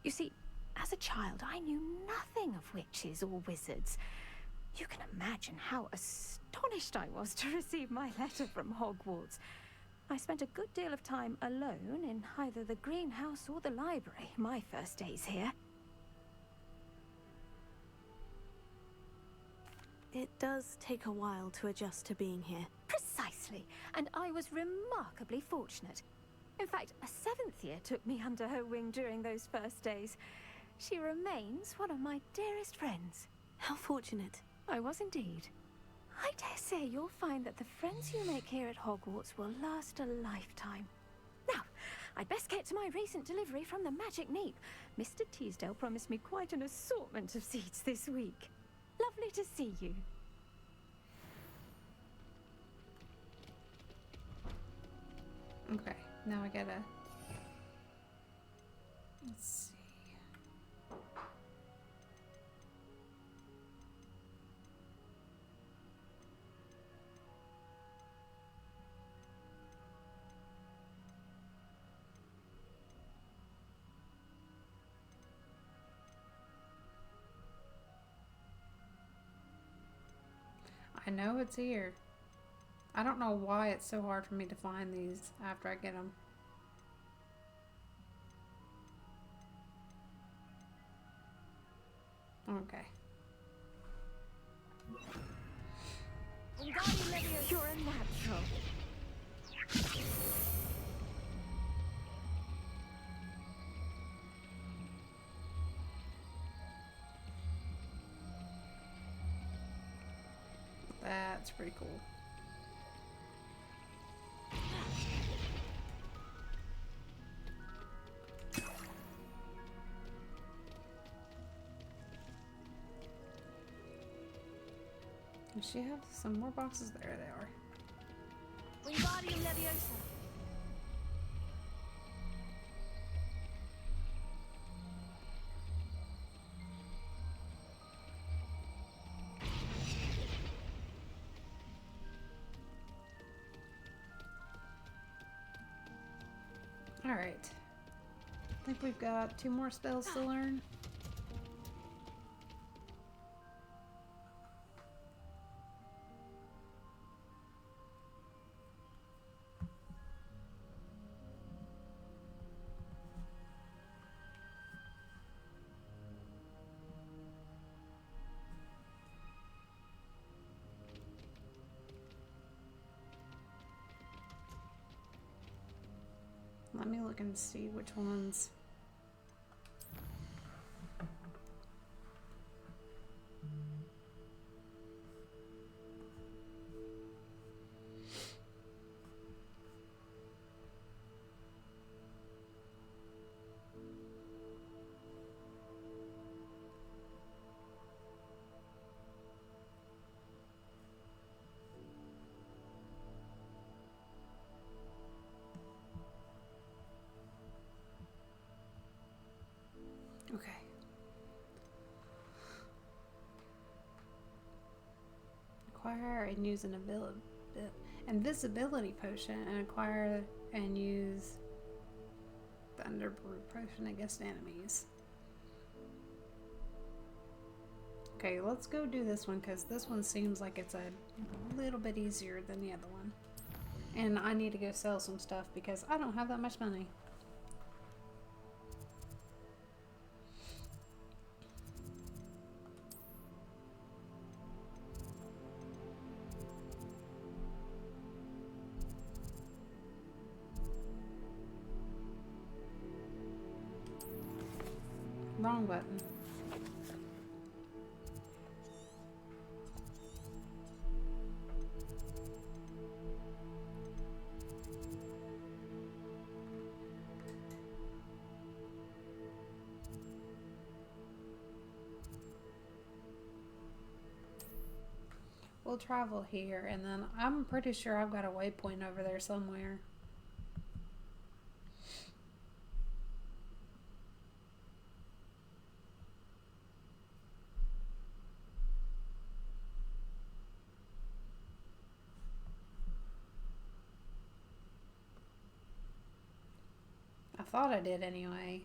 You see, as a child, I knew nothing of witches or wizards. You can imagine how astonished I was to receive my letter from Hogwarts. I spent a good deal of time alone in either the greenhouse or the library my first days here. It does take a while to adjust to being here. Precisely, and I was remarkably fortunate. In fact, a 7th year took me under her wing during those first days. She remains one of my dearest friends. How fortunate. I was indeed. I dare say you'll find that the friends you make here at Hogwarts will last a lifetime. Now, I'd best get to my recent delivery from the Magic Neep. Mr. Teasdale promised me quite an assortment of seeds this week. Lovely to see you. Okay, now I gotta... Let's see. I know it's here. I don't know why it's so hard for me to find these after I get them. Okay. You're a natural. That's pretty cool. Does she have some more boxes? There they are. Wingardium Leviosa. Alright. I think we've got 2 more spells to learn. Let me look and see which ones. Okay. Acquire and use an invisibility potion and acquire and use Thunder Brew potion against enemies. Okay, let's go do this one because this one seems like it's a little bit easier than the other one. And I need to go sell some stuff because I don't have that much money. Wrong button. We'll travel here, and then I'm pretty sure I've got a waypoint over there somewhere. I thought I did anyway.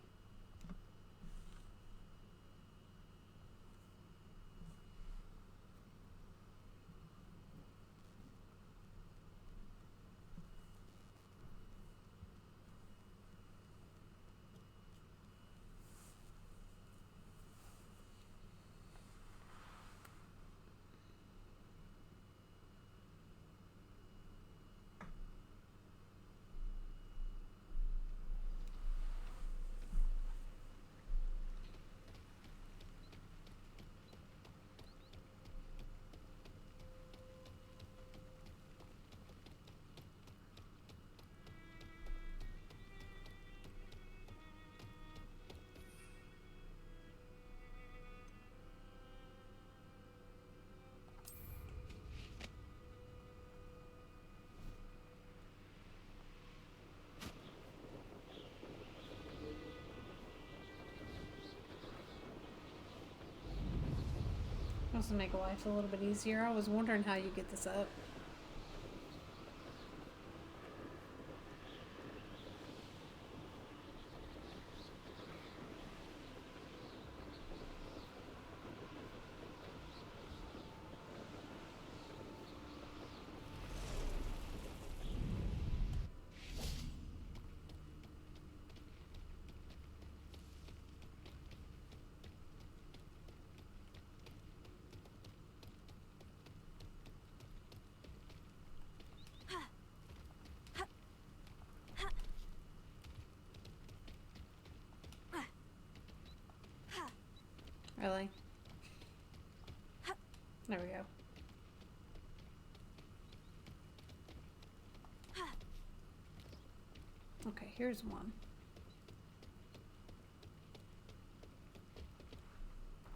This will make life a little bit easier. I was wondering how you get this up. There we go. Okay, here's one.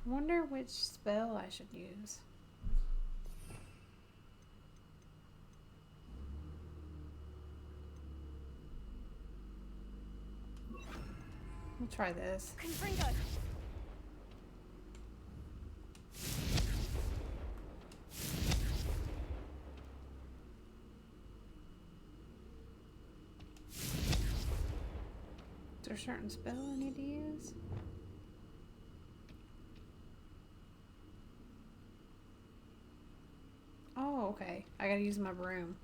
Wonder which spell I should use. We'll try this. Confringo. Is there a certain spell I need to use? Oh, okay. I gotta use my broom.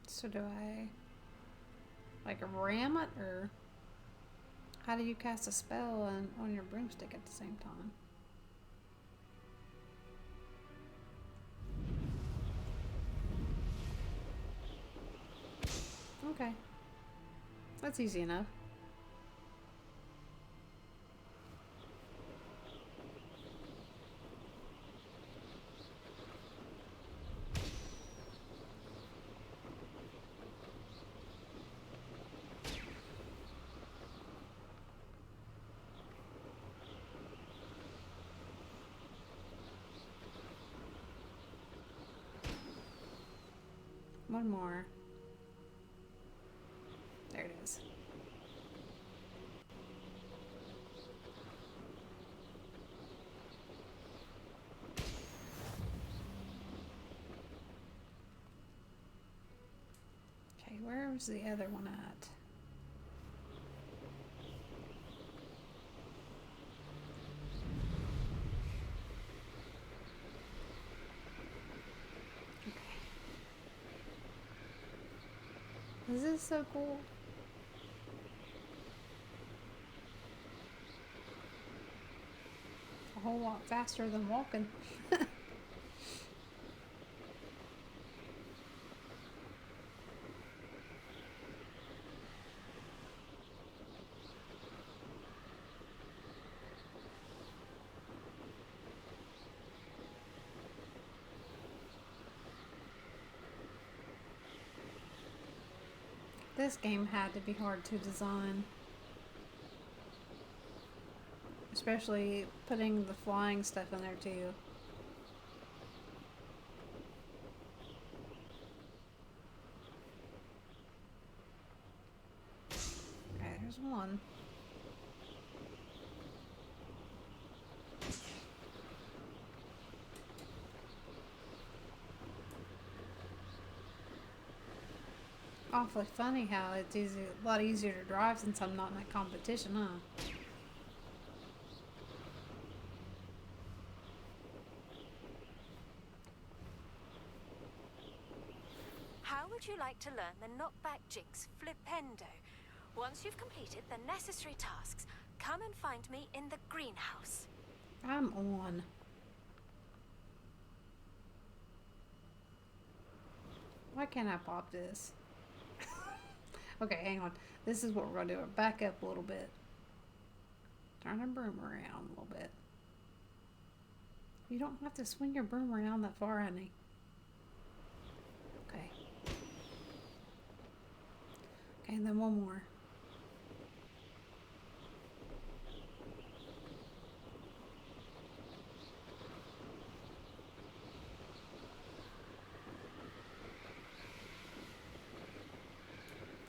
So do I like ram it, or how do you cast a spell on your broomstick at the same time? Okay. That's easy enough. One more. There it is. Okay, where's the other one at? This is so cool. A whole lot faster than walking. This game had to be hard to design. Especially putting the flying stuff in there too. Okay, there's one. Awfully funny how it's a lot easier to drive since I'm not in that competition, huh? How would you like to learn the knockback jinx Flipendo? Once you've completed the necessary tasks, come and find me in the greenhouse. I'm on. Why can't I pop this? Okay, hang on. This is what we're going to do. Back up a little bit. Turn the broom around a little bit. You don't have to swing your broom around that far, honey. Okay. Okay, and then one more.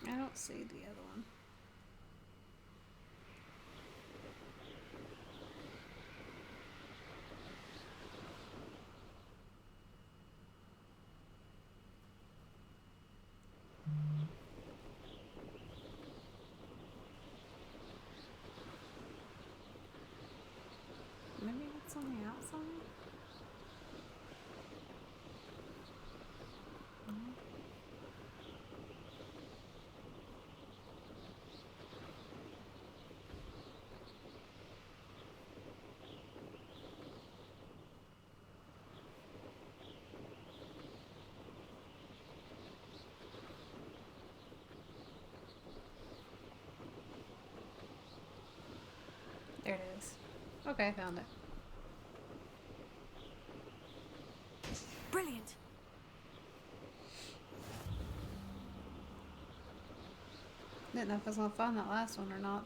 I don't see the other one. Maybe it's on the outside? No. Okay, found it. Brilliant. Didn't know if I was gonna find that last one or not.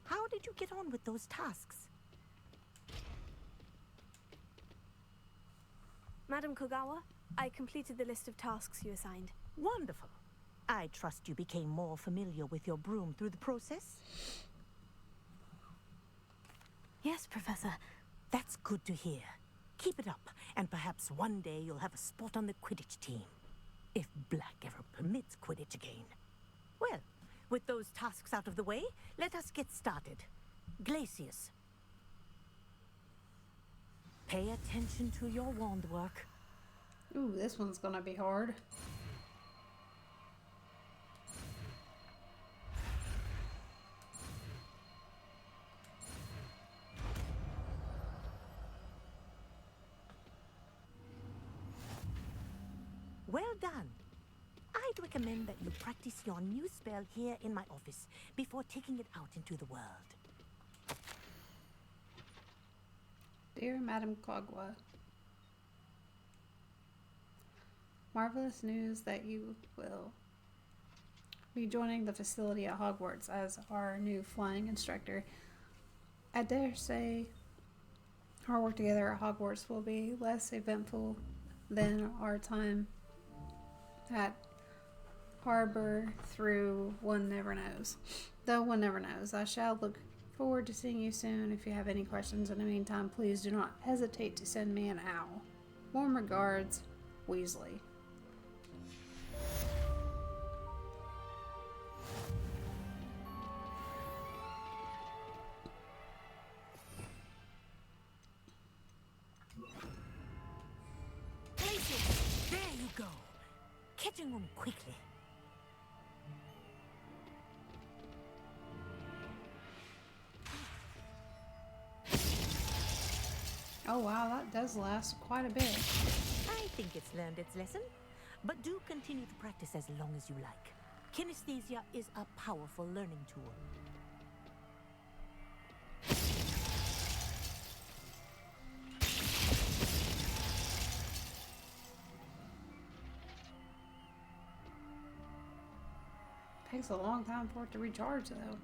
How did you get on with those tasks? Madam Kogawa, I completed the list of tasks you assigned. Wonderful. I trust you became more familiar with your broom through the process? Yes, Professor. That's good to hear. Keep it up, and perhaps one day you'll have a spot on the Quidditch team. If Black ever permits Quidditch again. Well, with those tasks out of the way, let us get started. Glacius. Pay attention to your wand work. Ooh, this one's gonna be hard. Well done. I'd recommend that you practice your new spell here in my office before taking it out into the world. Dear Madam Kogawa, marvelous news that you will be joining the facility at Hogwarts as our new flying instructor. I dare say our work together at Hogwarts will be less eventful than our time at Harbor through One Never Knows. Though one never knows. I shall look forward to seeing you soon. If you have any questions in the meantime, please do not hesitate to send me an owl. Warm regards, Weasley. Glacius! There you go. Catching them quickly. Oh wow, that does last quite a bit. I think it's learned its lesson, but do continue to practice as long as you like. Kinesthesia is a powerful learning tool. Takes a long time for it to recharge though.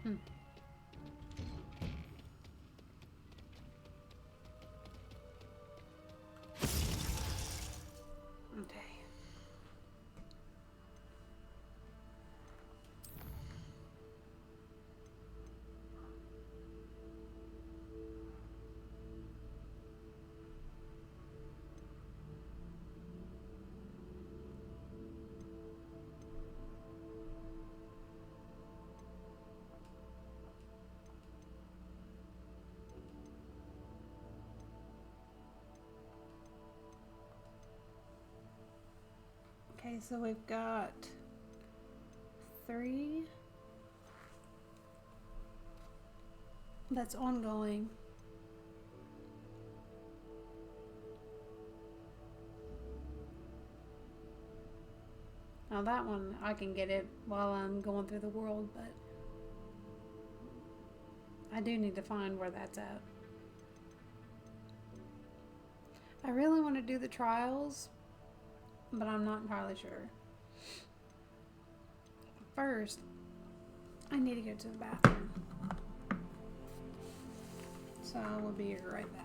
Hmm. Okay. Okay, so we've got 3 that's ongoing. Now that one, I can get it while I'm going through the world, but I do need to find where that's at. I really want to do the trials, but I'm not entirely sure. First, I need to go to the bathroom. So I will be right back.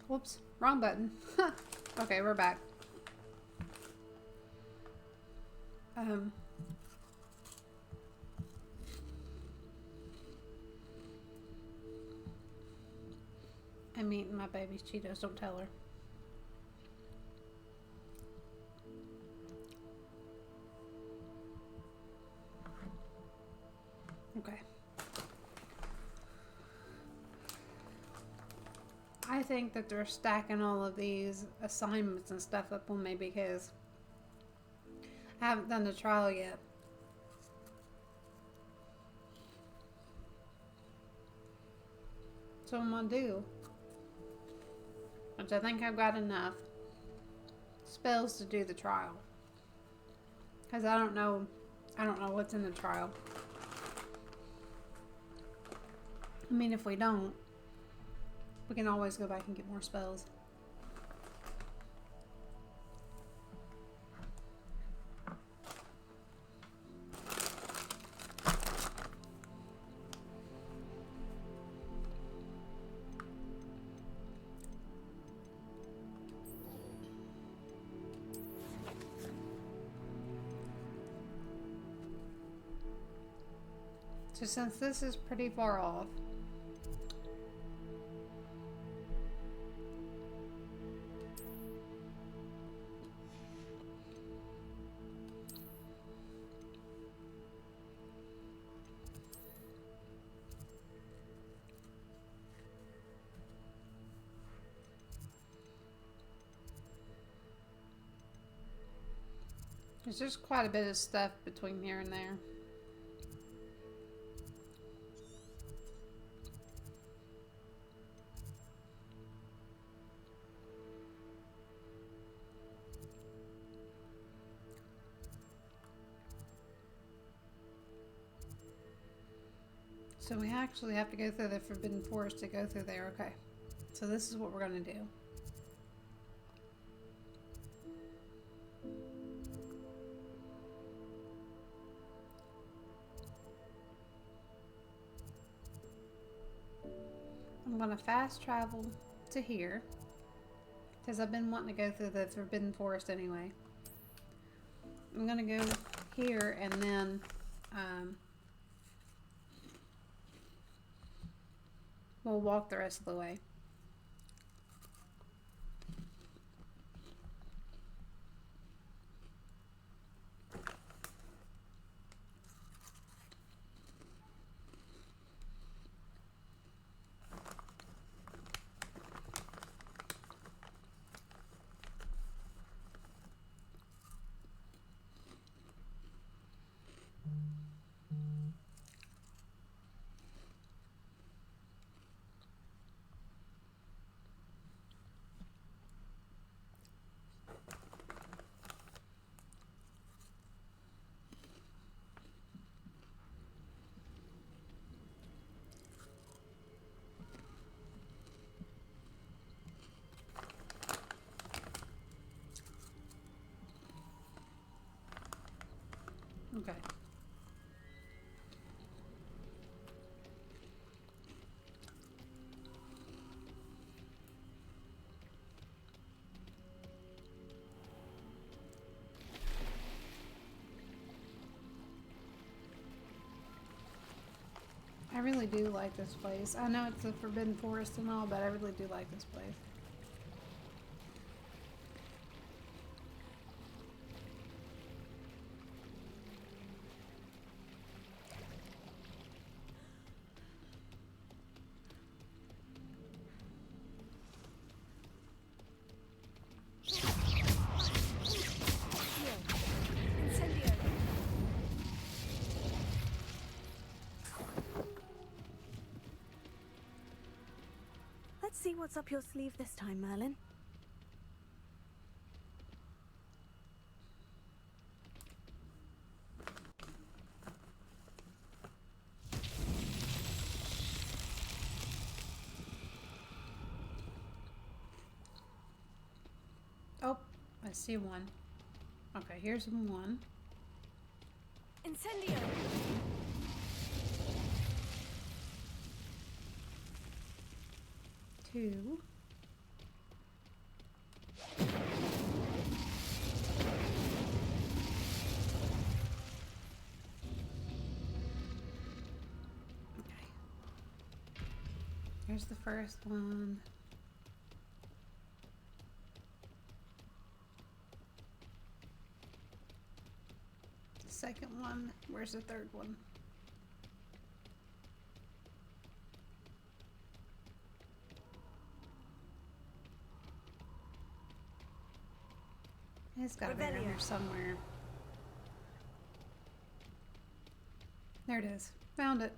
Whoops, wrong button. Okay, we're back. I'm eating my baby's Cheetos, don't tell her. Okay. I think that they're stacking all of these assignments and stuff up on me because I haven't done the trial yet. So I'm gonna do, which I think I've got enough spells to do the trial. Because I don't know what's in the trial. I mean, if we don't, we can always go back and get more spells. So since this is pretty far off, there's just quite a bit of stuff between here and there. So we actually have to go through the Forbidden Forest to go through there. Okay. So this is what we're going to do. I'm going to fast travel to here because I've been wanting to go through the Forbidden Forest anyway. I'm going to go here and then we'll walk the rest of the way. Okay. I really do like this place. I know it's a Forbidden Forest and all, but I really do like this place. Let's see what's up your sleeve this time, Merlin. Oh, I see one. Okay, here's one. Incendio! 2. Here's the first one. The second one. Where's the third one? It's gotta be around here somewhere. There it is. Found it.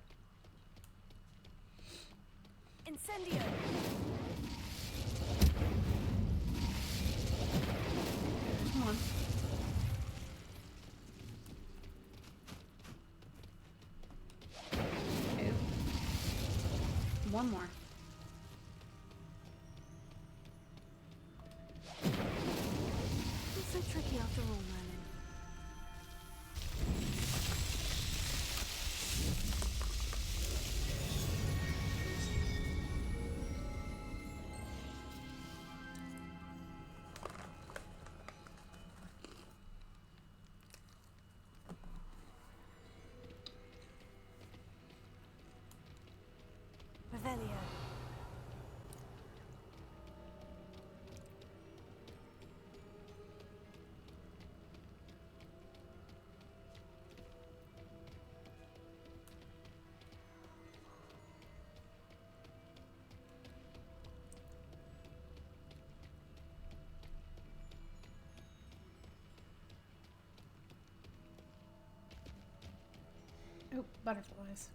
Incendio! Come on. Two. One more. It's so tricky after all, Merlin. Revelio. Oh, butterflies.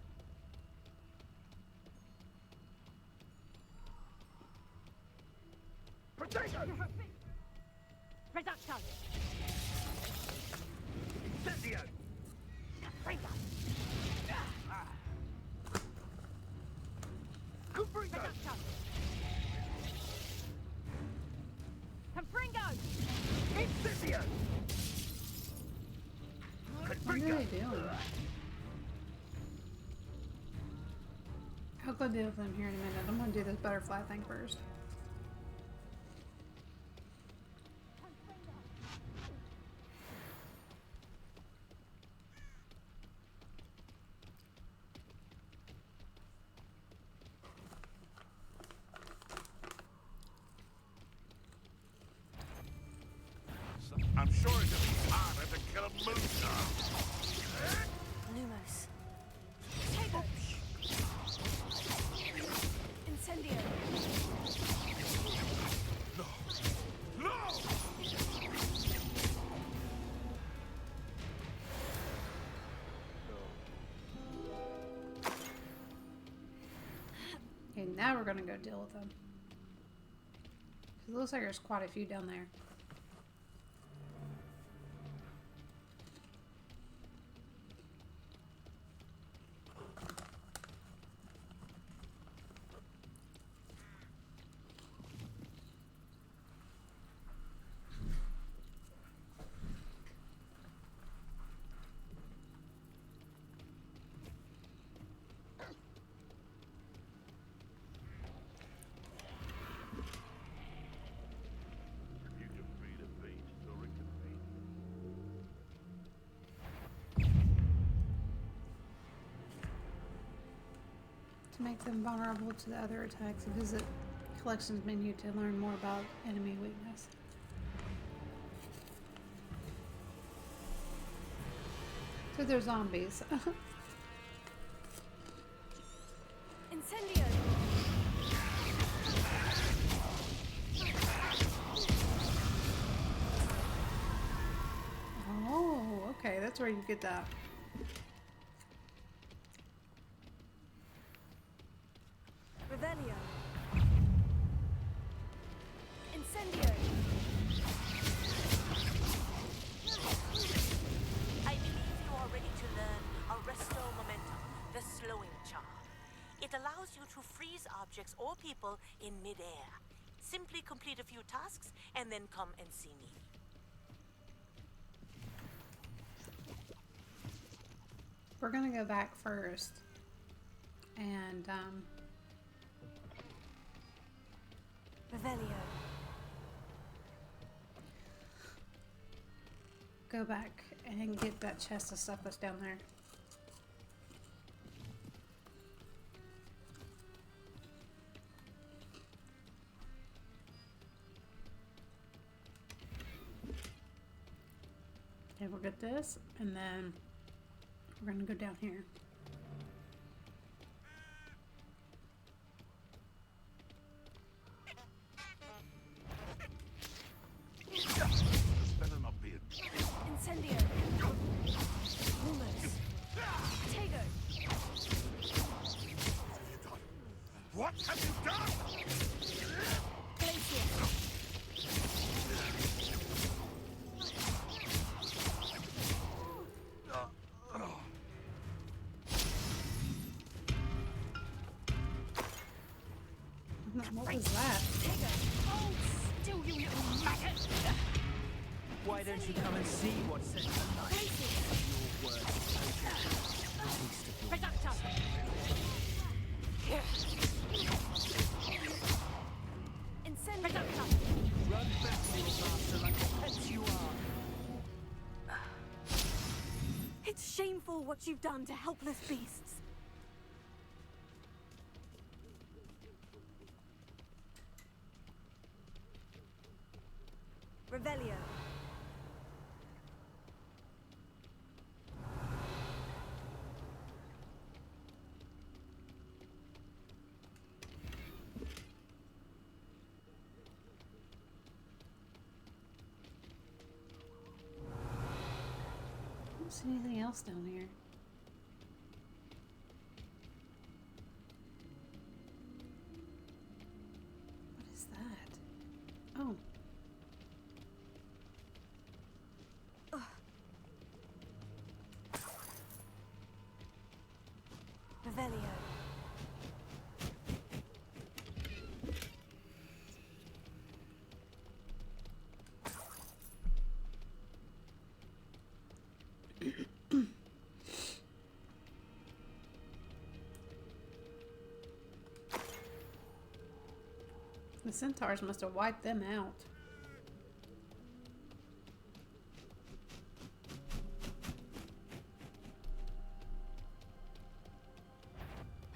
Potato! Reduction! Incendio! Freedom! Confringo! Reduction! Confringo! Incendio! What are they doing? I'll go deal with them here in a minute. I'm gonna do this butterfly thing first. I'm sure it's gonna be harder to kill a moonstar. Lumos. Potato! Incendio! No! Okay, now we're gonna go deal with them. 'Cause it looks like there's quite a few down there. You can feed a beast, so it can feed. To make them vulnerable to the other attacks, visit collections menu to learn more about enemy weakness. So they're zombies. Incendio! Oh, okay, that's where you get that. Revelio. Incendio. I believe you are ready to learn Arresto Momentum, the slowing charm. It allows you to freeze objects or people in midair. Simply complete a few tasks and then come and see me. We're gonna go back first and Revelio. go back and get that chest of stuff that's down there. Okay, we'll get this, and then we're gonna go down here. Better not be Incendio. Lumos. Tego. What have you done? Glacier. What was that? Oh, still you little maggot! Why don't you come and see what's in the light? Your word is the least of your Reductor! Incendio! Reductor! Run back, little master, like the pets you are. It's shameful what you've done to helpless beasts. Revelio. I don't see anything else down here. What is that? Oh. Revelio. The centaurs must have wiped them out.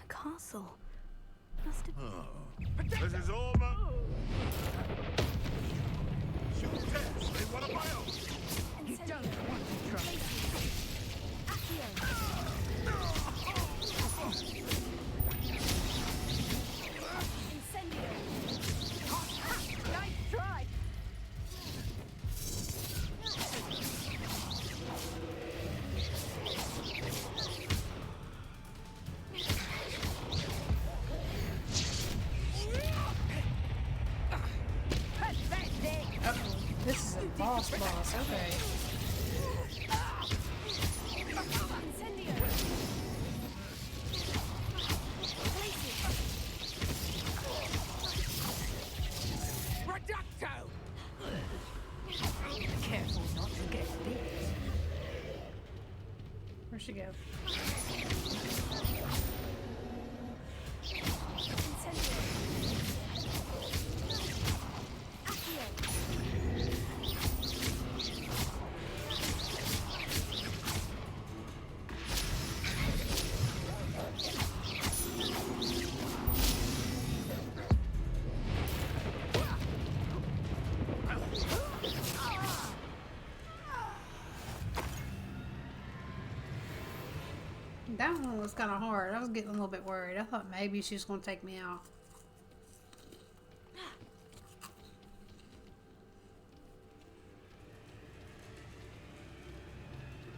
A castle. Must have... This is all my... Shoot test, they want a bio! You don't want to try. Nice try! Uh-oh. This is a boss, okay. Incendio! Reducto! Careful not to get bit. Where'd she go? That one was kind of hard. I was getting a little bit worried. I thought maybe she was going to take me out.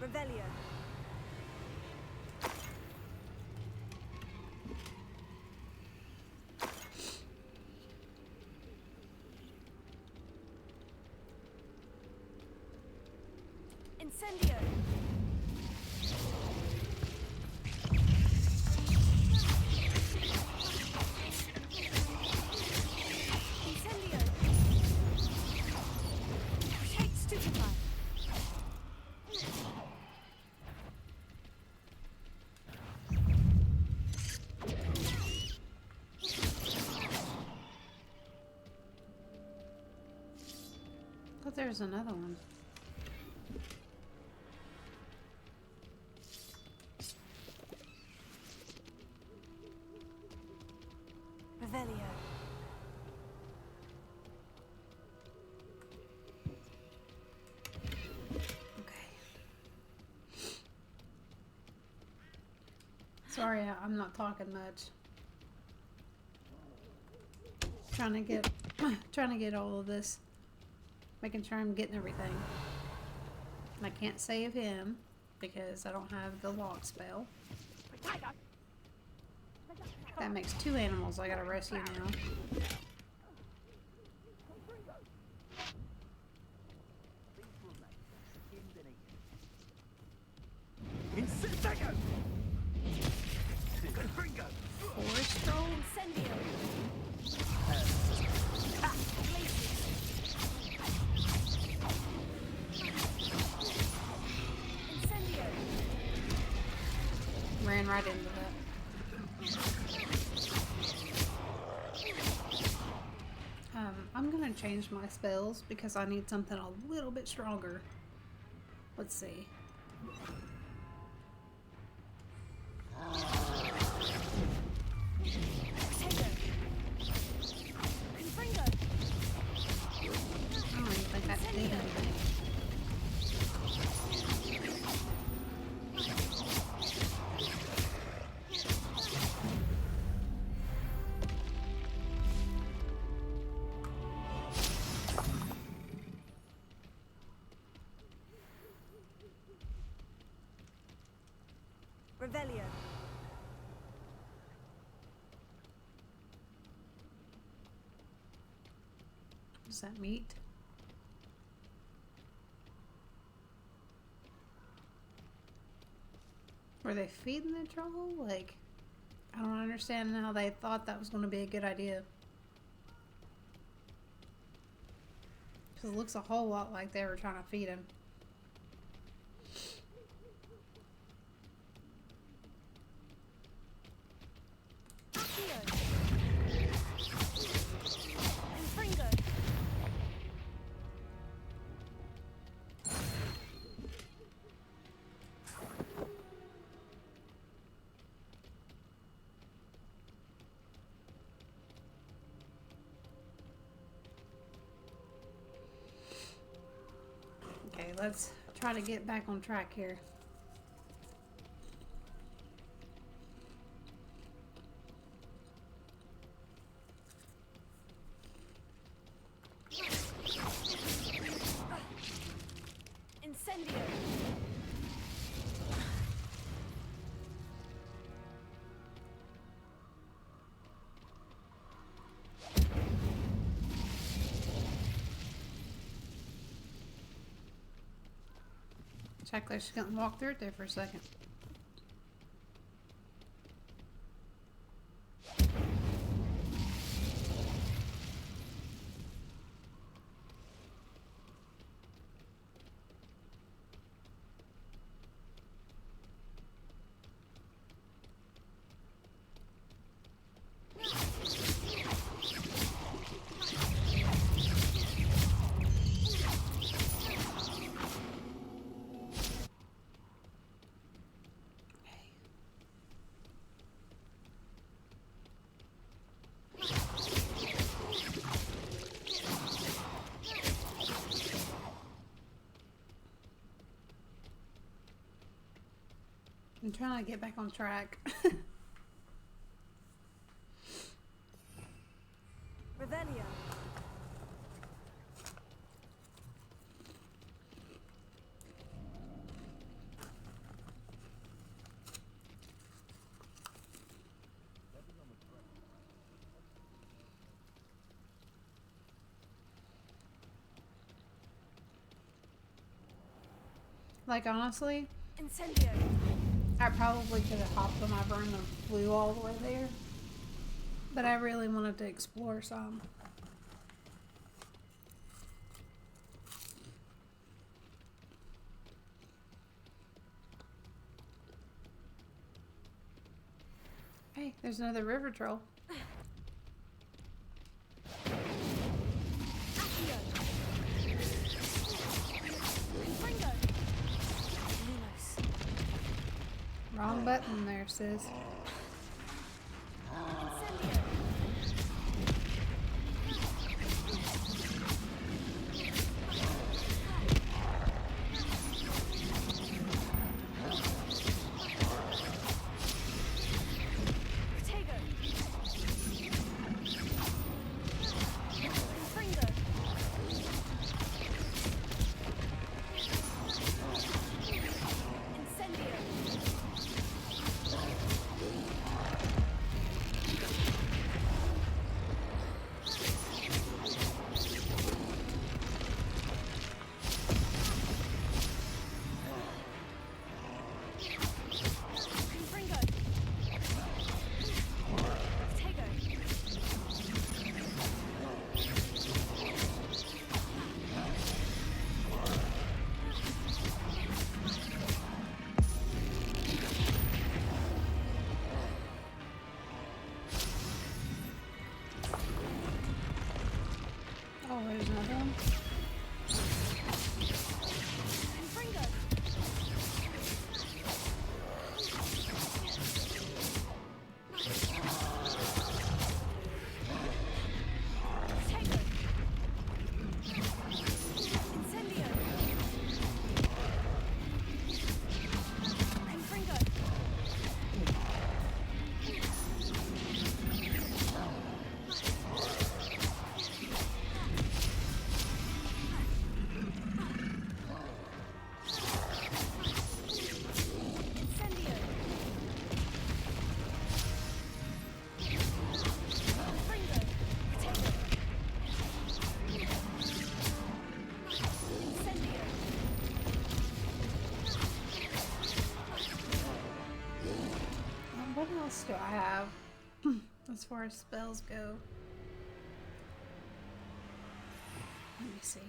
Revelio. Incendio! Incendio! Take stupefy! Thought there was another one. Revelio. Okay. Sorry, I'm not talking much. Trying to get all of this. Making sure I'm getting everything. And I can't save him because I don't have the lock spell. That makes 2 animals I gotta rescue now. Forest troll? Incendio. Ran right into that. I'm gonna change my spells because I need something a little bit stronger. Let's see. I don't even think that did anything. Revelio. Is that meat? Were they feeding the troll? Like, I don't understand how they thought that was going to be a good idea. Because it looks a whole lot like they were trying to feed him. Okay, let's try to get back on track here. Incendio. Check like she's gonna walk through it there for a second. I'm trying to get back on track. Revelio. Like, honestly, Incendio. I probably could have hopped on my broom and flew all the way there. But I really wanted to explore some. Hey, there's another river troll. Wrong button there, sis. else do I have as far as spells go? Let me see.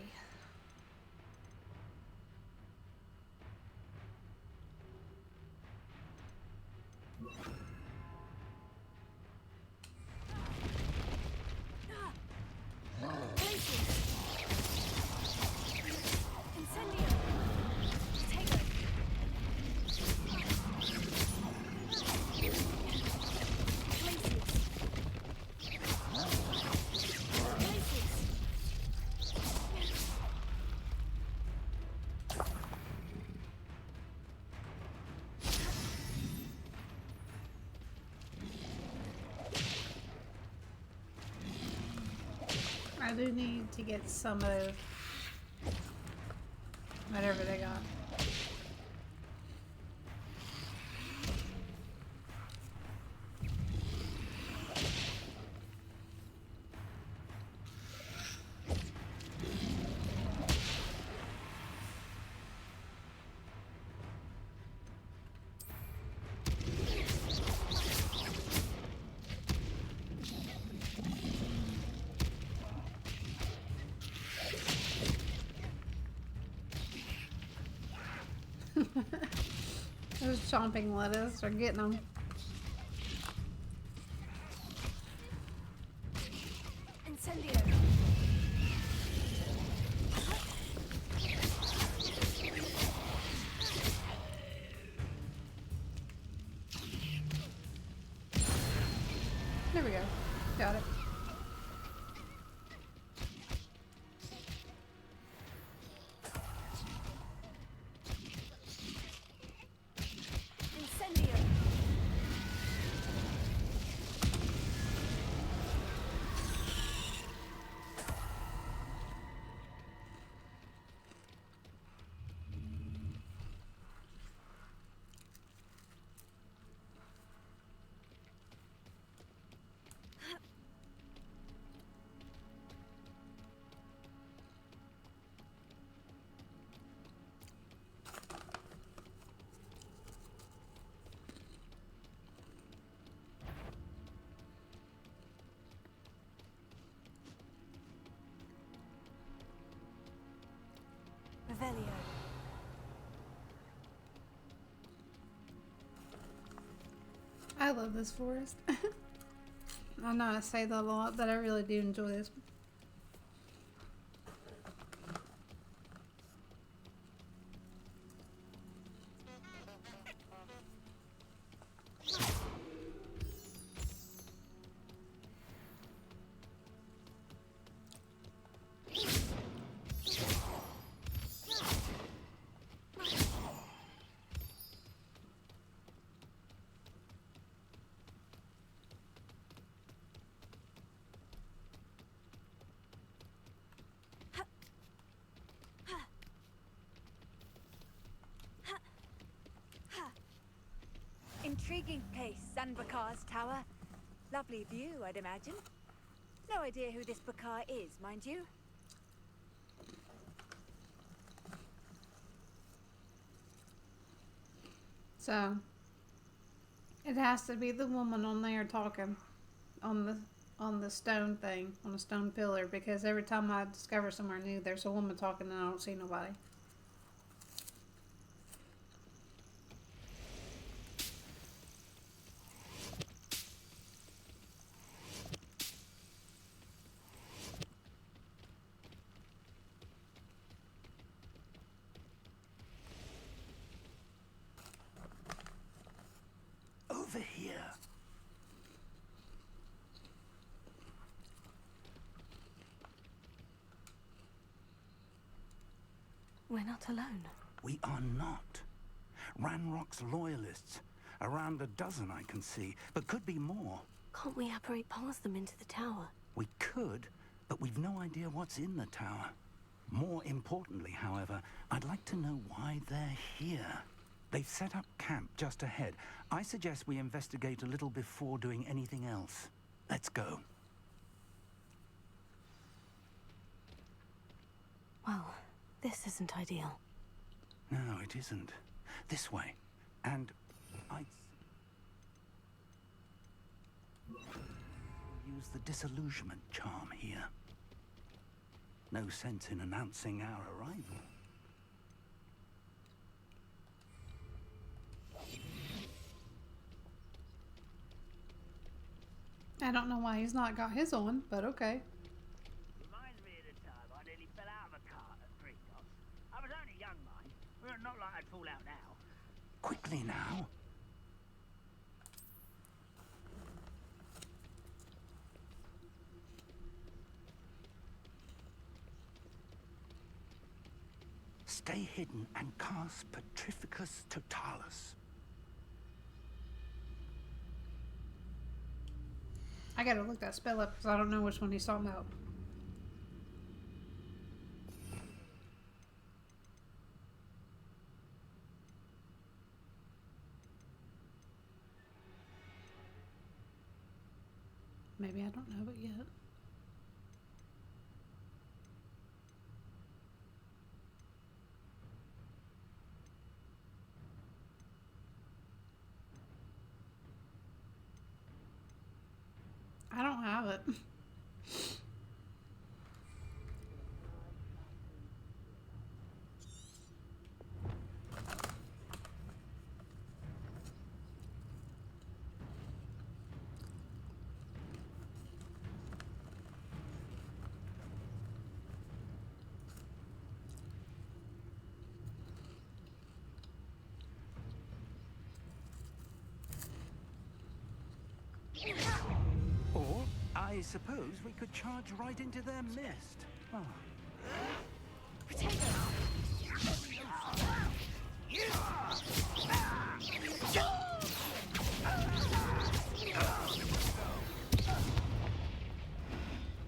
I do need to get some of whatever they got. Those chomping lettuce are getting them. Incendio. There we go. Got it. Revelio. I love this forest. I know I say that a lot, but I really do enjoy this. Intriguing place, Zanbakar's tower. Lovely view, I'd imagine. No idea who this Bakar is, mind you. So it has to be the woman on there talking on the stone thing, on the stone pillar, because every time I discover somewhere new there's a woman talking and I don't see nobody. Over here. We're not alone. We are not. Ranrock's loyalists. Around a dozen I can see, but could be more. Can't we apparate past them into the tower? We could, but we've no idea what's in the tower. More importantly, however, I'd like to know why they're here. They've set up camp just ahead. I suggest we investigate a little before doing anything else. Let's go. Well, this isn't ideal. No, it isn't. This way. And I... Use the disillusionment charm here. No sense in announcing our arrival. I don't know why he's not got his on, but okay. Reminds me of the time I nearly fell out of a cart at Kritos. I was only young, mind. Well, not like I'd fall out now. Quickly now. Stay hidden and cast Petrificus Totalis. I gotta look that spell up because I don't know which one he's talking about. Maybe I don't know it yet. I don't have it. Or, I suppose we could charge right into their midst. Oh.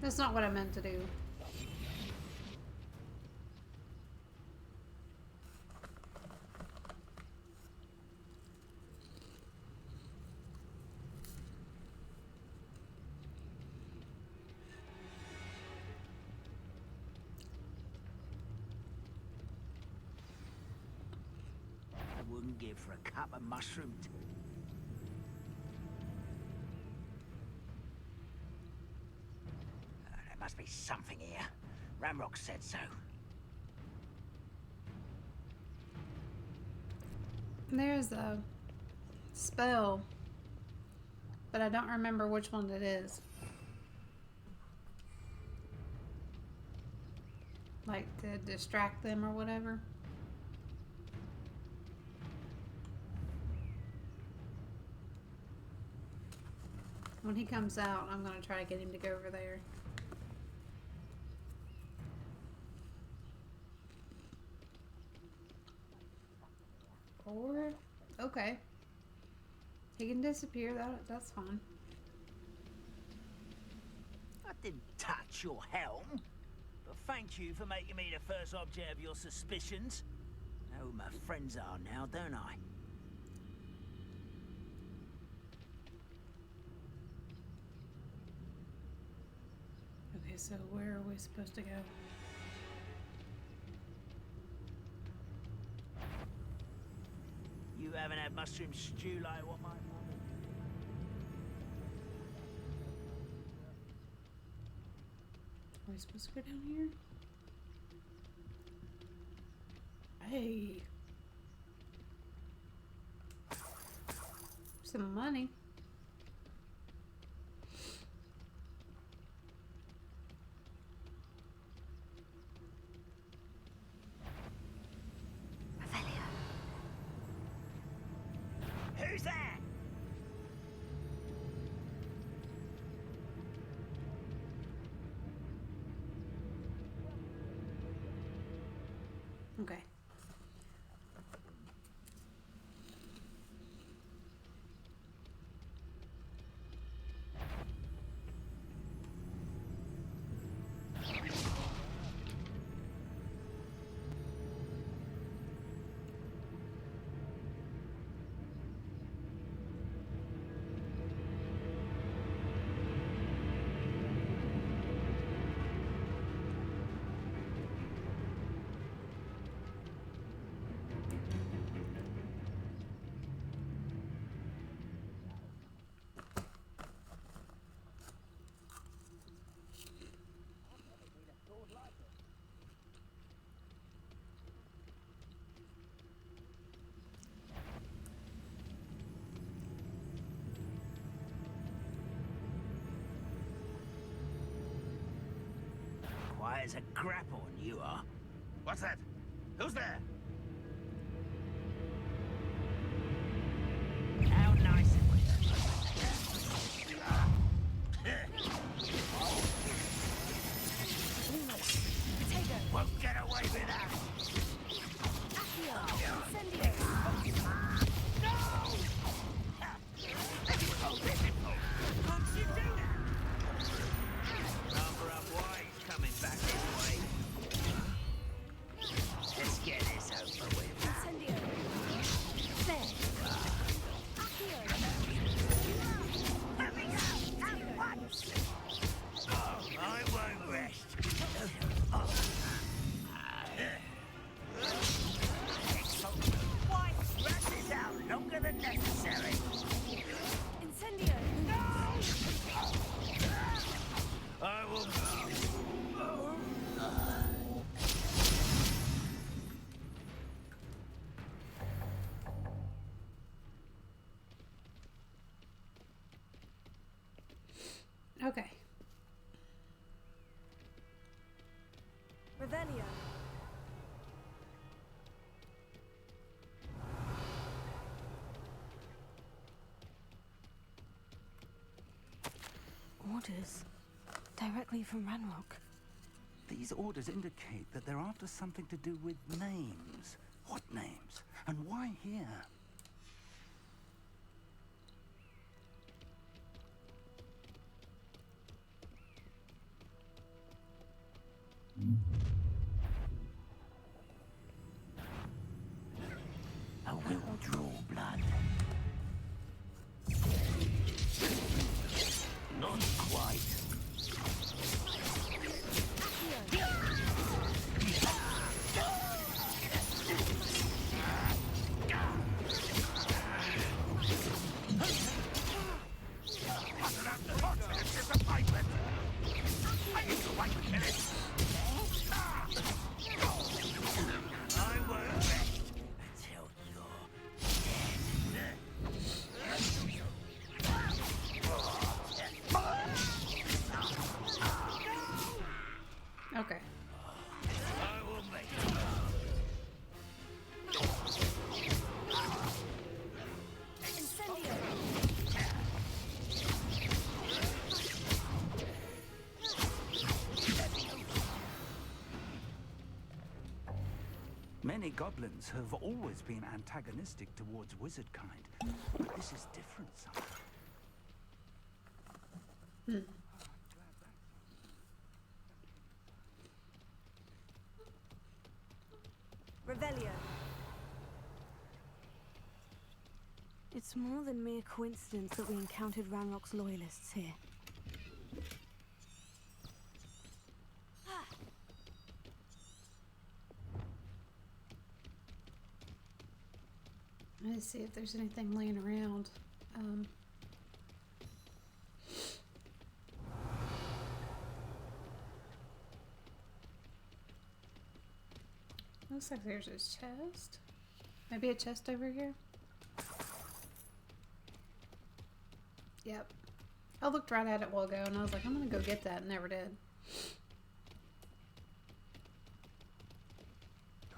That's not what I meant to do. I wouldn't give for a cup of mushroom. There must be something here. Ranrock said so. There's a spell, but I don't remember which one it is. Like to distract them or whatever. When he comes out, I'm going to try to get him to go over there. Or, okay. He can disappear, that's fine. I didn't touch your helm, but thank you for making me the first object of your suspicions. I know who my friends are now, don't I? Okay, so where are we supposed to go? You haven't had mushroom stew like what my mother... Are we supposed to go down here? Hey. Some money. Who's that? Okay. as a grapple, you are. What's that? Who's there? How nice of you. Won't get away with that. Number of wives coming back this way. Let's get this over with. I won't rest. Wife, rat this out longer than necessary. Incendio! I will. Okay. Revelio. Orders. Directly from Ranrock. These orders indicate that they're after something to do with names. What names? And why here? I will draw blood. Not quite. I won't rest until you're dead. Okay. I will make it. Many goblins have always been antagonistic towards wizard kind, but this is different somehow. Revelio. It's more than mere coincidence that we encountered Ranrock's loyalists here. Let's see if there's anything laying around. Looks like there's a chest. Maybe a chest over here? Yep. I looked right at it a while ago and I was like, I'm gonna go get that, and never did.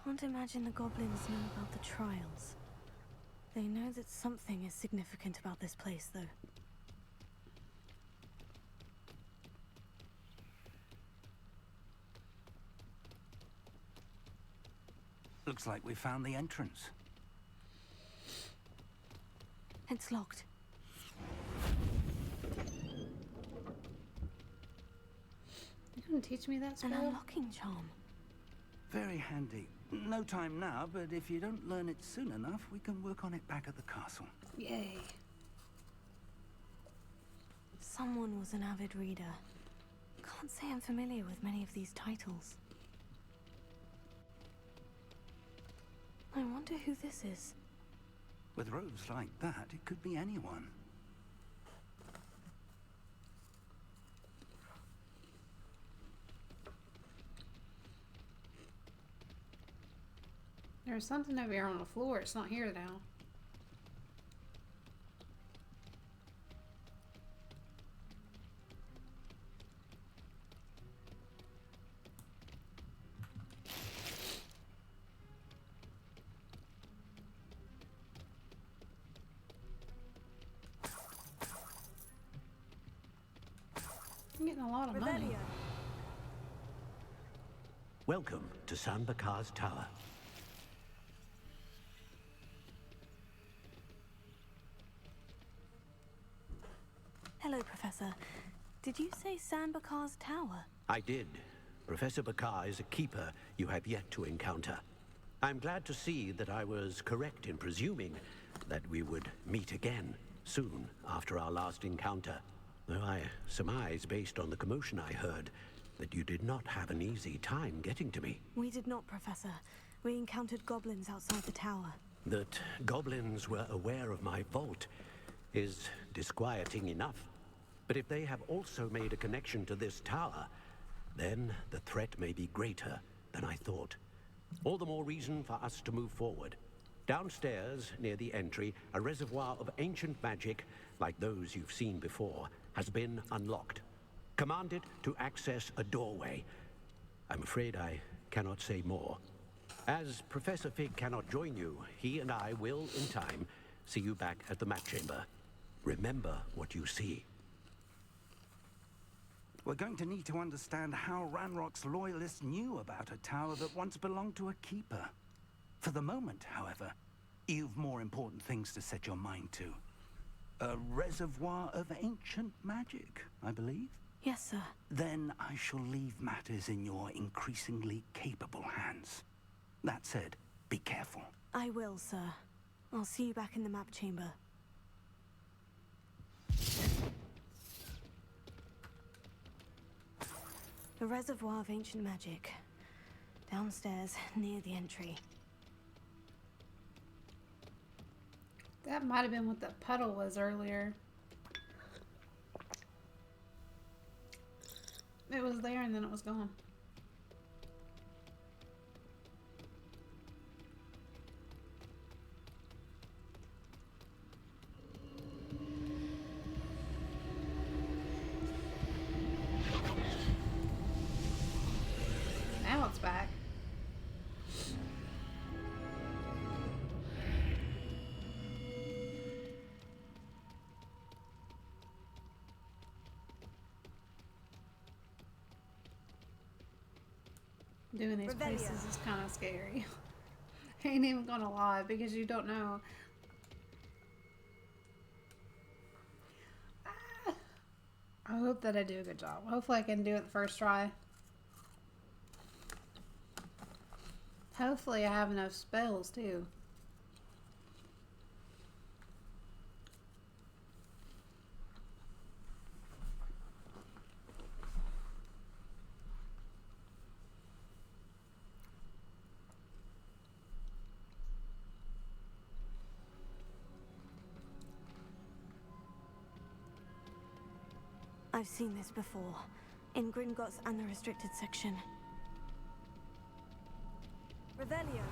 Can't imagine the goblins know about the trials. They know that something is significant about this place, though. Looks like we found the entrance. It's locked. You gonna teach me that spell? An unlocking charm. Very handy. No time now, but if you don't learn it soon enough, we can work on it back at the castle. Yay. Someone was an avid reader. Can't say I'm familiar with many of these titles. I wonder who this is. With robes like that, it could be anyone. There's something over here on the floor. It's not here now. getting a lot of money. Welcome to San Bakar's Tower. Hello, Professor. Did you say San Bakar's Tower? I did. Professor Bakar is a keeper you have yet to encounter. I'm glad to see that I was correct in presuming that we would meet again soon after our last encounter. Though I surmise, based on the commotion I heard, that you did not have an easy time getting to me. We did not, Professor. We encountered goblins outside the tower. That goblins were aware of my vault is disquieting enough. But if they have also made a connection to this tower, then the threat may be greater than I thought. All the more reason for us to move forward. Downstairs, near the entry, a reservoir of ancient magic, like those you've seen before, has been unlocked. Commanded to access a doorway. I'm afraid I cannot say more. As Professor Fig cannot join you, he and I will, in time, see you back at the map chamber. Remember what you see. We're going to need to understand how Ranrock's loyalists knew about a tower that once belonged to a keeper. For the moment, however, you've more important things to set your mind to. A reservoir of ancient magic, I believe? Yes, sir. Then I shall leave matters in your increasingly capable hands. That said, be careful. I will, sir. I'll see you back in the map chamber. The reservoir of ancient magic. Downstairs, near the entry. That might have been what the puddle was earlier. It was there and then it was gone. Now it's back. Doing these places is kind of scary. Ain't even gonna lie, because you don't know. I hope that I do a good job. Hopefully I can do it the first try. Hopefully I have enough spells too. I've seen this before, in Gringotts and the restricted section. Revelio.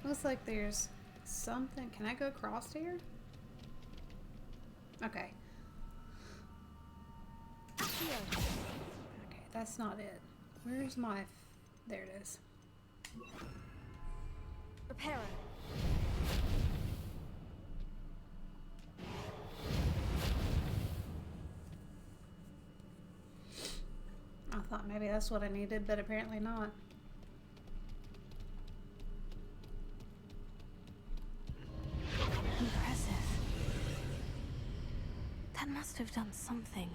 Looks like there's something. Can I go across here? Okay. Okay, that's not it. Where's my... There it is. Reparo. I thought maybe that's what I needed, but apparently not. Impressive. That must have done something.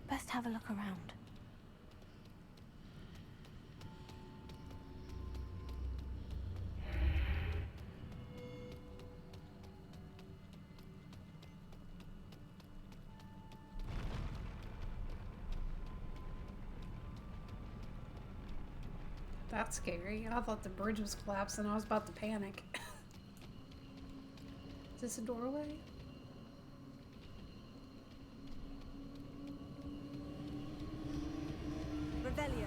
Best have a look around. That's scary. I thought the bridge was collapsing. I was about to panic. Is this a doorway? Revelio. Revelio.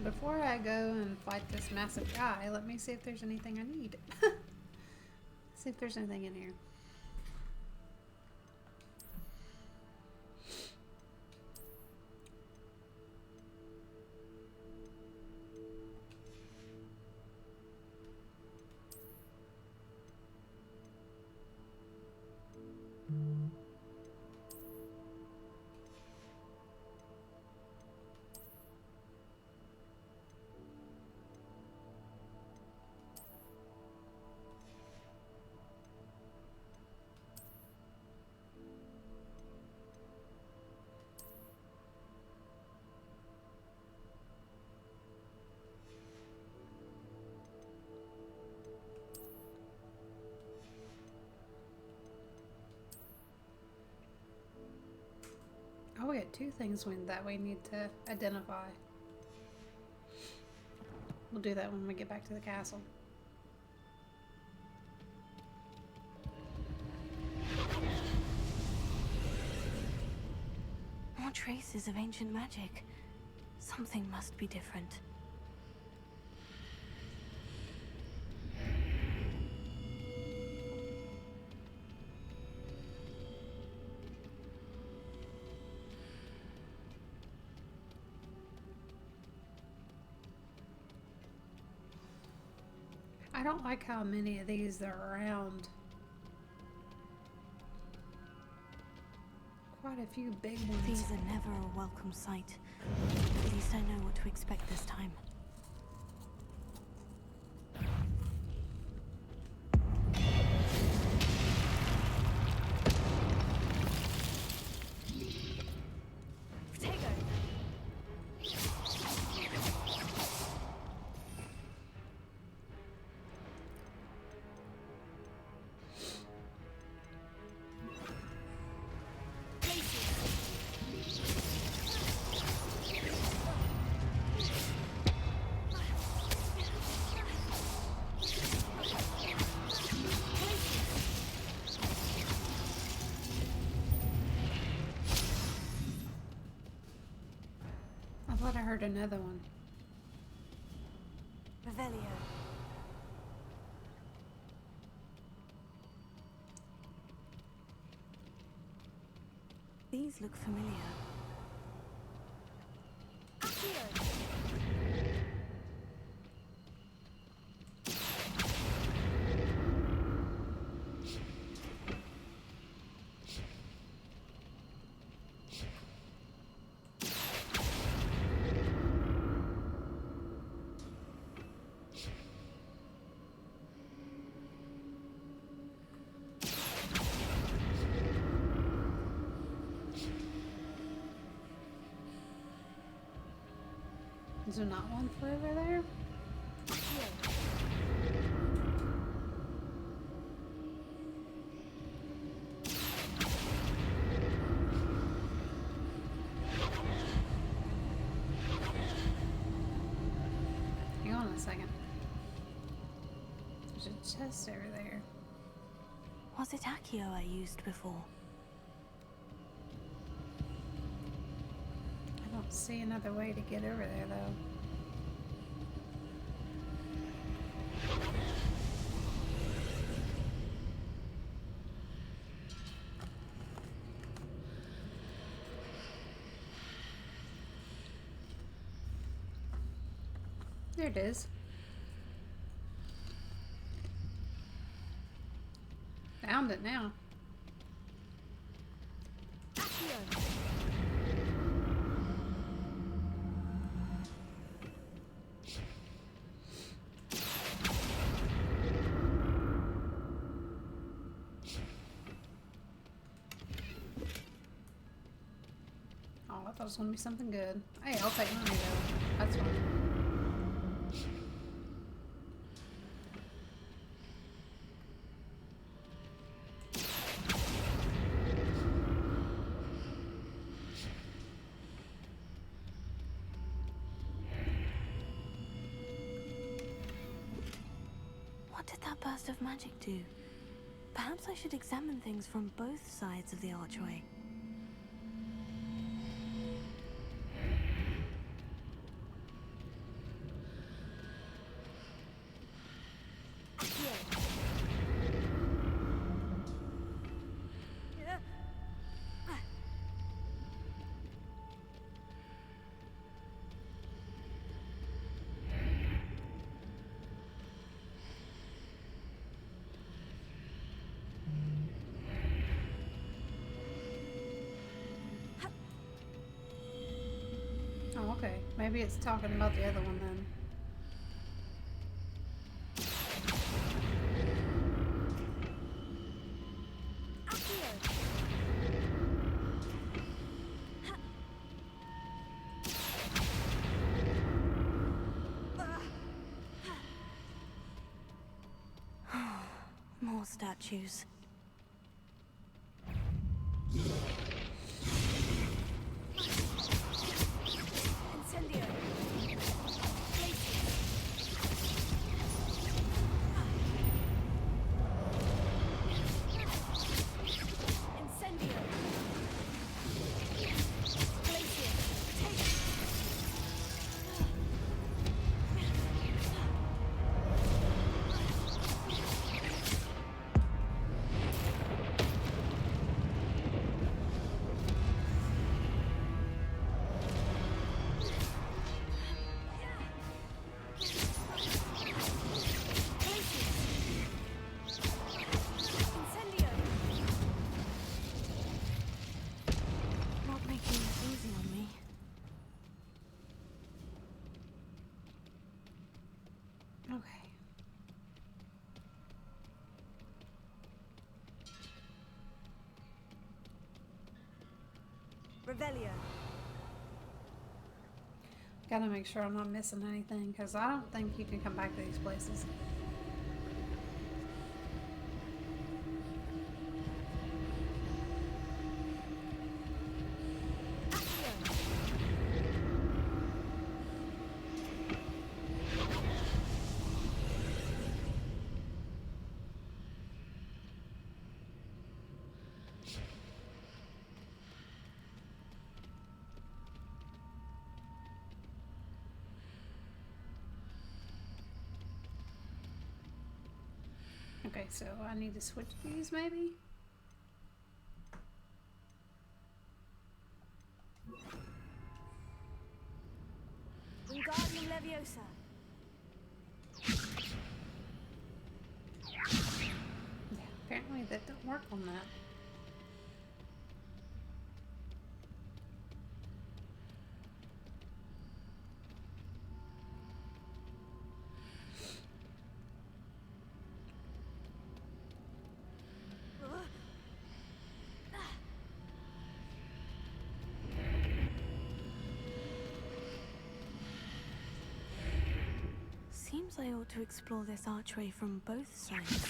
Before I go and fight this massive guy, let me see if there's anything I need. See if there's anything in here. Oh, we got two things that we need to identify. We'll do that when we get back to the castle. More traces of ancient magic. Something must be different. I don't like how many of these there are around. Quite a few big ones. These are never a welcome sight. At least I know what to expect this time. I thought I heard another one. Revelio. These look familiar. Is there not one for over there? Hang on a second. There's a chest over there. Was it Accio I used before? I don't see another way to get over there, though. There it is. Found it now. Oh, I thought it was gonna be something good. Hey, I'll take money though. That's fine. What did that burst of magic do? Perhaps I should examine things from both sides of the archway. Maybe it's talking about the other one then. More statues. Incendio. Incendio. Glacier. Take. Not making this easy on me. Okay. Revelio. Gotta make sure I'm not missing anything, because I don't think you can come back to these places. Okay, so I need to switch these maybe? Wingardium Leviosa. Yeah, apparently that don't work on that. Seems I ought to explore this archway from both sides.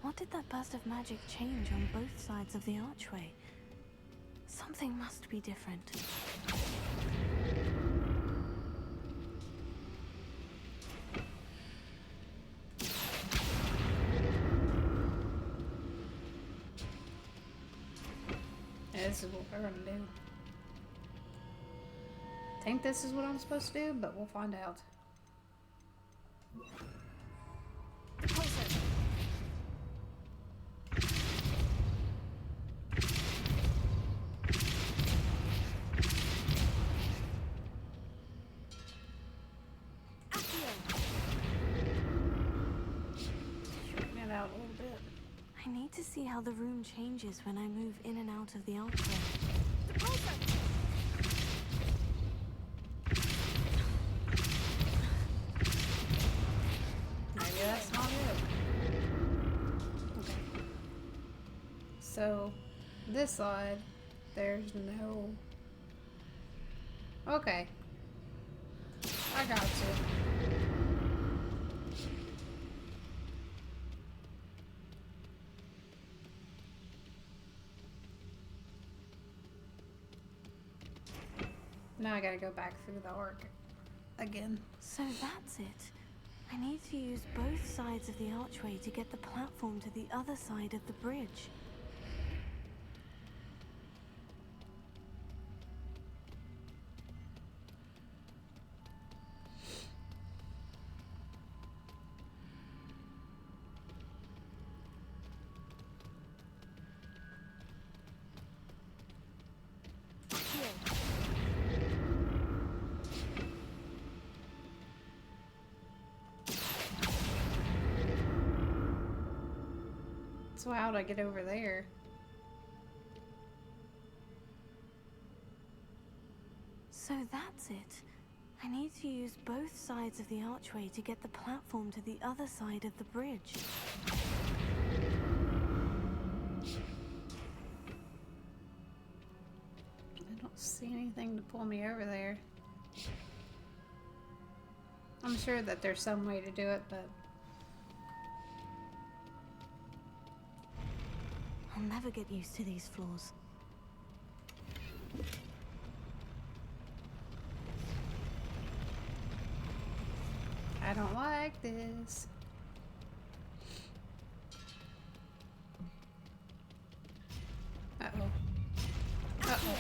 What did that burst of magic change on both sides of the archway? Something must be different. Yeah, this is what we're gonna do. Think this is what I'm supposed to do, but we'll find out. Shorten it out a little bit. I need to see how the room changes when I move in and out of the archway. Maybe that's not it. Okay. So, this side, there's no... Okay. I got you. Now I gotta go back through the arc again. So that's it. I need to use both sides of the archway to get the platform to the other side of the bridge. So how'd I get over there? So that's it. I need to use both sides of the archway to get the platform to the other side of the bridge. I don't see anything to pull me over there. I'm sure that there's some way to do it, but I'll never get used to these floors. I don't like this. Uh-oh. Uh-oh.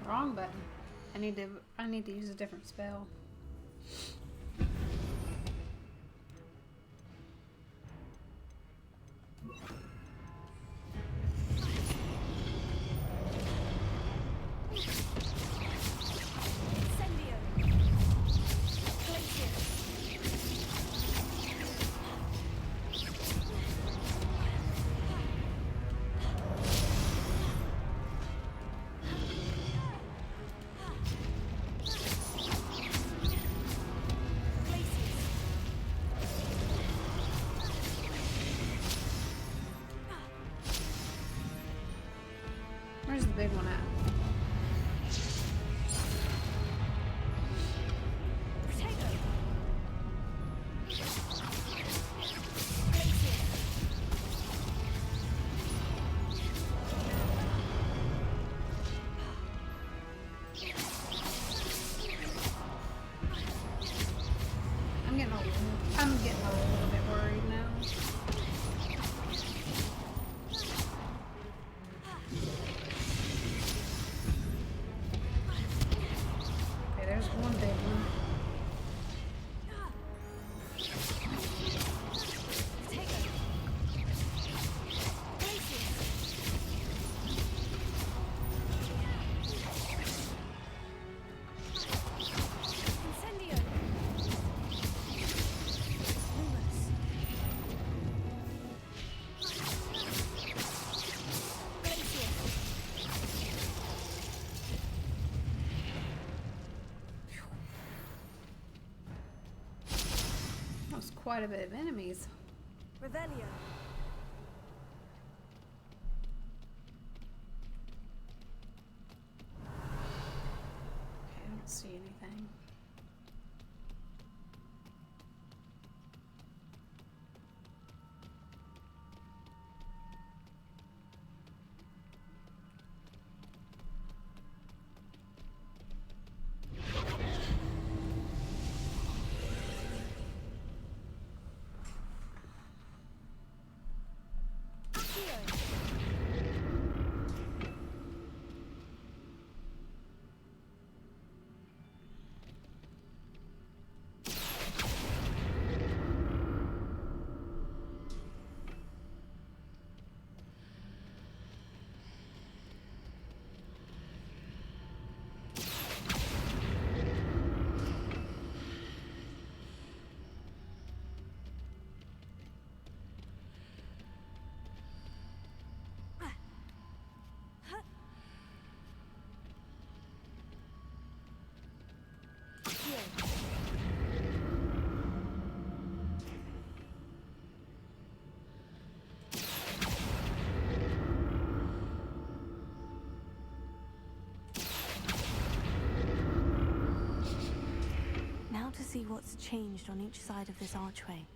Wrong button. I need to use a different spell. Where's the big one at? I'm getting a little bit worried now. Okay, there's one big one. That's quite a bit of enemies. Revelio. Okay, I don't see anything. Now to see what's changed on each side of this archway.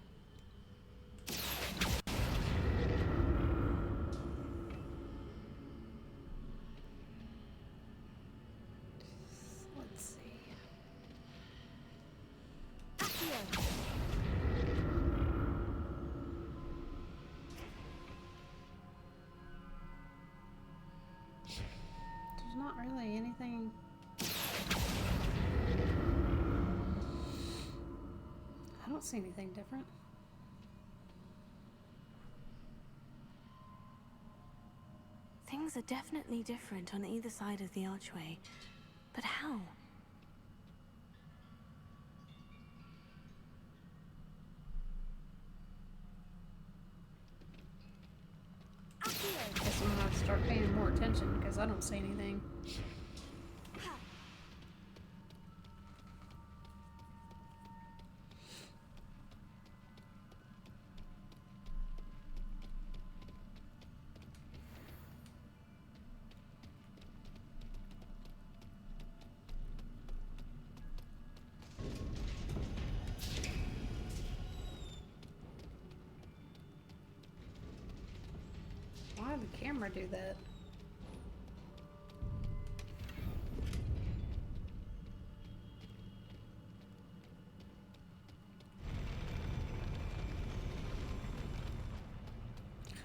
Let's see. There's not not really anything. I don't see anything different. Things are definitely different on either side of the archway. But how? Guess I'm gonna have to start paying more attention because I don't see anything. Why did the camera do that?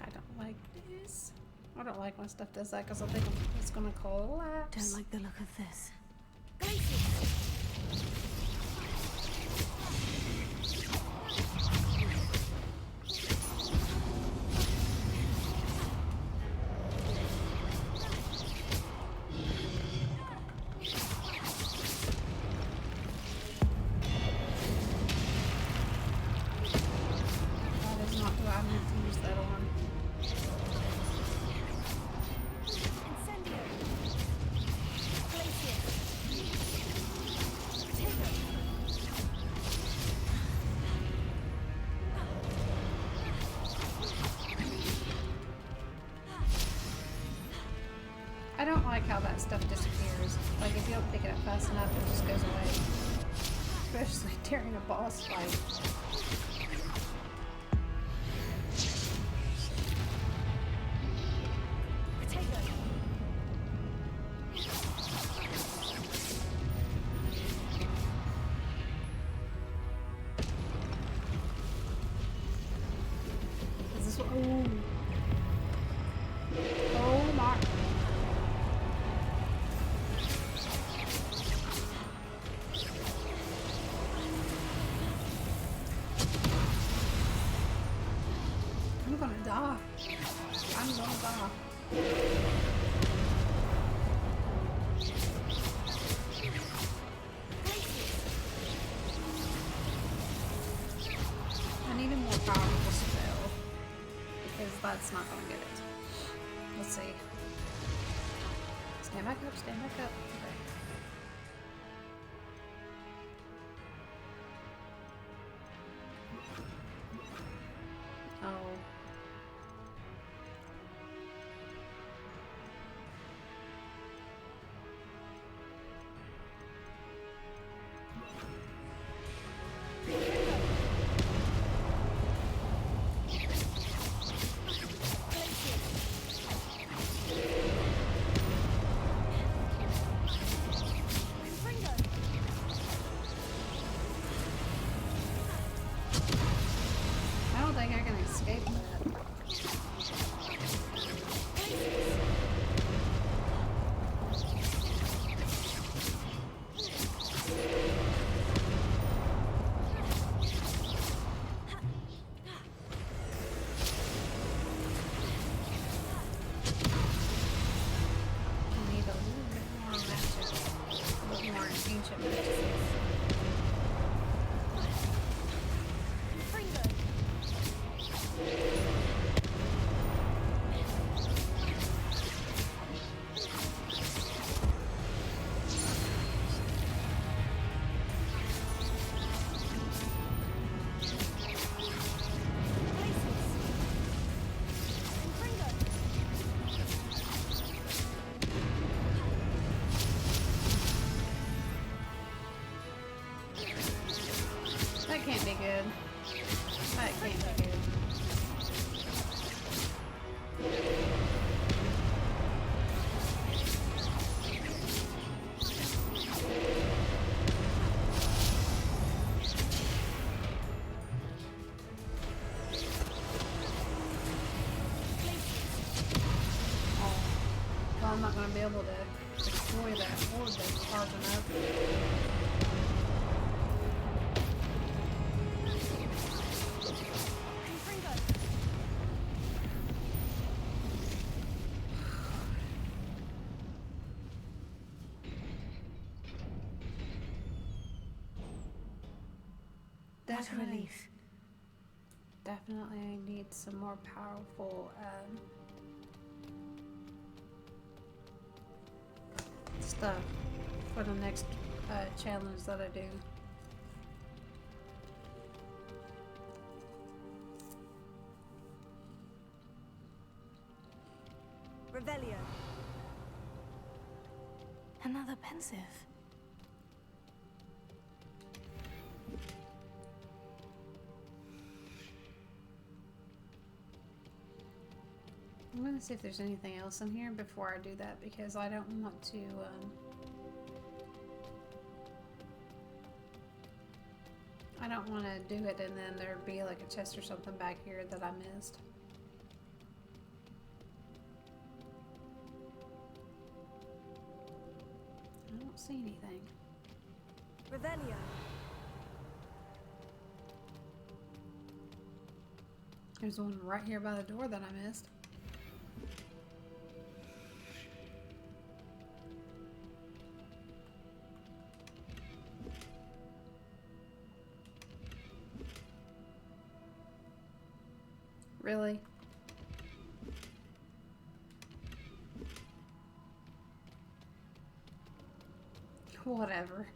I don't like this. I don't like when stuff does that because I think it's gonna collapse. Don't like the look of this. That is not who I meant to use that on. I don't like how that stuff disappears. Like if you don't pick it up fast enough, it just goes away. Especially during a boss fight. Is this what? Oh. Oh my. I'm gonna die. I'm gonna die. I need a more powerful spell because that's not gonna get it. Let's see. Stand back up, stand back up. Okay. Oh. I don't think I can escape that. I need a little bit more magic. A little more ancient magic. That can't be good. That can't be good. Oh. Well, I'm not going to be able to destroy that orb that's charging up. What a relief. Definitely I need some more powerful stuff for the next challenge that I do. Revelio. Another pensive. I'm gonna see if there's anything else in here before I do that, because I don't want to I don't want to do it and then there'd be like a chest or something back here that I missed. I don't see anything. Revelio. There's one right here by the door that I missed. Really? Whatever.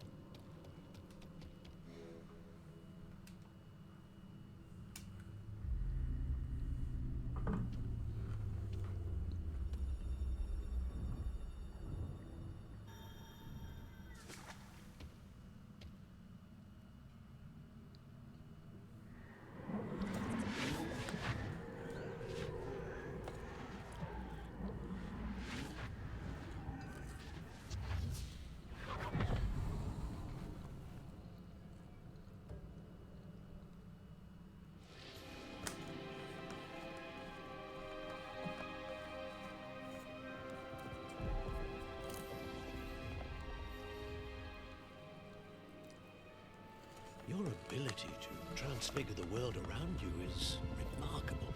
Your ability to transfigure the world around you is remarkable.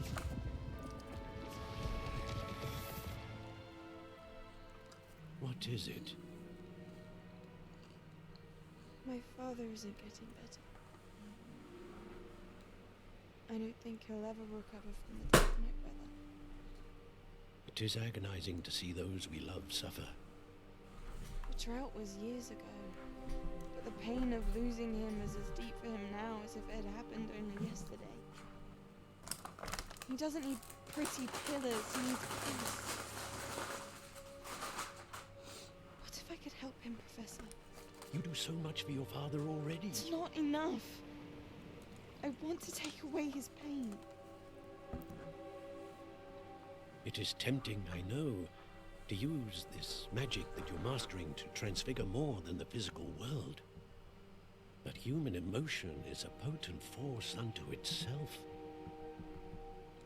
What is it? My father isn't getting better. I don't think he'll ever recover from the tectonic weather. It is agonizing to see those we love suffer. The drought was years ago. But the pain of losing him is as deep for him now as if it had happened only yesterday. He doesn't need pretty pillars, he needs peace. What if I could help him, Professor? You do so much for your father already. It's not enough. I want to take away his pain. It is tempting, I know, to use this magic that you're mastering to transfigure more than the physical world. But human emotion is a potent force unto itself.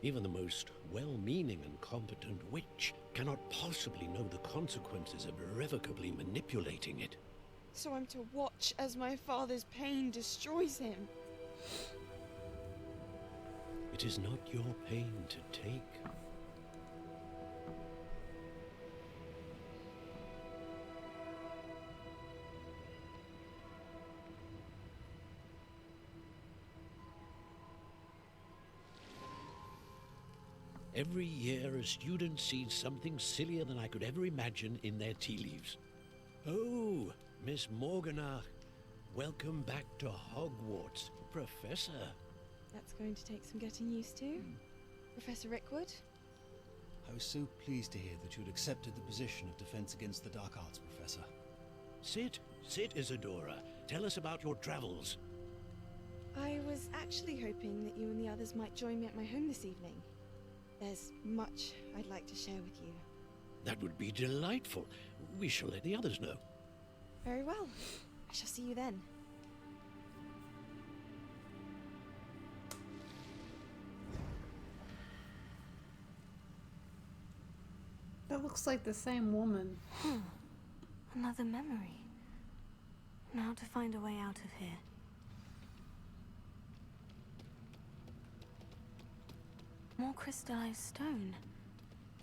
Even the most well-meaning and competent witch cannot possibly know the consequences of irrevocably manipulating it. So I'm to watch as my father's pain destroys him. It is not your pain to take. Every year, a student sees something sillier than I could ever imagine in their tea leaves. Oh, Miss Morganach, welcome back to Hogwarts, Professor. That's going to take some getting used to. Professor Rickwood? I was so pleased to hear that you had accepted the position of Defense Against the Dark Arts, Professor. Sit, Isadora. Tell us about your travels. I was actually hoping that you and the others might join me at my home this evening. There's much I'd like to share with you. That would be delightful. We shall let the others know. Very well. I shall see you then. That looks like the same woman. Another memory. Now to find a way out of here. More crystallized stone.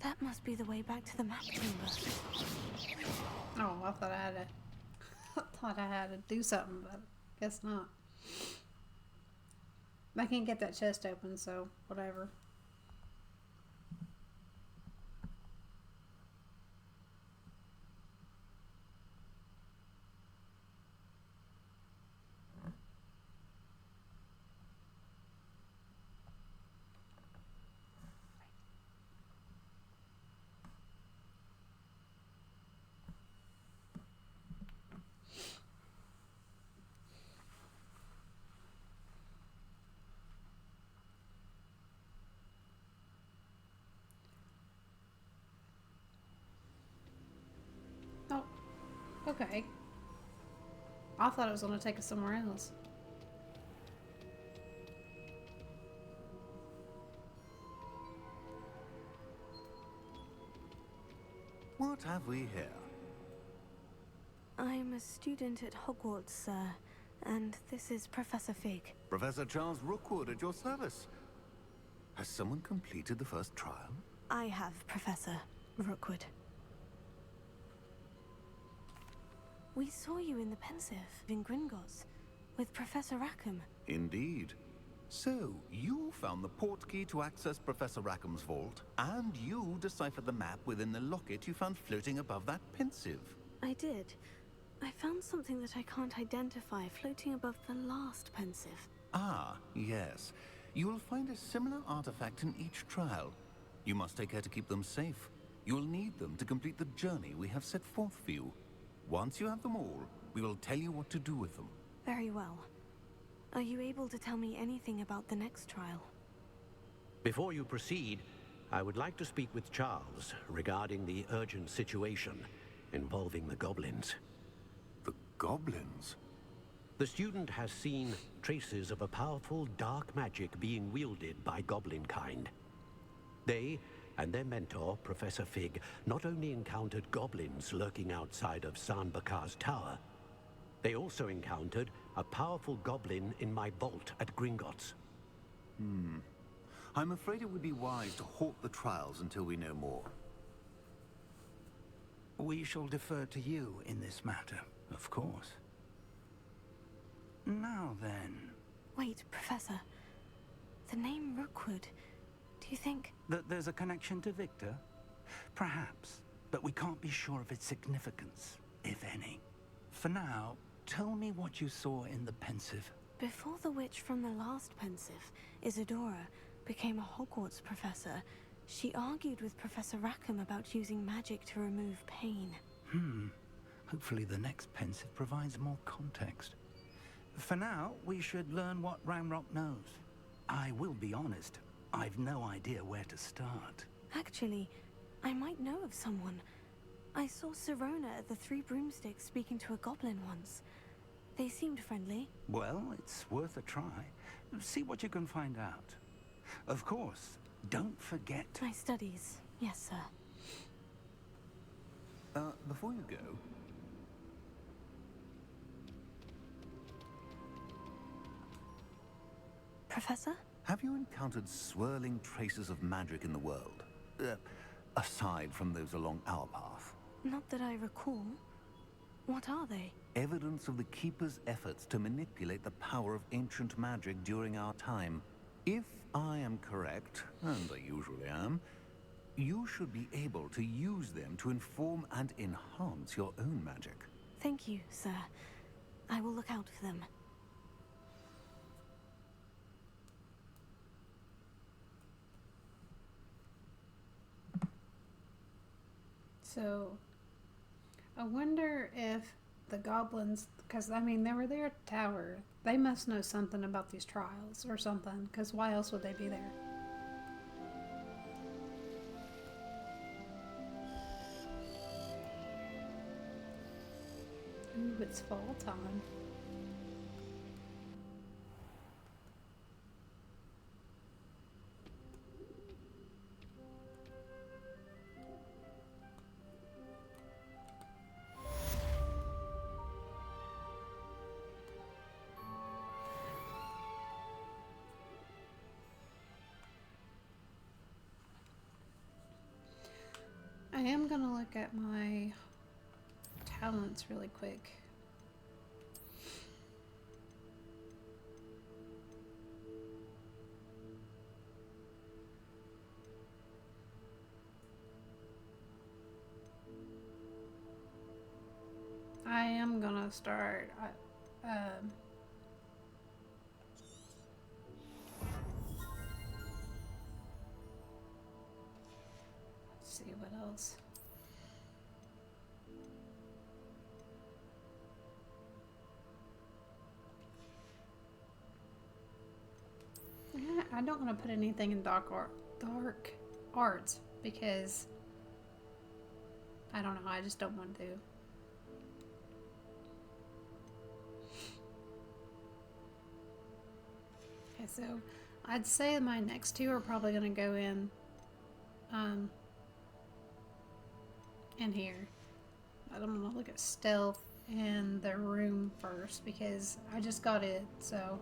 That must be the way back to the map chamber. Oh, I thought I had to. I thought I had to do something, but guess not. I can't get that chest open, so whatever. Oh, okay. I thought it was going to take us somewhere else. What have we here? I'm a student at Hogwarts, sir, and this is Professor Fig. Professor Charles Rookwood at your service. Has someone completed the first trial? I have, Professor Rookwood. We saw you in the Pensive in Gringotts with Professor Rackham. Indeed. So, you found the portkey to access Professor Rackham's vault, and you deciphered the map within the locket you found floating above that Pensive. I did. I found something that I can't identify floating above the last Pensive. Ah, yes. You will find a similar artifact in each trial. You must take care to keep them safe. You will need them to complete the journey we have set forth for you. Once you have them all, we will tell you what to do with them. Very well. Are you able to tell me anything about the next trial? Before you proceed, I would like to speak with Charles regarding the urgent situation involving the goblins. The goblins? The student has seen traces of a powerful dark magic being wielded by goblin kind. They and their mentor, Professor Fig, not only encountered goblins lurking outside of San Bakar's tower, they also encountered a powerful goblin in my vault at Gringotts. I'm afraid it would be wise to halt the trials until we know more. We shall defer to you in this matter, of course. Now then... Wait, Professor. The name Rookwood. Do you think... that there's a connection to Victor? Perhaps, but we can't be sure of its significance, if any. For now, tell me what you saw in the Pensive. Before the witch from the last Pensive, Isadora, became a Hogwarts professor, she argued with Professor Rackham about using magic to remove pain. Hopefully the next Pensive provides more context. For now, we should learn what Ranrock knows. I will be honest, I've no idea where to start. Actually, I might know of someone. I saw Sirona at the Three Broomsticks speaking to a goblin once. They seemed friendly. Well, it's worth a try. See what you can find out. Of course, don't forget... My studies. Yes, sir. Before you go... Professor? Have you encountered swirling traces of magic in the world? Aside from those along our path? Not that I recall. What are they? Evidence of the Keeper's efforts to manipulate the power of ancient magic during our time. If I am correct, and I usually am, you should be able to use them to inform and enhance your own magic. Thank you, sir. I will look out for them. So, I wonder if the goblins, because I mean, they were there at the tower. They must know something about these trials or something, because why else would they be there? Ooh, it's fall time. I am gonna look at my talents really quick. I am gonna start. Let's see what else. I don't want to put anything in dark arts because I don't know. I just don't want to. Okay, so I'd say my next two are probably going to go in here. But I'm going to look at stealth and the room first because I just got it, so.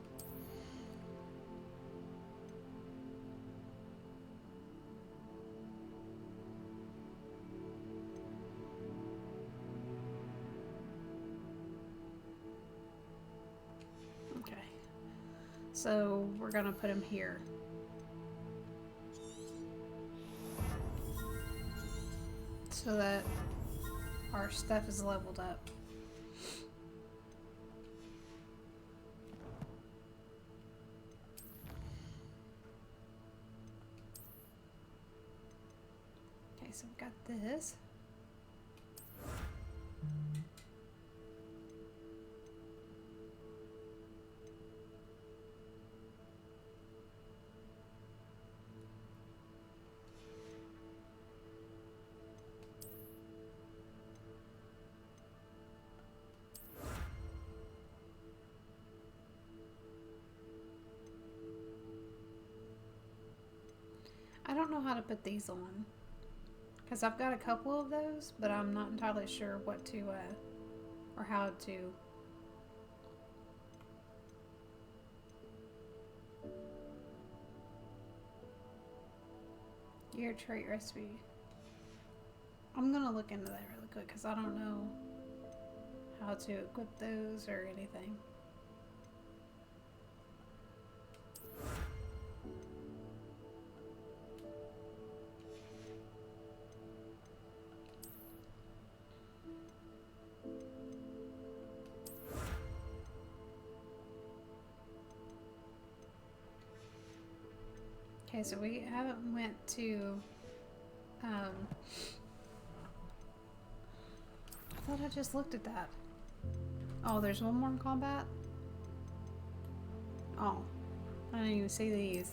Okay. So we're going to put him here. So that our stuff is leveled up. Okay, so we've got this. I don't know how to put these on because I've got a couple of those, but I'm not entirely sure what to or how to. Gear trait recipe. I'm gonna look into that really quick because I don't know how to equip those or anything. Okay, so we haven't went to, I thought I just looked at that. Oh, there's one more in combat? Oh, I didn't even see these.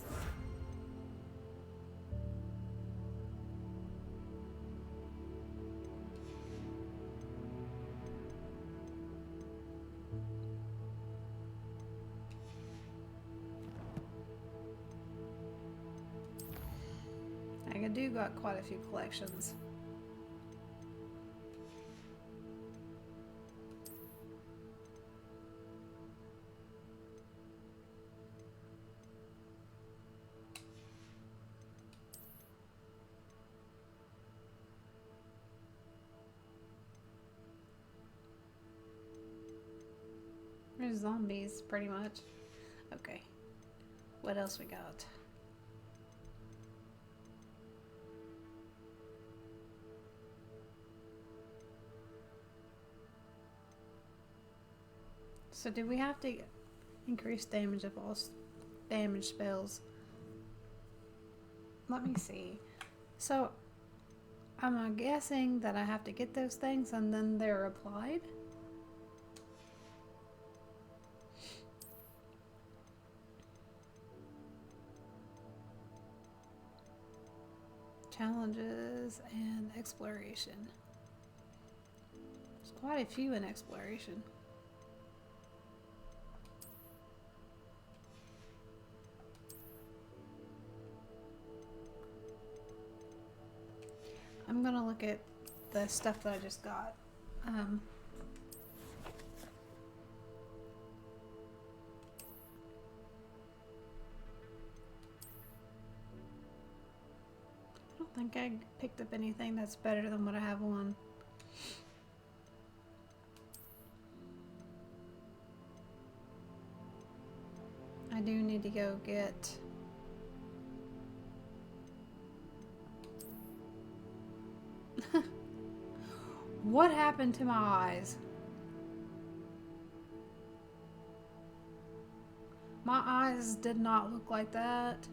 I do got quite a few collections. There's zombies, pretty much. Okay. What else we got? So do we have to increase damage of all damage spells? Let me see. So I'm guessing that I have to get those things and then they're applied? Challenges and exploration. There's quite a few in exploration. I'm gonna look at the stuff that I just got. I don't think I picked up anything that's better than what I have on. I do need to go get what happened to my eyes? My eyes did not look like that.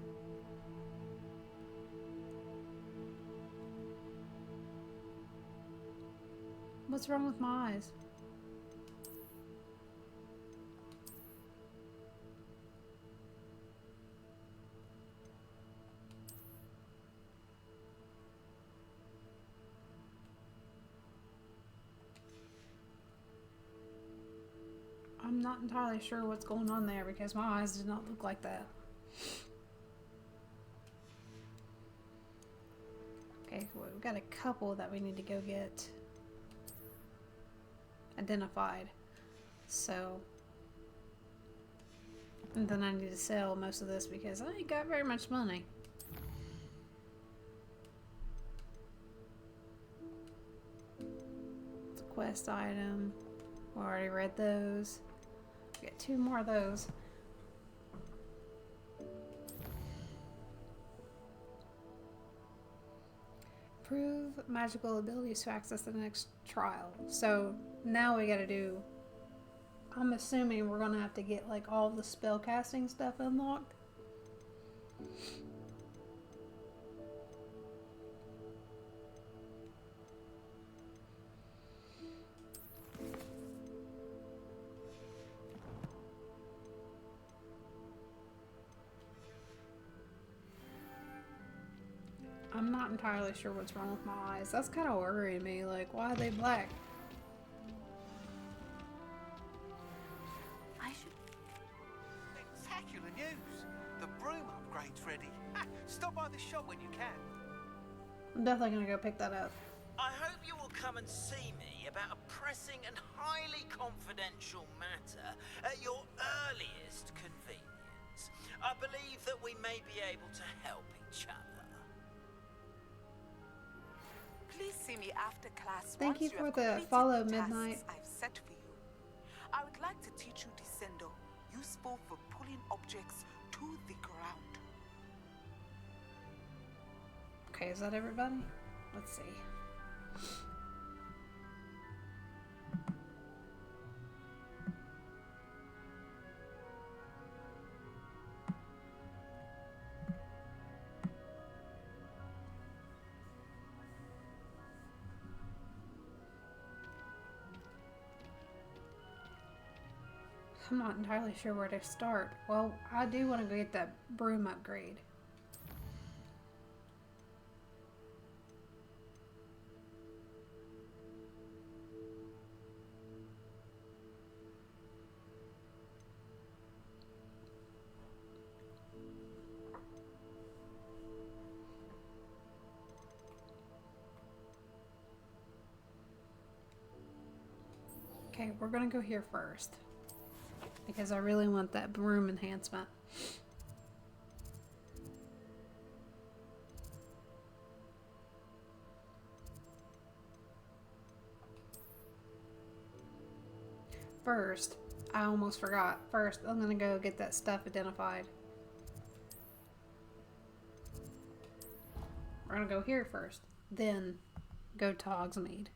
What's wrong with my eyes? I'm not entirely sure what's going on there because my eyes did not look like that. Okay, well, we've got a couple that we need to go get identified. So, and then I need to sell most of this because I ain't got very much money. It's a quest item. We already read those. Get 2 more of those. Prove magical abilities to access the next trial. So now we gotta do, I'm assuming we're gonna have to get like all the spell casting stuff unlocked. I'm not entirely sure what's wrong with my eyes. That's kind of worrying me. Like, why are they black? I should... Spectacular news! The broom upgrade's ready. Stop by the shop when you can. I'm definitely gonna go pick that up. I hope you will come and see me about a pressing and highly confidential matter at your earliest convenience. I believe that we may be able to help each other. Please see me after class. Thank you once for have the completed follow, the tasks Midnight. I've set for you. I would like to teach you Descendo, useful for pulling objects to the ground. Okay, is that everybody? Let's see. I'm not entirely sure where to start. Well, I do want to go get that broom upgrade. Okay, we're gonna go here first. Because I really want that broom enhancement. First, I almost forgot. First, I'm gonna go get that stuff identified. We're gonna go here first, then go to Hogsmeade.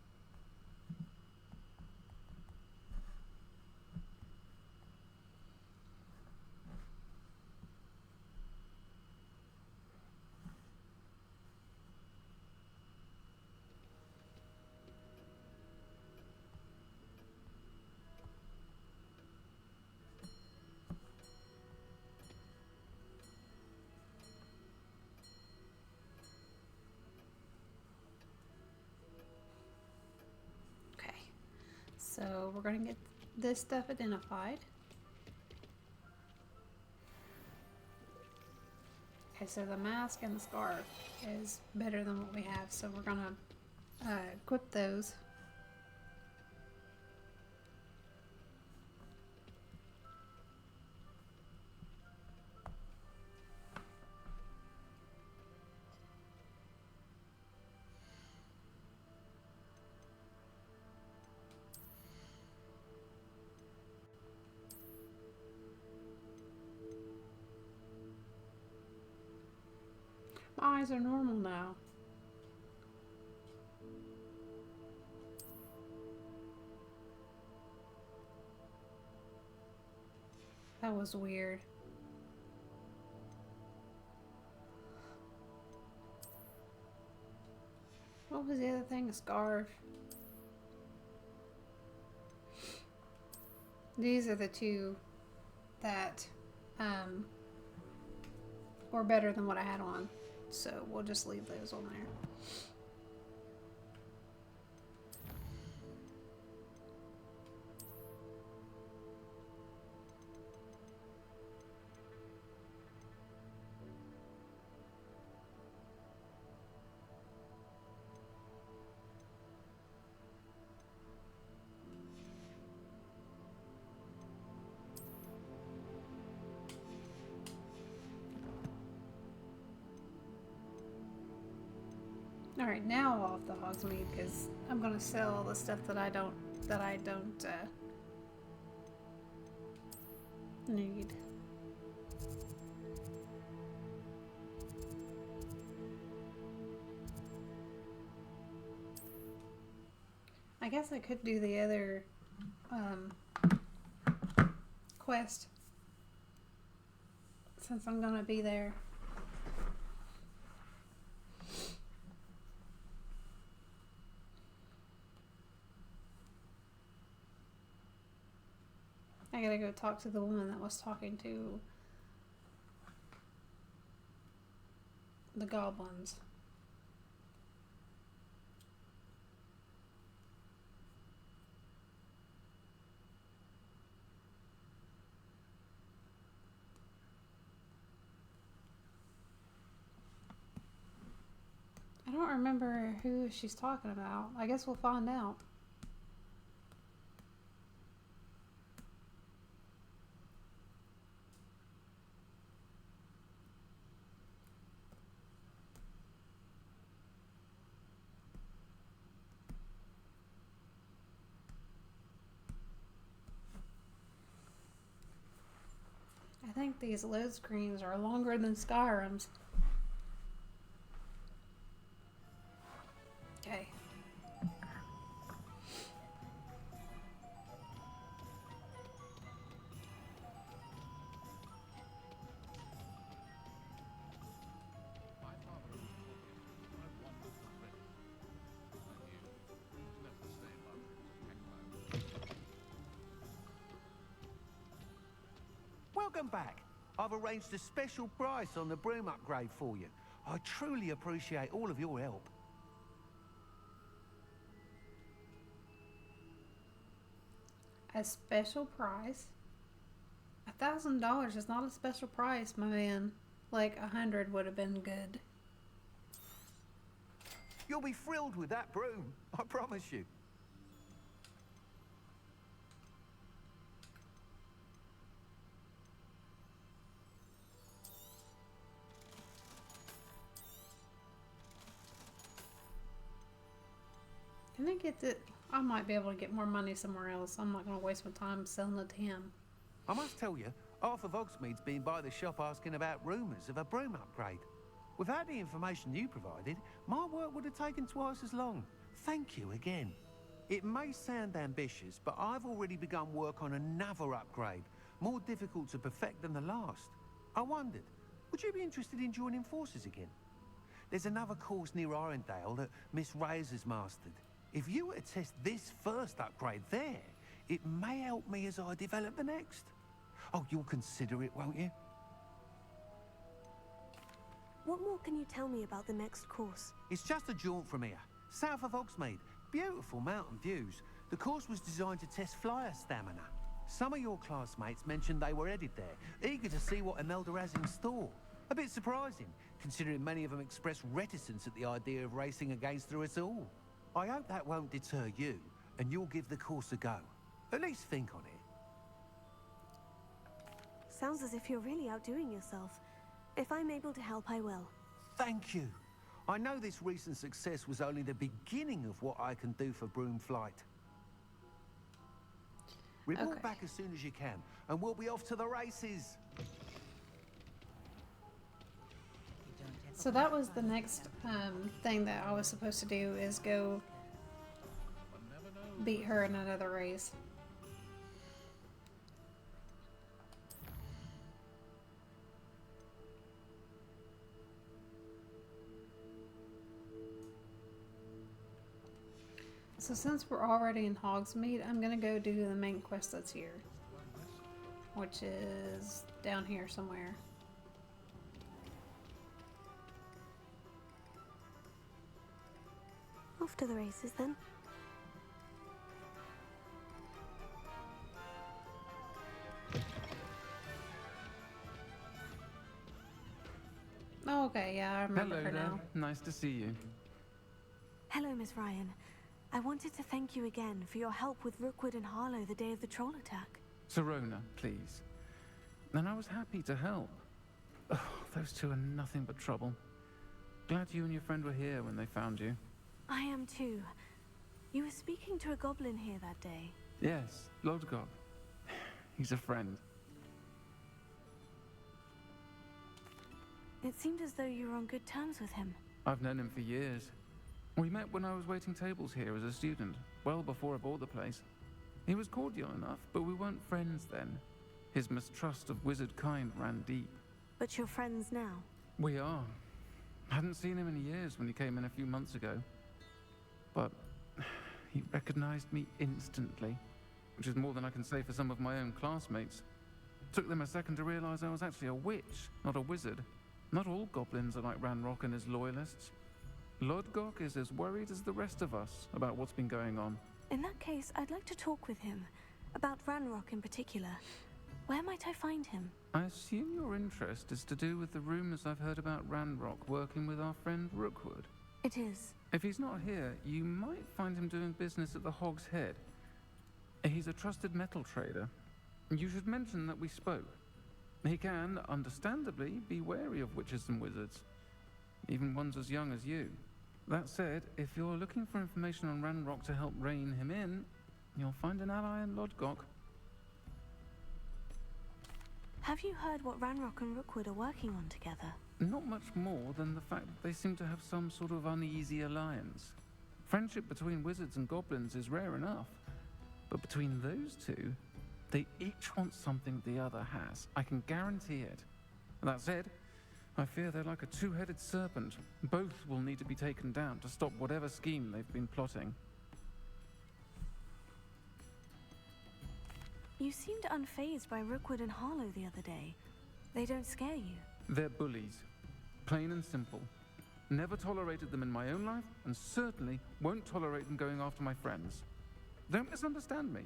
So we're going to get this stuff identified. Okay, so the mask and the scarf is better than what we have, so we're going to equip those. Eyes are normal now. That was weird. What was the other thing? A scarf. These are the two that were better than what I had on. So we'll just leave those on there. All right, now off the Hogsmeade because I'm gonna sell all the stuff that I don't need. I guess I could do the other quest since I'm gonna be there. I gotta go talk to the woman that was talking to the goblins. I don't remember who she's talking about. I guess we'll find out. I think these load screens are longer than Skyrim's. Okay. Welcome back. I've arranged a special price on the broom upgrade for you. I truly appreciate all of your help. A special price? $1,000 is not a special price, my man. Like 100 would have been good. You'll be thrilled with that broom, I promise you. Can I get it? I might be able to get more money somewhere else. I'm not going to waste my time selling it to him. I must tell you, half of Hogsmeade's been by the shop asking about rumours of a broom upgrade. Without the information you provided, my work would have taken twice as long. Thank you again. It may sound ambitious, but I've already begun work on another upgrade, more difficult to perfect than the last. I wondered, would you be interested in joining forces again? There's another course near Arendelle that Miss Reyes has mastered. If you were to test this first upgrade there, it may help me as I develop the next. Oh, you'll consider it, won't you? What more can you tell me about the next course? It's just a jaunt from here, south of Hogsmeade. Beautiful mountain views. The course was designed to test flyer stamina. Some of your classmates mentioned they were headed there, eager to see what Imelda has in store. A bit surprising, considering many of them expressed reticence at the idea of racing against her at all. I hope that won't deter you, and you'll give the course a go. At least think on it. Sounds as if you're really outdoing yourself. If I'm able to help, I will. Thank you. I know this recent success was only the beginning of what I can do for Broomflight. Report back as soon as you can, and we'll be off to the races. So that was the next thing that I was supposed to do, is go beat her in another race. So since we're already in Hogsmeade, I'm gonna go do the main quest that's here, which is down here somewhere. Off to the races then. Oh, okay, yeah, I remember Hello her there. now. Nice to see you. Hello, Miss Ryan. I wanted to thank you again for your help with Rookwood and Harlow the day of the troll attack. Sirona, please. And I was happy to help. Oh, those two are nothing but trouble. Glad you and your friend were here when they found you. I am too. You were speaking to a goblin here that day. Yes, Lodgok. He's a friend. It seemed as though you were on good terms with him. I've known him for years. We met when I was waiting tables here as a student, well before I bought the place. He was cordial enough, but we weren't friends then. His mistrust of wizard kind ran deep. But you're friends now. We are. Hadn't seen him in years when he came in a few months ago. But he recognized me instantly, which is more than I can say for some of my own classmates. Took them a second to realize I was actually a witch, not a wizard. Not all goblins are like Ranrock and his loyalists. Lodgok is as worried as the rest of us about what's been going on. In that case, I'd like to talk with him. About Ranrock in particular. Where might I find him? I assume your interest is to do with the rumors I've heard about Ranrock working with our friend Rookwood. It is. If he's not here, you might find him doing business at the Hog's Head. He's a trusted metal trader. You should mention that we spoke. He can, understandably, be wary of witches and wizards, even ones as young as you. That said, if you're looking for information on Ranrock to help rein him in, you'll find an ally in Lodgok. Have you heard what Ranrock and Rookwood are working on together? Not much more than the fact that they seem to have some sort of uneasy alliance. Friendship between wizards and goblins is rare enough, but between those two, they each want something the other has. I can guarantee it. That said, I fear they're like a two-headed serpent. Both will need to be taken down to stop whatever scheme they've been plotting. You seemed unfazed by Rookwood and Harlow the other day. They don't scare you. They're bullies. Plain and simple. Never tolerated them in my own life, and certainly won't tolerate them going after my friends. Don't misunderstand me.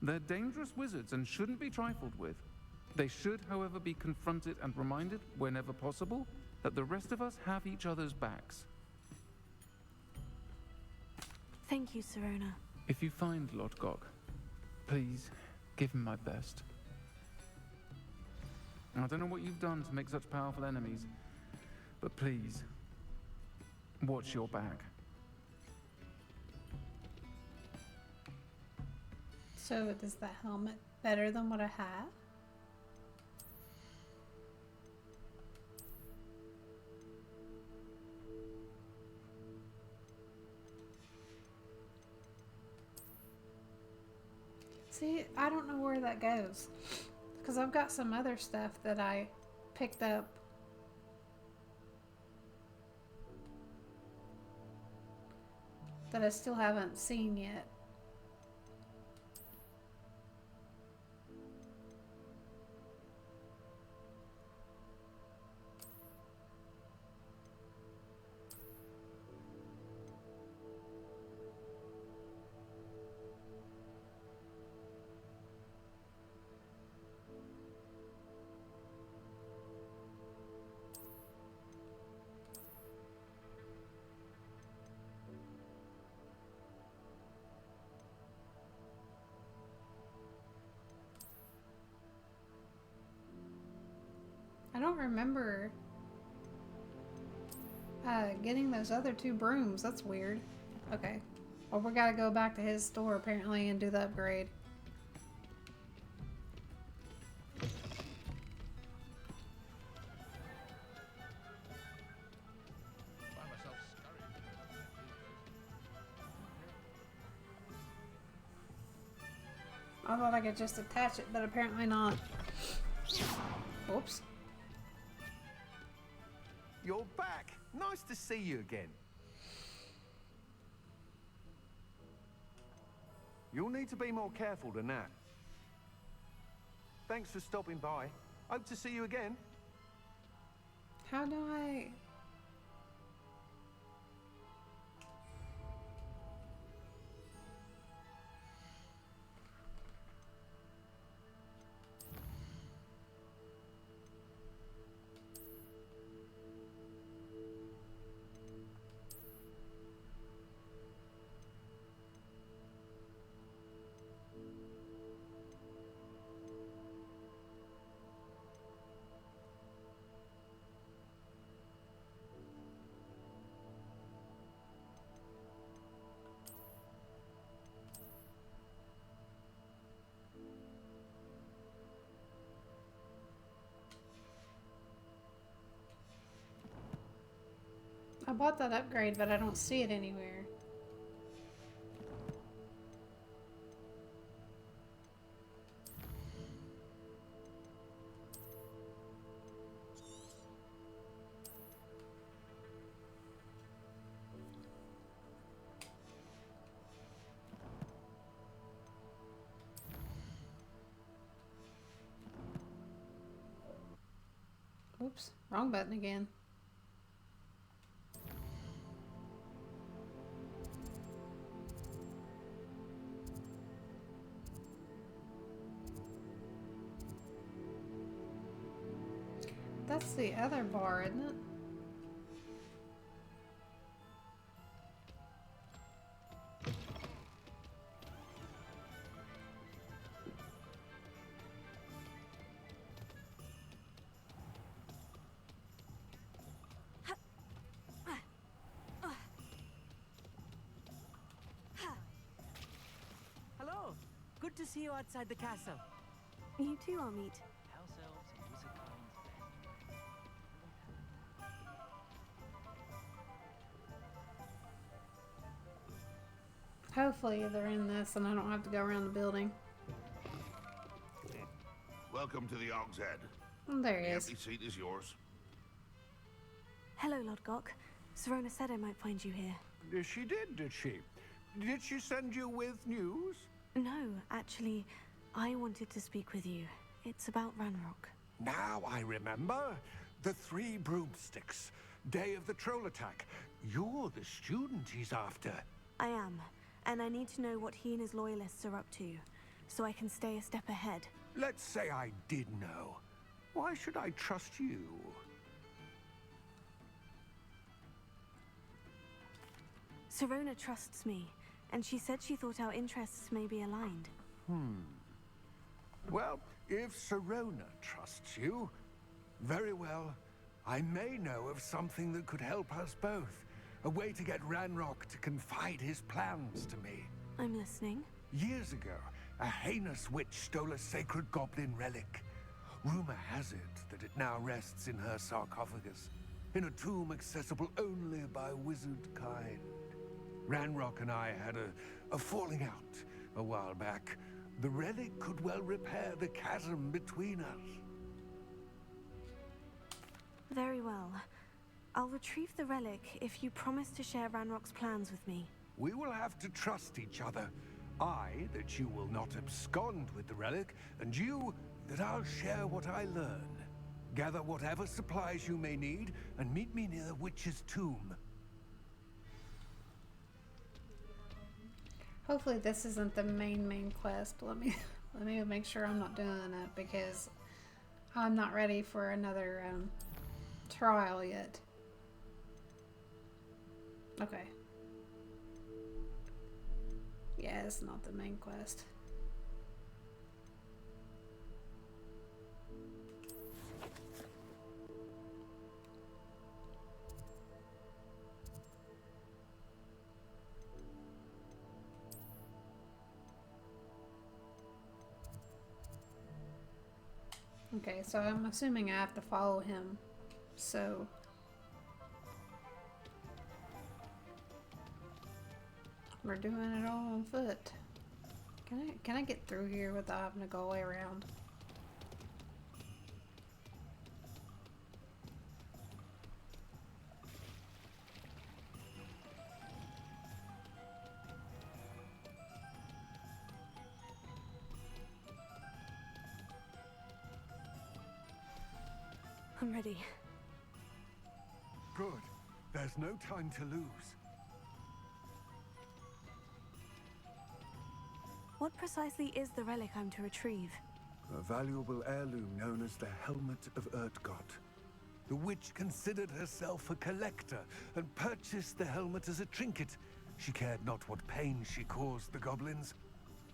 They're dangerous wizards and shouldn't be trifled with. They should, however, be confronted and reminded, whenever possible, that the rest of us have each other's backs. Thank you, Sirona. If you find Lodgok, please give him my best. I don't know what you've done to make such powerful enemies, but please, watch your back. So is that helmet better than what I have? See, I don't know where that goes, because I've got some other stuff that I picked up. That I still haven't seen yet. I don't remember getting those other two brooms. That's weird. Okay. Well, we gotta go back to his store apparently and do the upgrade. I thought I could just attach it, but apparently not. Oops. You're back. Nice to see you again. You'll need to be more careful than that. Thanks for stopping by. Hope to see you again. How do I... I bought that upgrade, but I don't see it anywhere. Oops, wrong button again. That's the other bar, isn't it? Hello. Good to see you outside the castle. You too, Amit. House elves and wizard Hopefully they're in this and I don't have to go around the building. Welcome to the Og's Head. Oh, there he The is. empty seat is yours. Hello, Lodgok. Serona said I might find you here. She did she? Did she send you with news? No, actually, I wanted to speak with you. It's about Ranrock. Now I remember. The 3 broomsticks. Day of the troll attack. You're the student he's after. I am, and I need to know what he and his loyalists are up to, so I can stay a step ahead. Let's say I did know. Why should I trust you? Serona trusts me, and she said she thought our interests may be aligned. Well, if Serona trusts you, very well. I may know of something that could help us both. A way to get Ranrock to confide his plans to me. I'm listening. Years ago, a heinous witch stole a sacred goblin relic. Rumor has it that it now rests in her sarcophagus, in a tomb accessible only by wizard kind. Ranrock and I had a falling out a while back. The relic could well repair the chasm between us. Very well. I'll retrieve the relic if you promise to share Ranrock's plans with me. We will have to trust each other. I, that you will not abscond with the relic, and you, that I'll share what I learn. Gather whatever supplies you may need, and meet me near the witch's tomb. Hopefully this isn't the main quest. Let me make sure I'm not doing that because I'm not ready for another trial yet. Okay. Yeah, it's not the main quest. Okay, so I'm assuming I have to follow him. So we're doing it all on foot. Can I get through here without having to go all the way around? I'm ready. Good. There's no time to lose. What precisely is the relic I'm to retrieve? A valuable heirloom known as the Helmet of Erdgott. The witch considered herself a collector and purchased the helmet as a trinket. She cared not what pain she caused the goblins.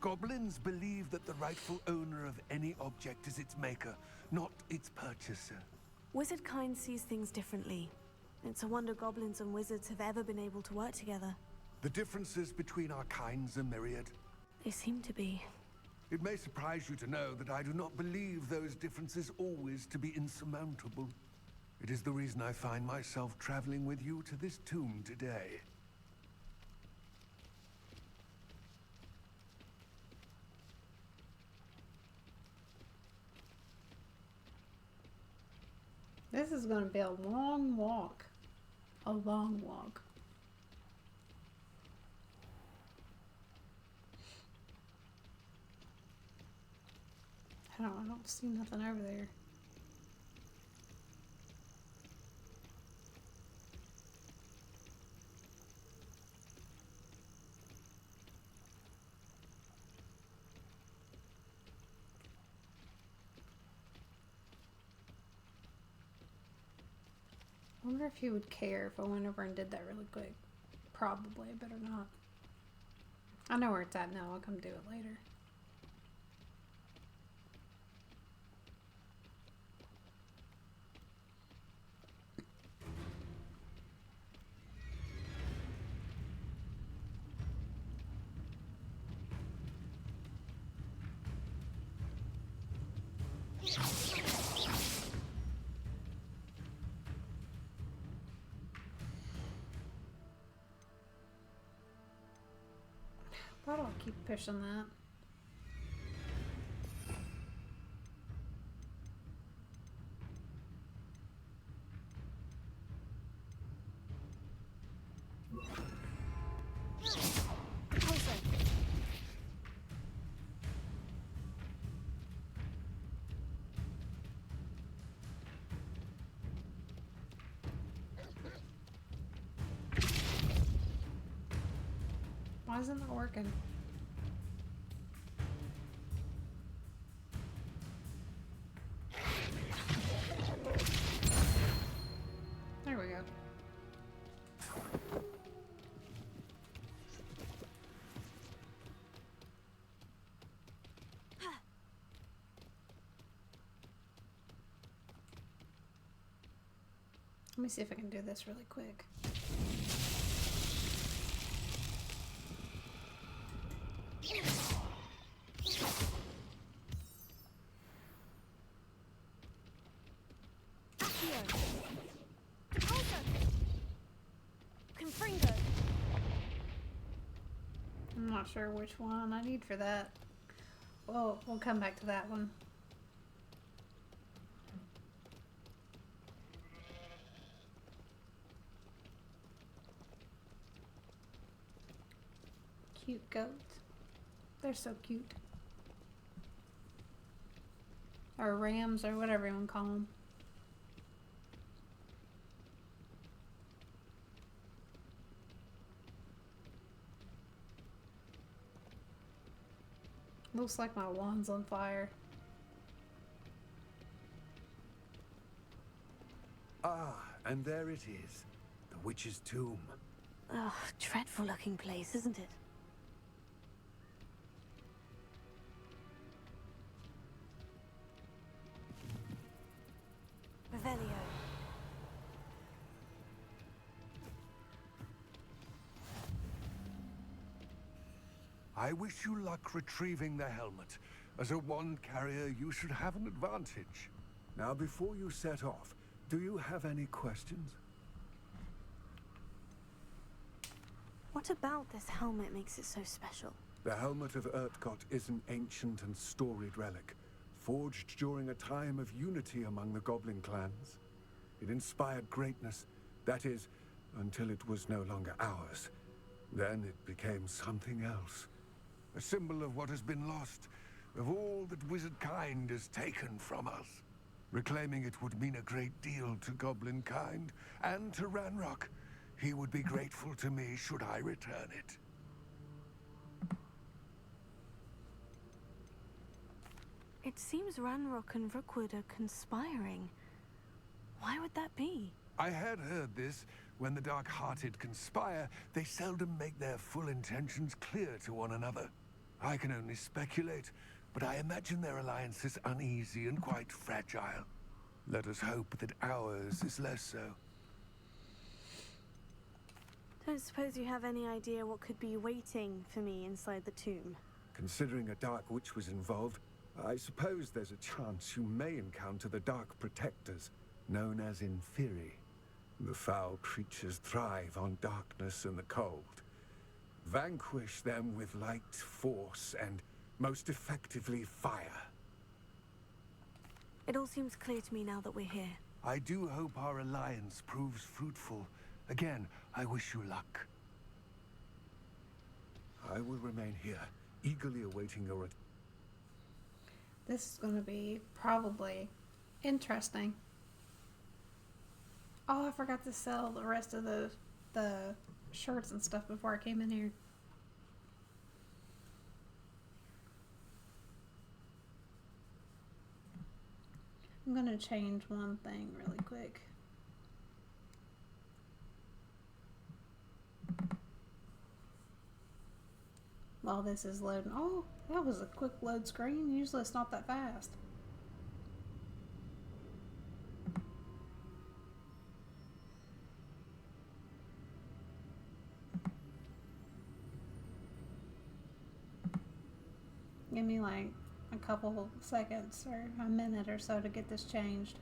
Goblins believe that the rightful owner of any object is its maker, not its purchaser. Wizard kind sees things differently. It's a wonder goblins and wizards have ever been able to work together. The differences between our kinds are myriad. They seem to be. It may surprise you to know that I do not believe those differences always to be insurmountable. It is the reason I find myself traveling with you to this tomb today. This is going to be a long walk. A long walk. I don't see nothing over there. I wonder if he would care if I went over and did that really quick. Probably, I better not. I know where it's at now. I'll come do it later. Why do I keep pushing that? Why isn't that working? There we go. Let me see if I can do this really quick. I'm not sure which one I need for that. Well, we'll come back to that one. Cute goats. They're so cute. Or rams, or whatever you want to call them. Looks like my wand's on fire. Ah, and there it is. The witch's tomb. Ugh, dreadful looking place, isn't it? Revelio. I wish you luck retrieving the helmet. As a wand carrier, you should have an advantage. Now, before you set off, do you have any questions? What about this helmet makes it so special? The Helmet of Urtkot is an ancient and storied relic, forged during a time of unity among the goblin clans. It inspired greatness, that is, until it was no longer ours. Then it became something else. A symbol of what has been lost, of all that wizard kind has taken from us. Reclaiming it would mean a great deal to goblin kind, and to Ranrock. He would be grateful to me should I return it. It seems Ranrock and Rookwood are conspiring. Why would that be? I had heard this. When the dark-hearted conspire, they seldom make their full intentions clear to one another. I can only speculate, but I imagine their alliance is uneasy and quite fragile. Let us hope that ours is less so. Don't suppose you have any idea what could be waiting for me inside the tomb? Considering a Dark Witch was involved, I suppose there's a chance you may encounter the Dark Protectors, known as Inferi. The foul creatures thrive on darkness and the cold. Vanquish them with light, force, and most effectively fire. It all seems clear to me now that we're here. I do hope our alliance proves fruitful. Again, I wish you luck. I will remain here, eagerly awaiting your return. This is going to be probably interesting. Oh, I forgot to sell the rest of the shirts and stuff before I came in here. I'm going to change one thing really quick. While this is loading. Oh, that was a quick load screen. Usually it's not that fast. Give me like a couple seconds or a minute or so to get this changed.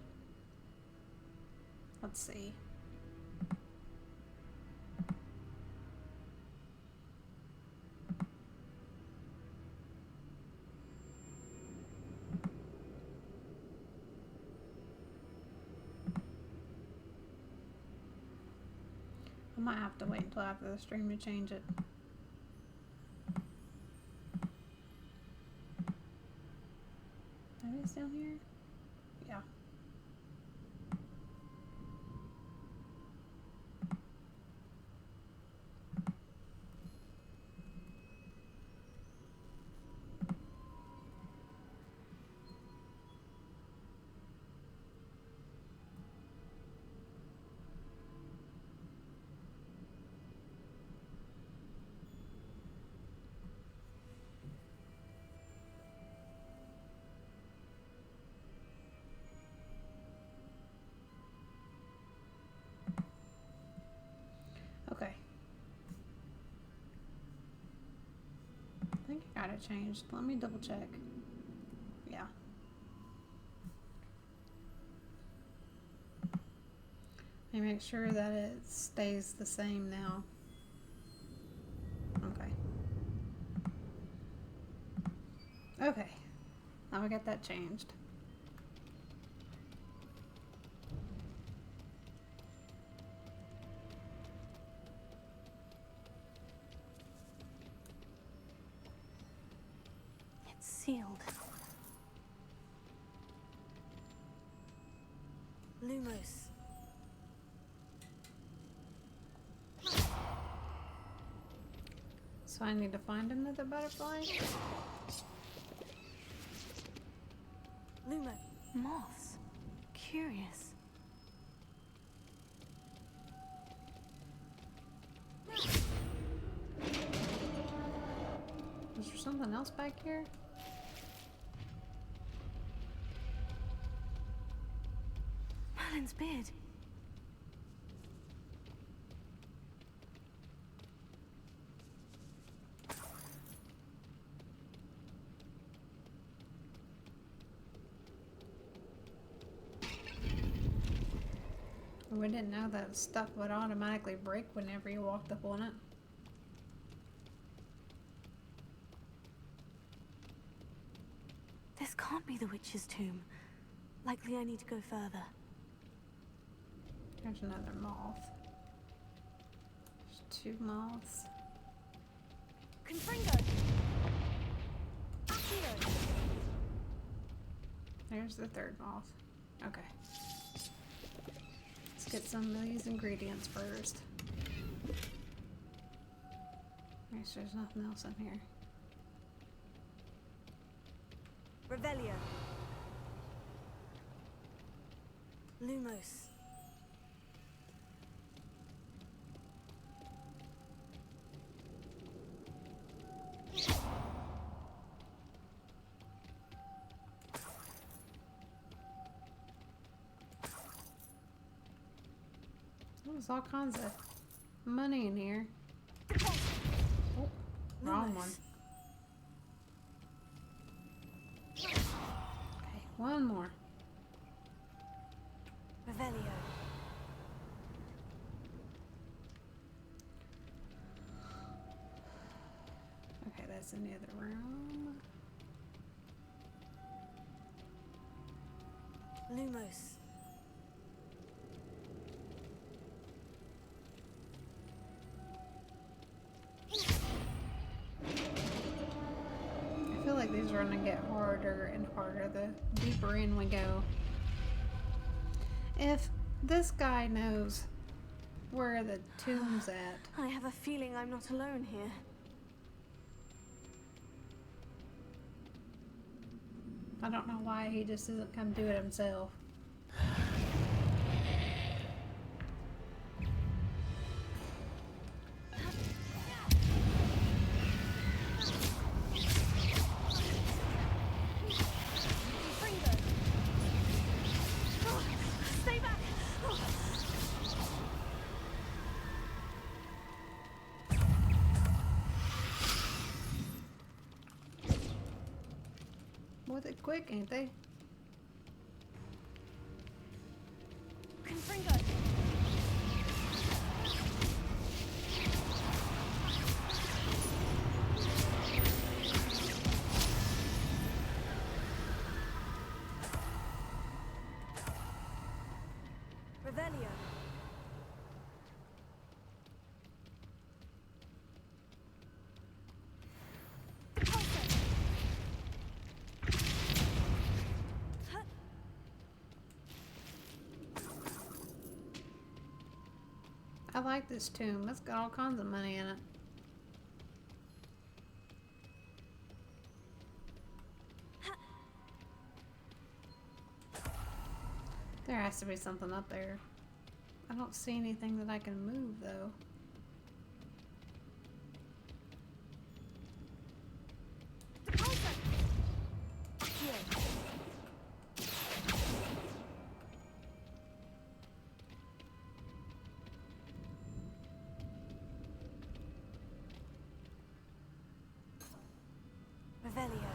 Let's see. I might have to wait until after the stream to change it. Are they still here? Yeah. Okay. I think I got it changed. Let me double check. Yeah. Let me make sure that it stays the same now. Okay. Okay. Now we got that changed. Sealed. Lumos. So I need to find another butterfly? Lumo. Moths. Curious. Is there something else back here? Merlin's beard. We didn't know that stuff would automatically break whenever you walked up on it. can't be the witch's tomb. Likely I need to go further. There's another moth. There's 2 moths. Confringo! Accio! There's the 3rd moth. Okay. Let's get some of these ingredients first. There's nothing else in here. Revelio. Lumos. There's all kinds of money in here. Oh, wrong one. Okay, one more. Revelio. Okay, that's in the other room. Lumos. I feel like these are gonna get harder and harder the deeper in we go. If this guy knows where the tomb's at. I have a feeling I'm not alone here. I don't know why he just doesn't come do it himself. Stay back! Boy, they're quick, ain't they? Confringo! Revelio. I like this tomb. It's got all kinds of money in it. There has to be something up there. I don't see anything that I can move though. Revelio.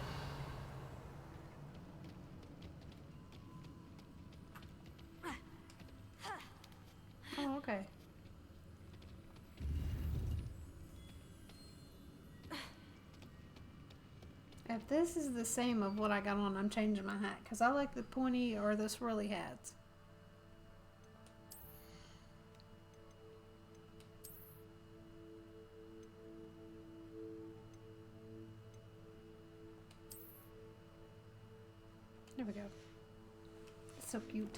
Oh, okay. If this is the same of what I got on, I'm changing my hat because I like the pointy or the swirly hats. There we go. It's so cute.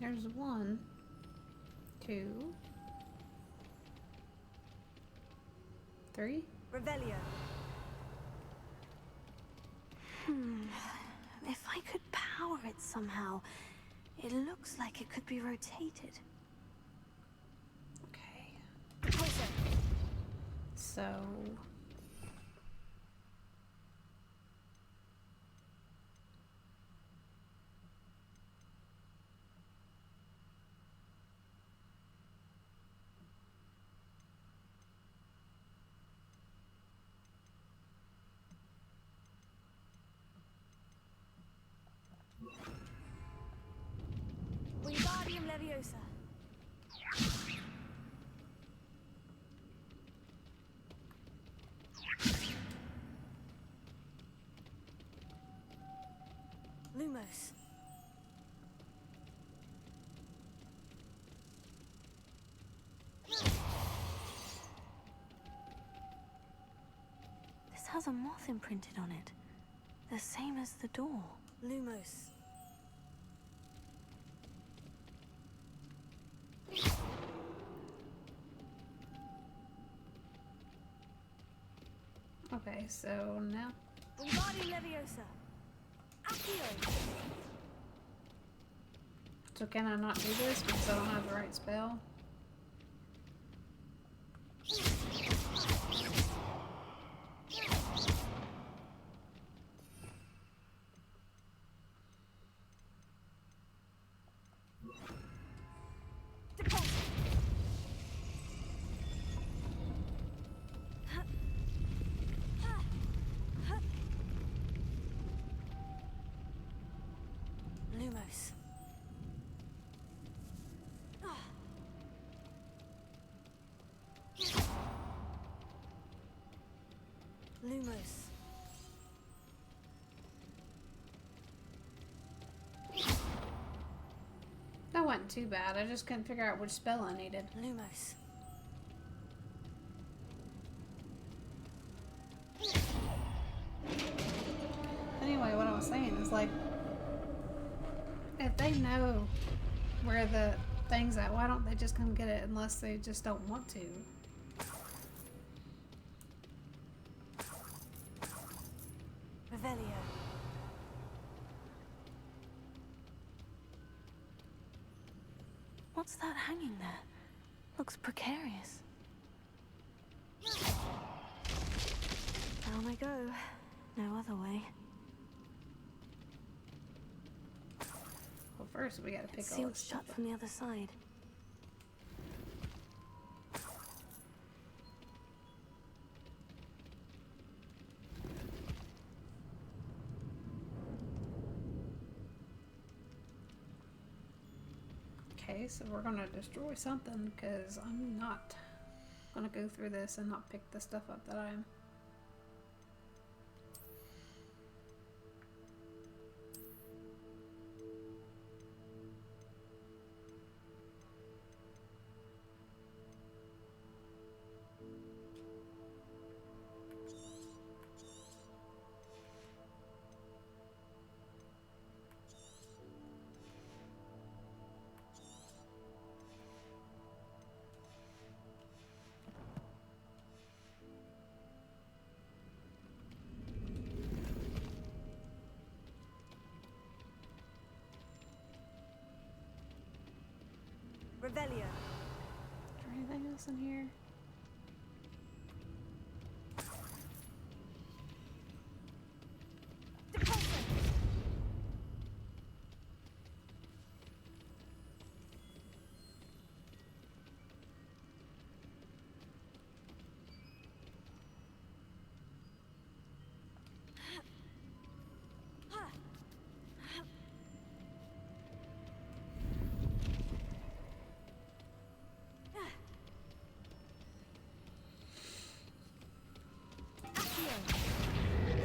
There's 1, 2, 3. Revelio. If I could power it somehow, it looks like it could be rotated. Okay. So... Wingardium Leviosa. Lumos. This has a moth imprinted on it. The same as the door. Lumos. Okay, so now. Wingardium Leviosa. Accio. So can I not do this because I don't have the right spell? Lumos. Lumos. That wasn't too bad. I just couldn't figure out which spell I needed. Lumos. Anyway, what I was saying is like, if they know where the thing's at, why don't they just come get it unless they just don't want to? Revelio. What's that hanging there? Looks precarious. Down I go. No other way. Well, first we gotta pick It's all sealed this shut stuff up. from the other side. Okay, so we're gonna destroy something because I'm not gonna go through this and not pick the stuff up that I'm. Revelio. Is there anything else in here?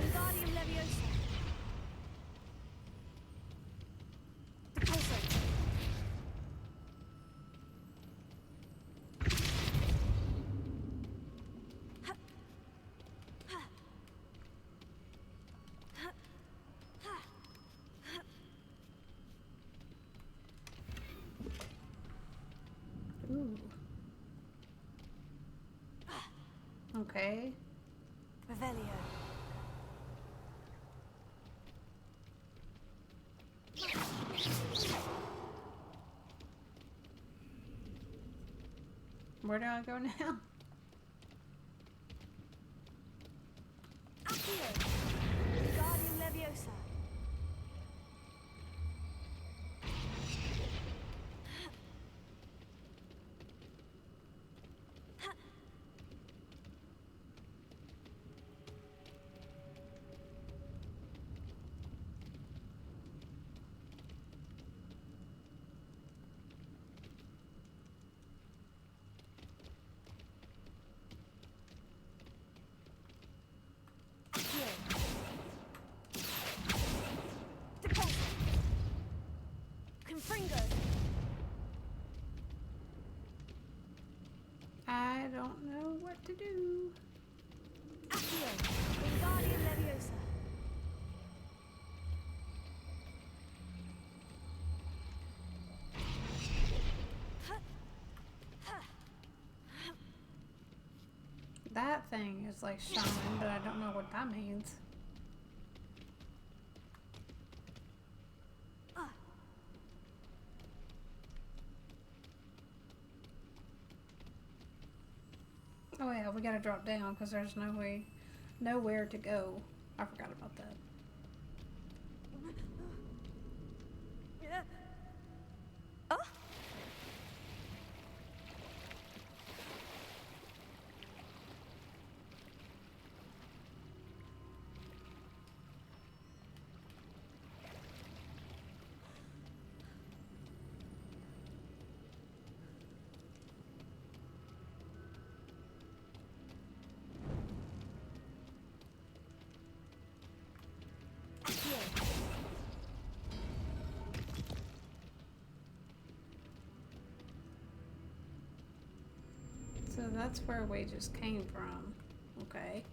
Wingardium Leviosa. Depulso. Ooh. Okay. Revelio. Where do I go now? Accio. Wingardium Leviosa. don't know what to do. Accio, Wingardium Leviosa. That thing is like shaman, but I don't know what that means. Oh yeah, we gotta drop down because there's nowhere to go. I forgot about that. So that's where we just came from. Okay.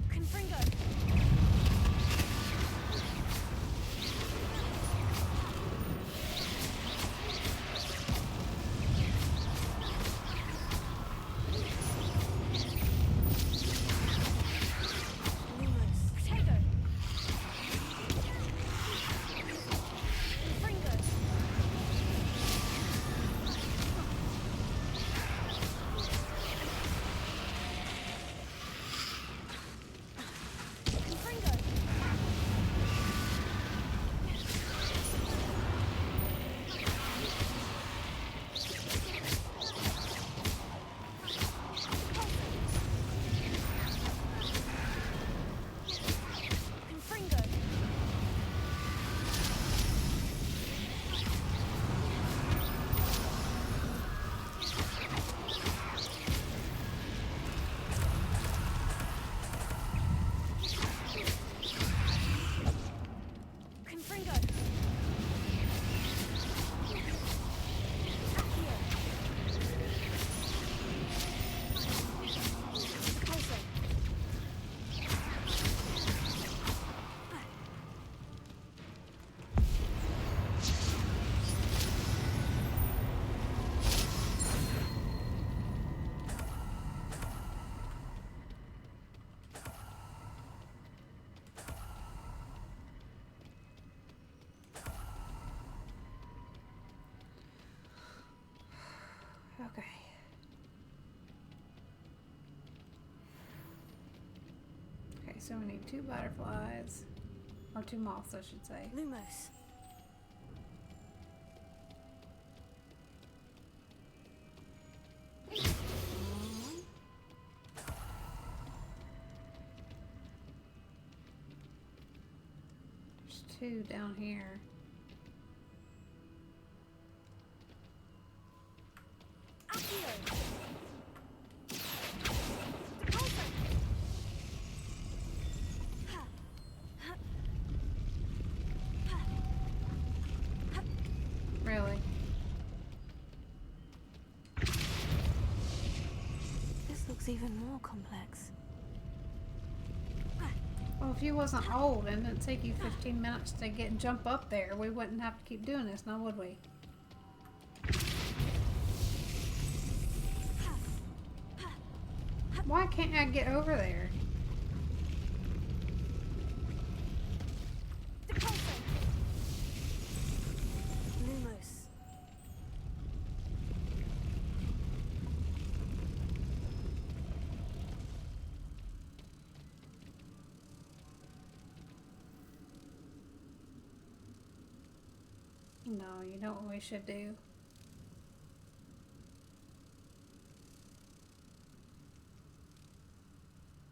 Confringo. Okay. Okay, so we need 2 butterflies. Or 2 moths, I should say. Lumos. There's 2 down here. Really? This looks even more complex. Well, if you wasn't old and it'd take you 15 minutes to jump up there, we wouldn't have to keep doing this, now would we? Why can't I get over there? Lumos. No, you know what we should do?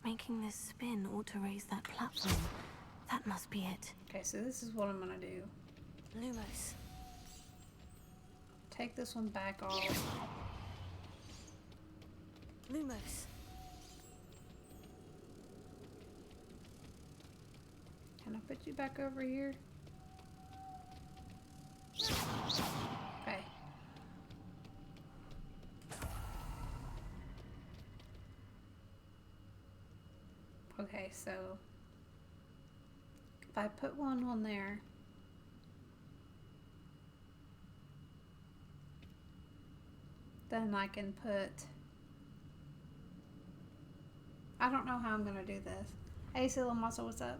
Making this spin ought to raise that platform. That must be it. Okay, so this is what I'm gonna do. Lumos. Take this one back off. Lumos. Can I put you back over here? Okay. Okay, so if I put one on there, then I can put, I don't know how I'm gonna do this. Hey, Silla Muscle, what's up?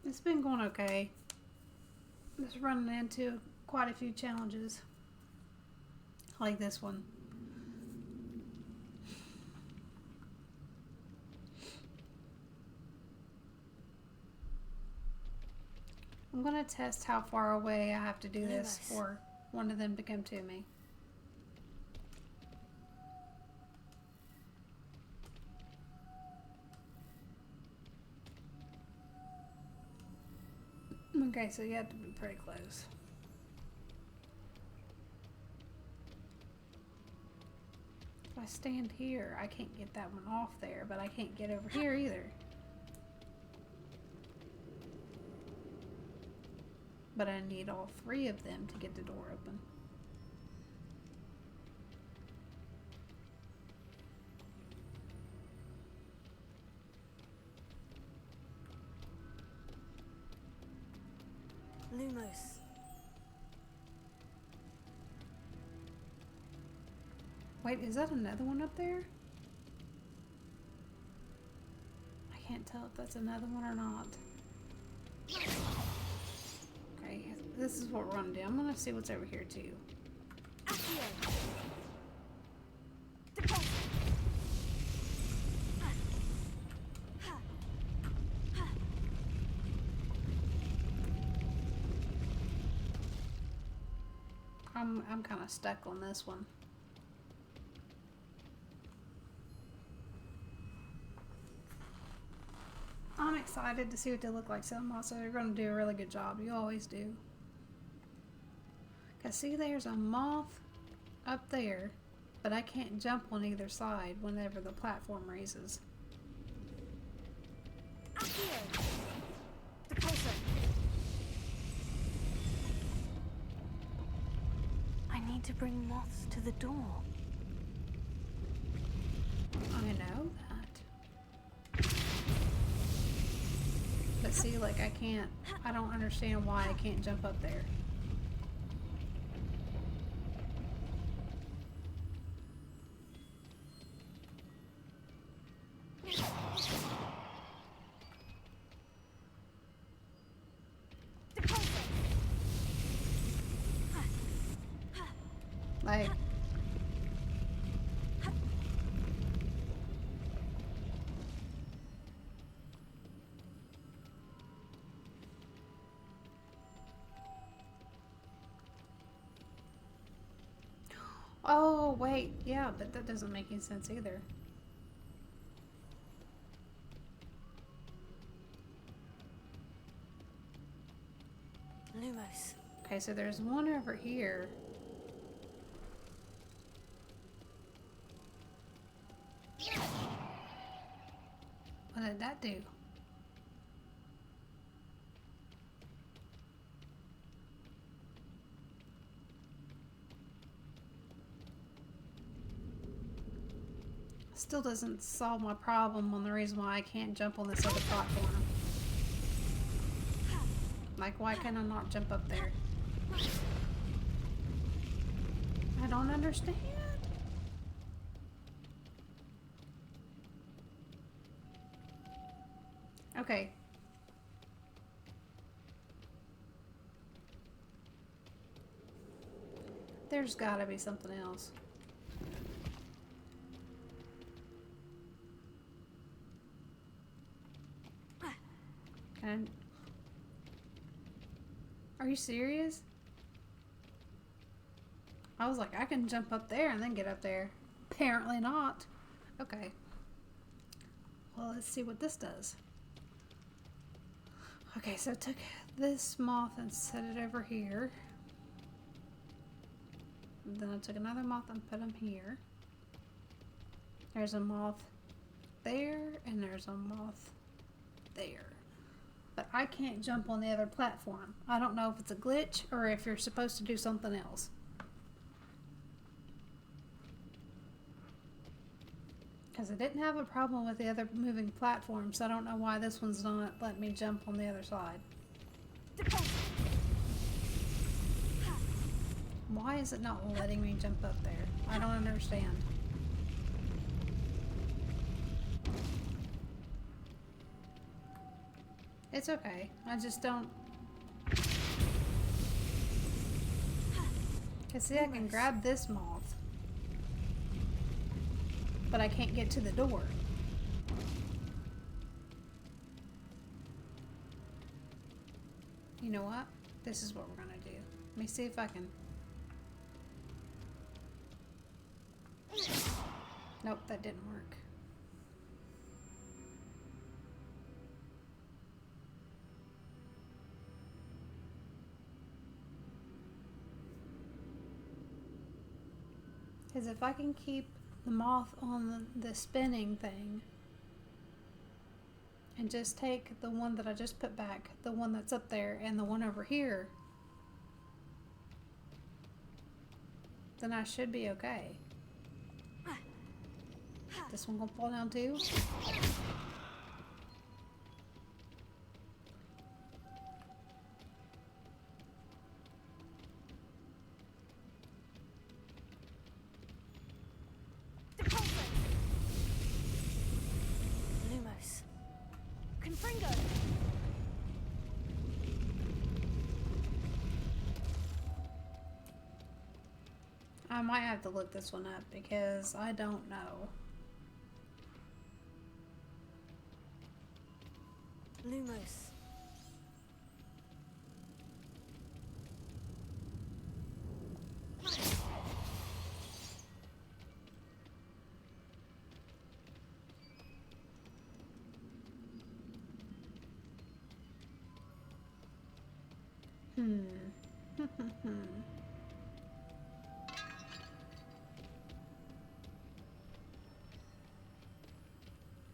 It's been going okay. Just running into quite a few challenges, like this one. I'm gonna test how far away I have to do this for one of them to come to me. Okay, so you have to be pretty close. If I stand here, I can't get that one off there, but I can't get over here either. But I need all three of them to get the door open. Lumos. Wait, is that another one up there? I can't tell if that's another one or not. Okay, this is what we're gonna do. I'm gonna see what's over here too. I'm kind of stuck on this one. I'm excited to see what they look like. So they're going to do a really good job. You always do. Cause see, there's a moth up there, but I can't jump on either side whenever the platform raises. I need to bring moths to the door. I know that. But see, like I don't understand why I can't jump up there. Like, oh wait, yeah, but that doesn't make any sense either. Lumos. Okay, so there's one over here. What did that do? Still doesn't solve my problem on the reason why I can't jump on this other platform. Like, why can I not jump up there? I don't understand. Okay. There's gotta be something else. Are you serious? I was like, I can jump up there and then get up there. Apparently not. Okay. Well, let's see what this does. Okay, so I took this moth and set it over here. And then I took another moth and put him here. There's a moth there, and there's a moth there. But I can't jump on the other platform. I don't know if it's a glitch or if you're supposed to do something else. Because I didn't have a problem with the other moving platforms, so I don't know why this one's not letting me jump on the other side. Why is it not letting me jump up there? I don't understand. It's okay. I just don't... Cause see, I can grab this moth. But I can't get to the door. You know what? This is what we're gonna do. Let me see if I can... Nope, that didn't work. Because if I can keep the moth on the spinning thing and just take the one that I just put back, the one that's up there, and the one over here, then I should be okay. This one gonna fall down too? Lumos. Confringo. I might have to look this one up because I don't know. Lumos.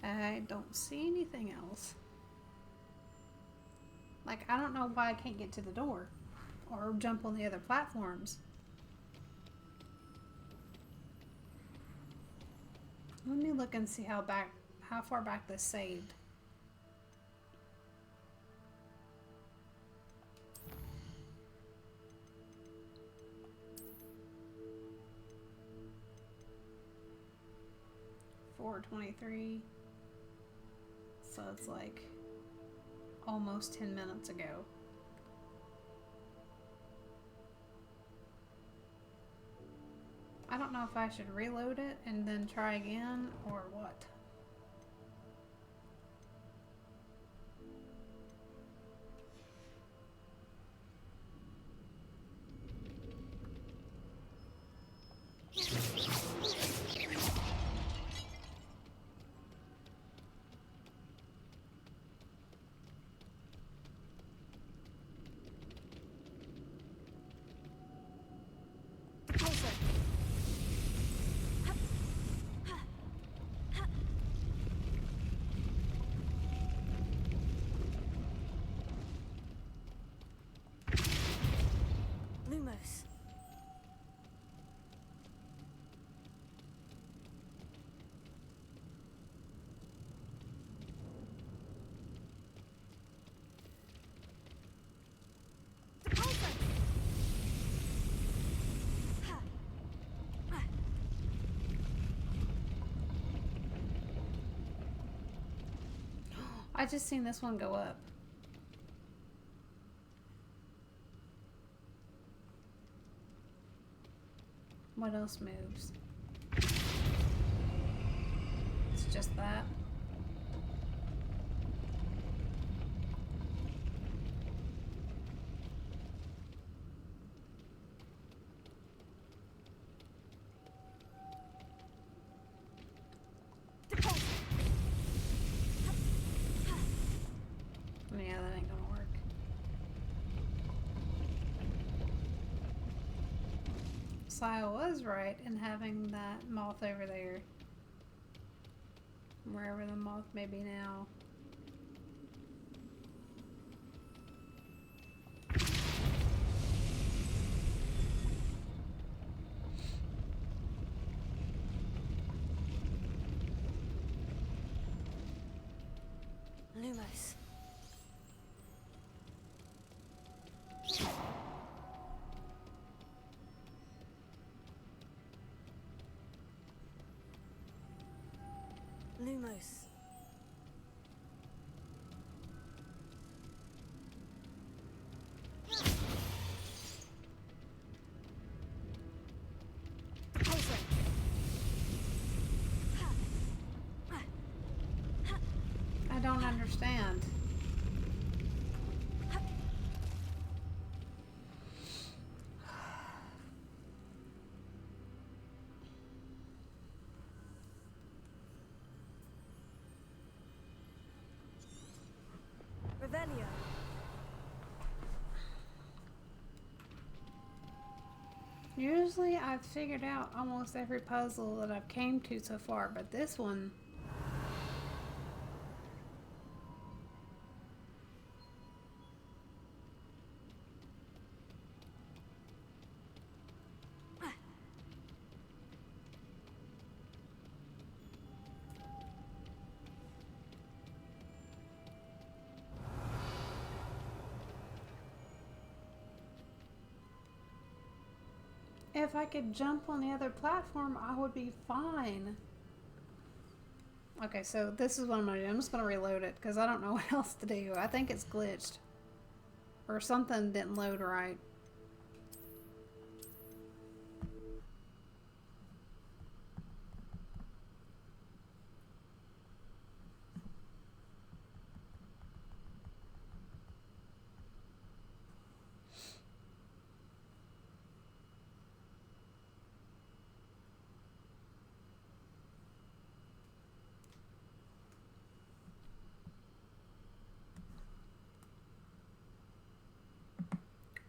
I don't see anything else. Like, I don't know why I can't get to the door or jump on the other platforms. Let me look and see how far back this saved. .423. So it's like almost 10 minutes ago. I don't know if I should reload it and then try again or what. Lumos. I just seen this one go up. What else moves? It's just that. Yeah, that ain't gonna work. Messiah was right in having that moth over there. Wherever the moth may be now. Lumos. Lumos. I don't understand. Revelio. Usually I've figured out almost every puzzle that I've came to so far, but this one... If I could jump on the other platform, I would be fine. Okay, so this is what I'm going to do. I'm just going to reload it because I don't know what else to do. I think it's glitched. Or something didn't load right.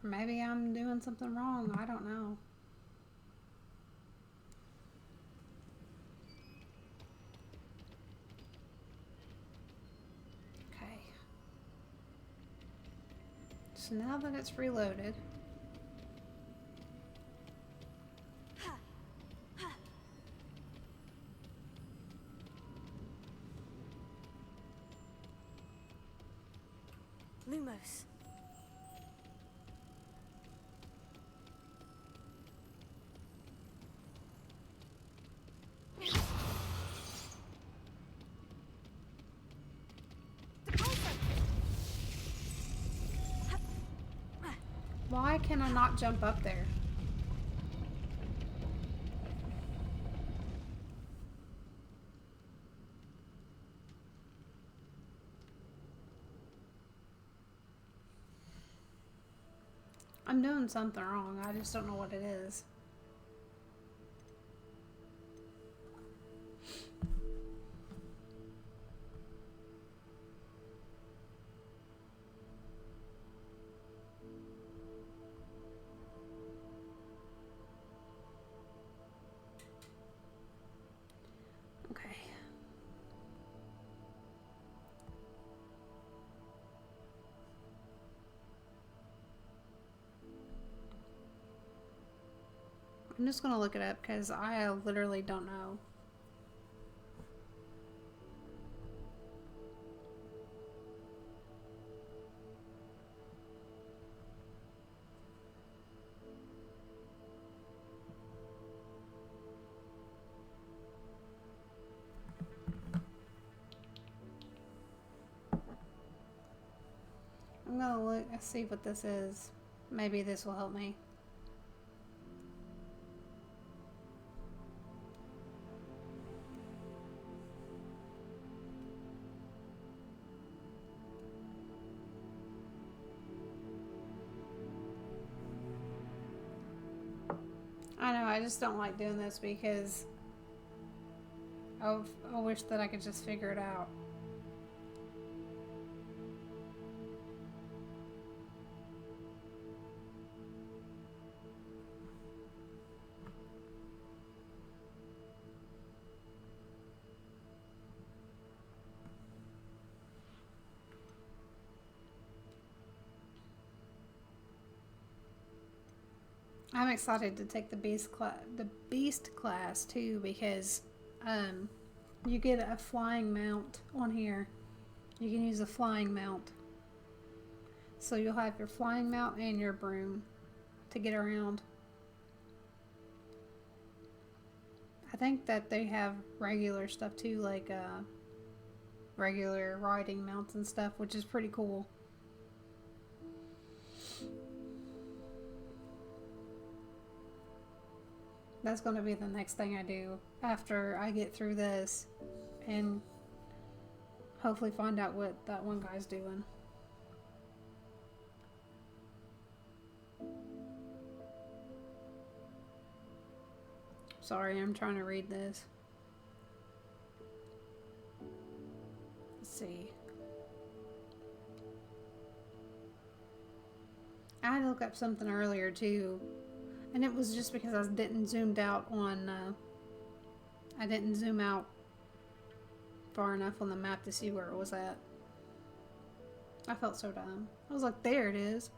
Maybe I'm doing something wrong. I don't know. Okay. So now that it's reloaded, Lumos. why can I not jump up there? I'm doing something wrong. I just don't know what it is. Okay. I'm just gonna look it up because I literally don't know. I'm gonna look and see what this is. Maybe this will help me. I know, I just don't like doing this because I wish that I could just figure it out. I'm excited to take the beast class too, because you get a flying mount on here. You can use a flying mount, so you'll have your flying mount and your broom to get around. I think that they have regular stuff too, like regular riding mounts and stuff, which is pretty cool. That's going to be the next thing I do after I get through this and hopefully find out what that one guy's doing. Sorry, I'm trying to read this. Let's see. I had to look up something earlier too. And it was just because I didn't zoomed out on, I didn't zoom out far enough on the map to see where it was at. I felt so dumb. I was like, there it is.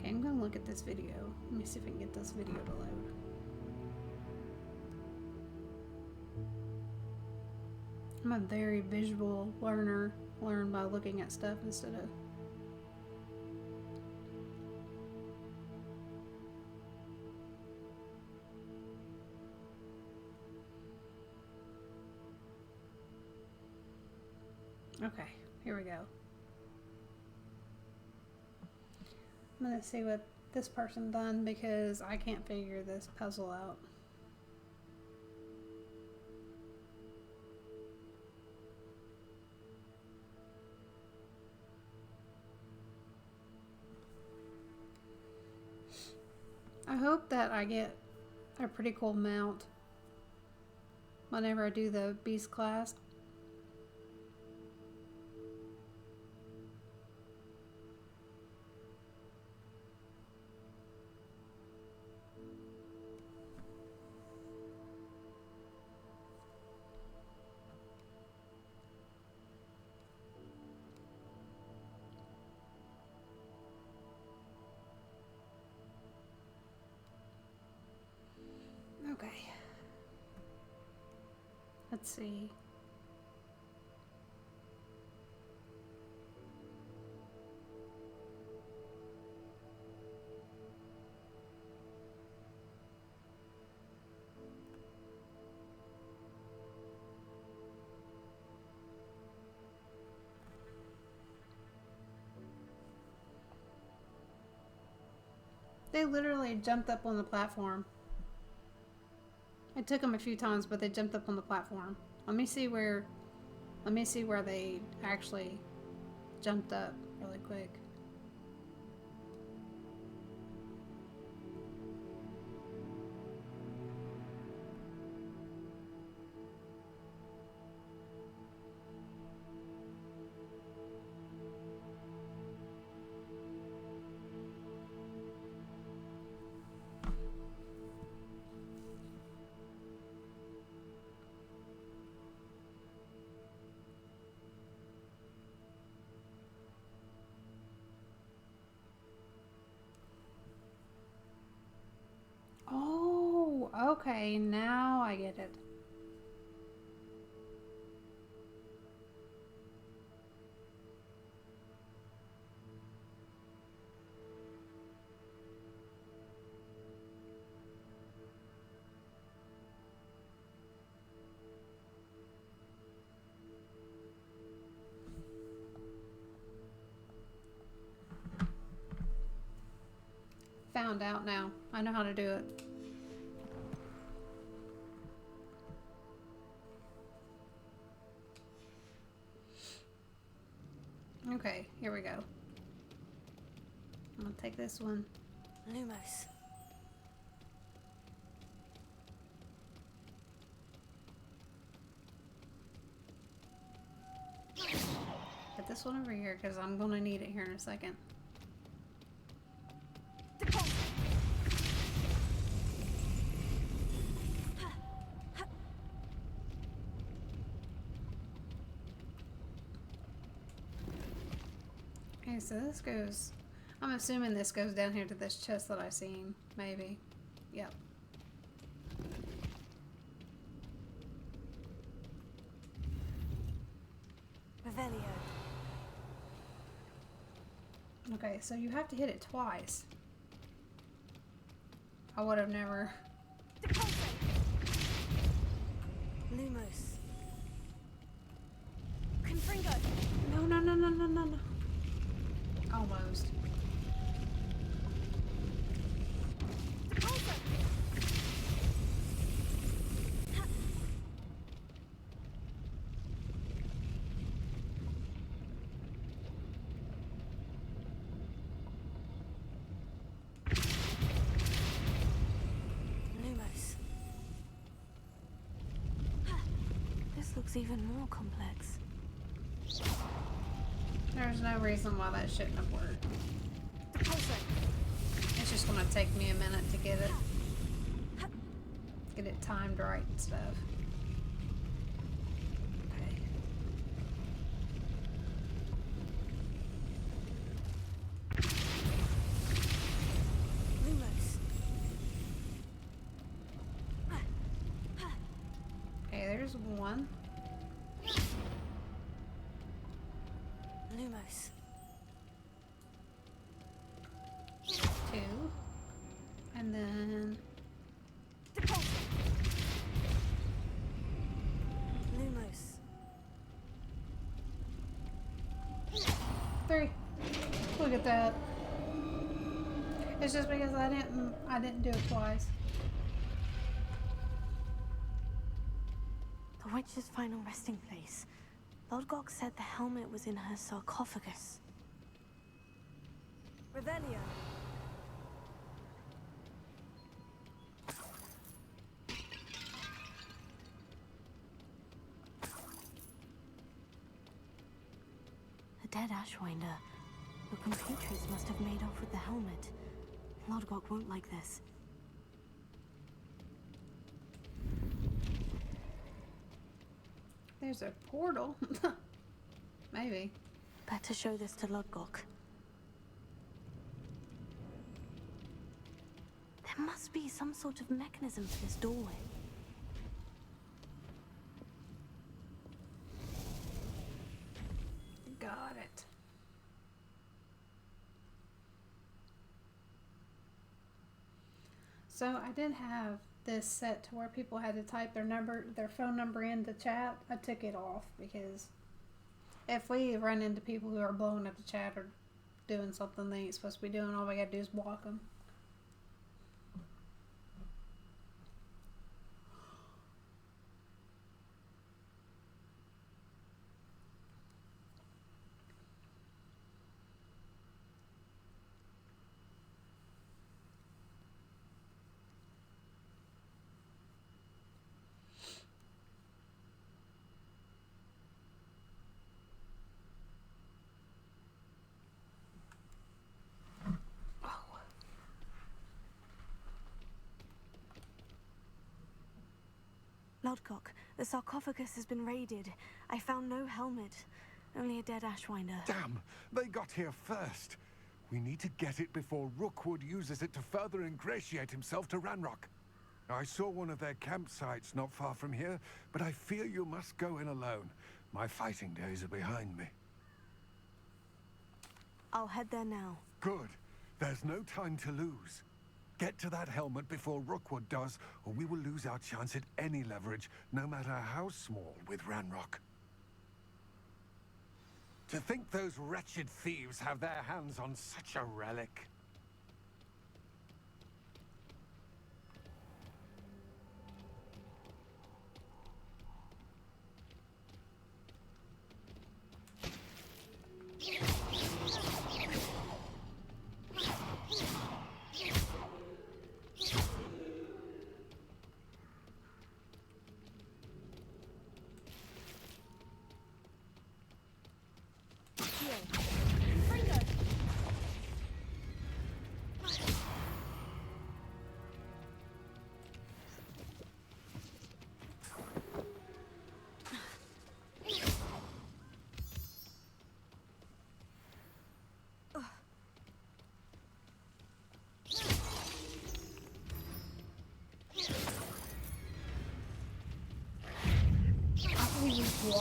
Okay, I'm gonna look at this video. Let me see if I can get this video to load. I'm a very visual learner. Learn by looking at stuff instead of... Okay, here we go. I'm gonna see what this person done because I can't figure this puzzle out. I hope that I get a pretty cool mount whenever I do the beast class. Okay. Let's see. They literally jumped up on the platform. It took them a few times, but they jumped up on the platform. Let me see where they actually jumped up really quick. Oh, okay, now I get it. Found out now. I know how to do it. Okay, here we go. I'm gonna take this one. Lumos. Put this one over here because I'm gonna need it here in a second. Okay, so this goes... I'm assuming this goes down here to this chest that I seen. Maybe. Yep. Revelio. Okay, so you have to hit it twice. I would have never... Lumos. Confringo. No, no, no, no, no, no, no. Almost. Lumos. This looks even more complex. There's no reason why that shouldn't have worked. It's just gonna take me a minute to get it timed right and stuff. Okay. Lumos. Okay, there's one. Lumos. Two. And then... Lumos. Three. Look at that. It's just because I didn't do it twice. The witch's final resting place. Lodgok said the helmet was in her sarcophagus. Revelio. A dead Ashwinder. The computers must have made off with the helmet. Lodgok won't like this. There's a portal. Maybe. Better show this to Lodgok. There must be some sort of mechanism for this doorway. Got it. So I did have this set to where people had to type their phone number into chat. I took it off because if we run into people who are blowing up the chat or doing something they ain't supposed to be doing, all we gotta do is block them. Lodgok, the sarcophagus has been raided. I found no helmet, only a dead Ashwinder. Damn! They got here first. We need to get it before Rookwood uses it to further ingratiate himself to Ranrock. I saw one of their campsites not far from here, but I fear you must go in alone. My fighting days are behind me. I'll head there now. Good. There's no time to lose. Get to that helmet before Rookwood does, or we will lose our chance at any leverage, no matter how small, with Ranrock. To think those wretched thieves have their hands on such a relic.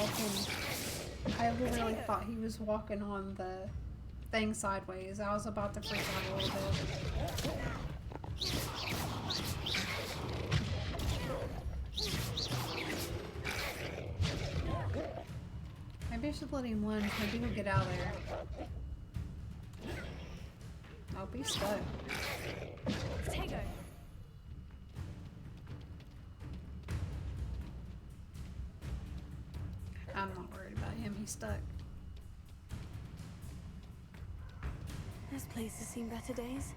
walking. I literally thought he was walking on the thing sideways. I was about to freak out a little bit. Maybe I should let him win. Maybe he'll get out of there. I'll be stuck. Tego. I'm not worried about him. He's stuck. This place has seen better days.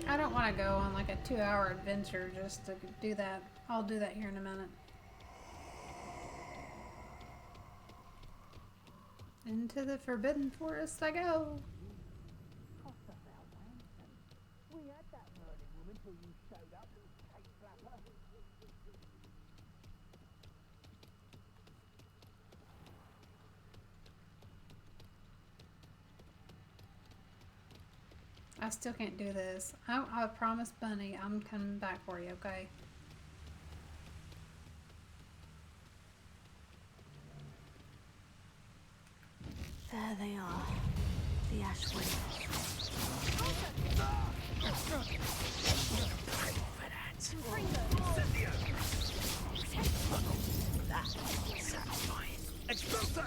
I don't want to go on like a 2-hour adventure just to do that. I'll do that here in a minute. Into the Forbidden Forest I go. I still can't do this. I promised Bunny I'm coming back for you, okay? There they are. The Ashwood. That's satisfying. Exploso!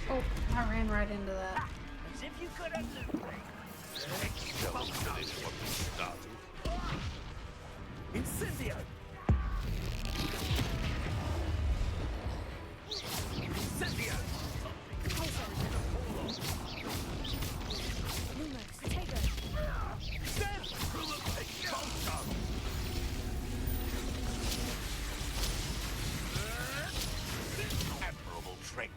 Oh, I ran right into that. As if you could have Incendio! Incendio! Lumos, Tego. Admirable trick.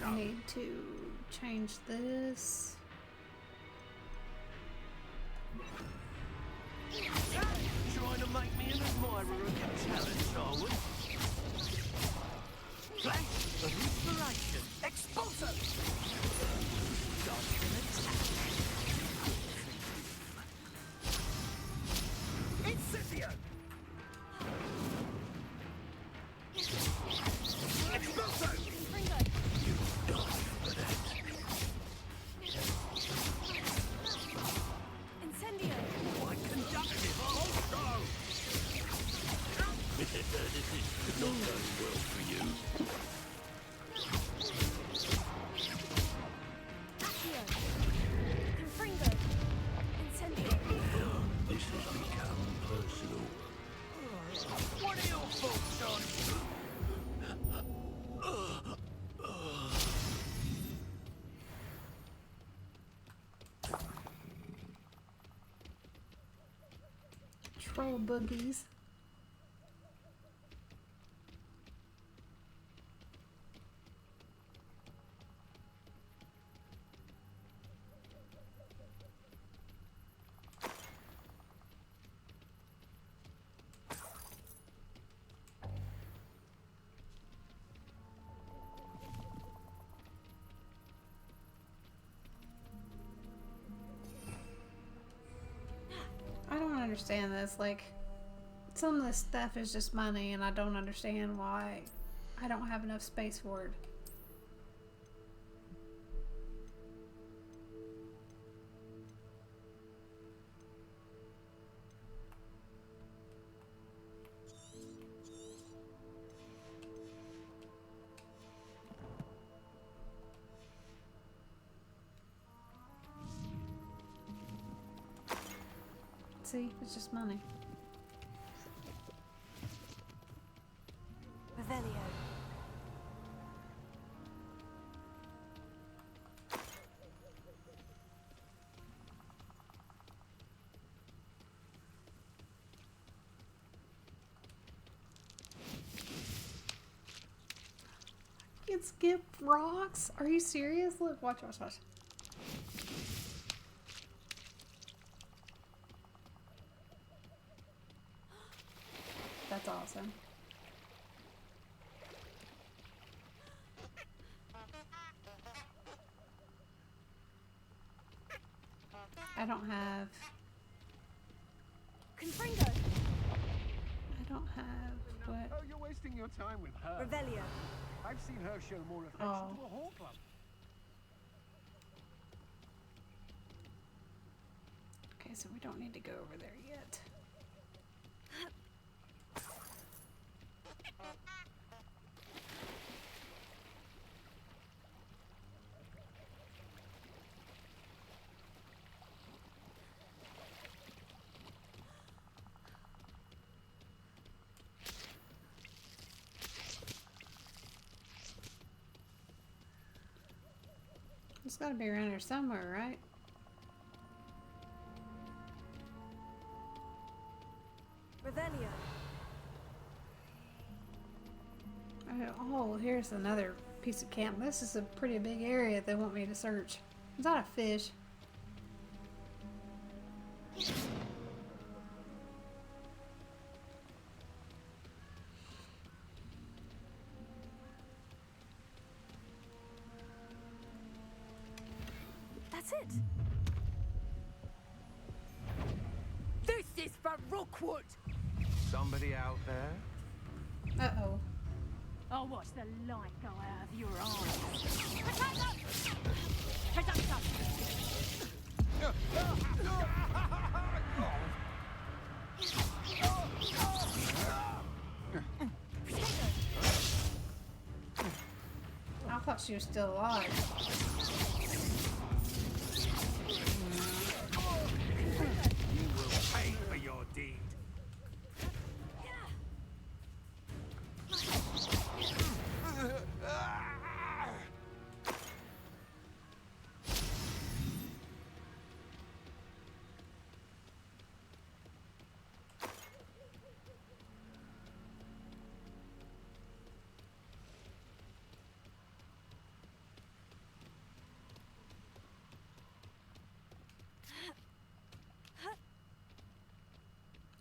I need to change this. Trying to make me an admirer of your talents, are we? Flash of inspiration. Expulso! Incendio! Expulso! Incendio! Quite conductive, also! This is not going well for you. Accio! Confringo! Incendio! This has become personal. What are your thoughts on... Troll boogies. I don't understand this. Like, some of this stuff is just money, and I don't understand why I don't have enough space for it. See, it's just money. Revelio. can skip rocks? Are you serious? Look, watch, watch, watch. That's awesome. I don't have... Confringo! I don't have... what? Oh, you're wasting your time with her. Revelio. I've seen her show more affection to a hall club. Okay, so we don't need to go over there yet. It's gotta be around here somewhere, right? Revelio. Oh, here's another piece of camp. This is a pretty big area they want me to search. Is that a fish? That's it. This is for Rookwood! Somebody out there? Uh-oh. I'll watch the light go out of your eyes. I thought she was still alive. You will pay for your deed.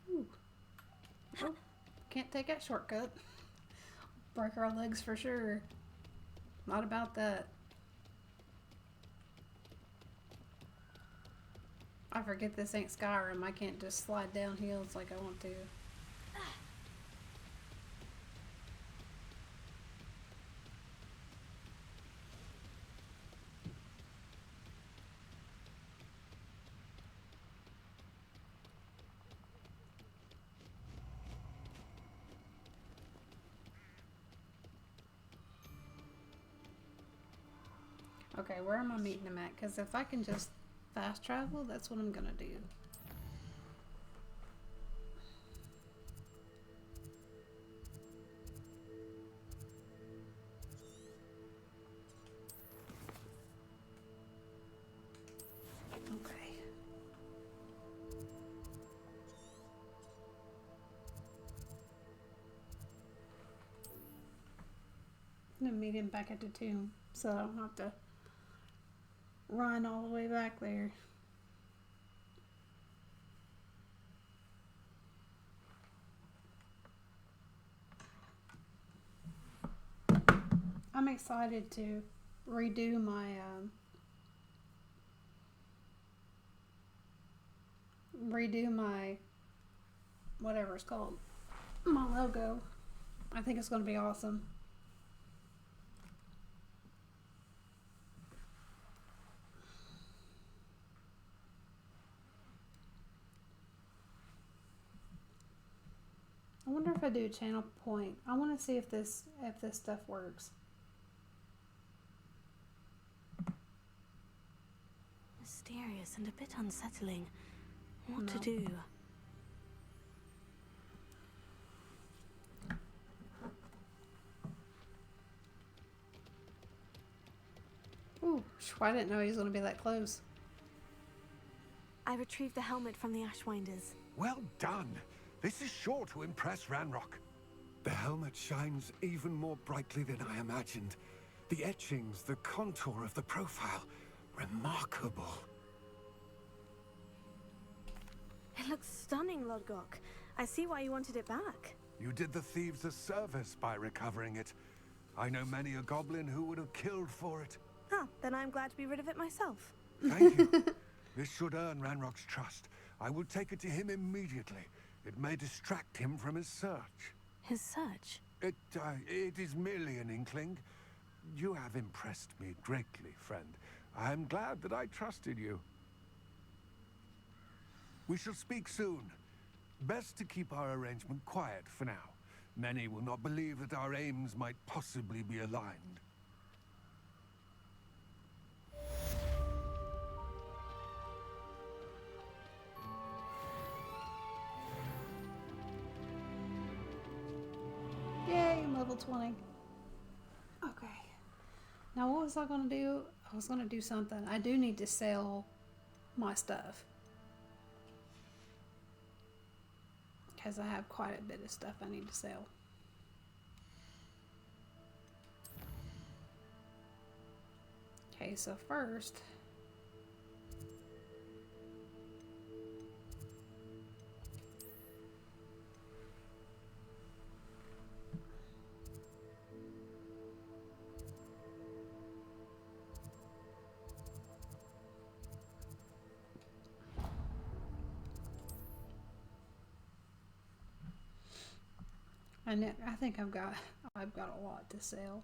Ooh. Oh, can't take that shortcut. Break our legs for sure. Not about that. I forget this ain't Skyrim. I can't just slide down hills like I want to. Okay, where am I meeting them at? Because if I can just fast travel, that's what I'm gonna do. Okay. I'm gonna meet him back at the tomb, so I don't have to run all the way back there. I'm excited to redo my whatever it's called, my logo. I think it's going to be awesome. I wonder if I do a channel point. I want to see if this stuff works. Mysterious and a bit unsettling. What to do? Ooh, I didn't know he was going to be that close. I retrieved the helmet from the Ashwinders. Well done. This is sure to impress Ranrock. The helmet shines even more brightly than I imagined. The etchings, the contour of the profile, remarkable. It looks stunning, Lodgok. I see why you wanted it back. You did the thieves a service by recovering it. I know many a goblin who would have killed for it. Ah, then I'm glad to be rid of it myself. Thank you. This should earn Ranrock's trust. I will take it to him immediately. It may distract him from his search. His search? It is merely an inkling. You have impressed me greatly, friend. I am glad that I trusted you. We shall speak soon. Best to keep our arrangement quiet for now. Many will not believe that our aims might possibly be aligned. Yay, I'm level 20. Okay. Now what was I going to do? I was going to do something. I do need to sell my stuff. Because I have quite a bit of stuff I need to sell. Okay, so first... I think I've got a lot to sell.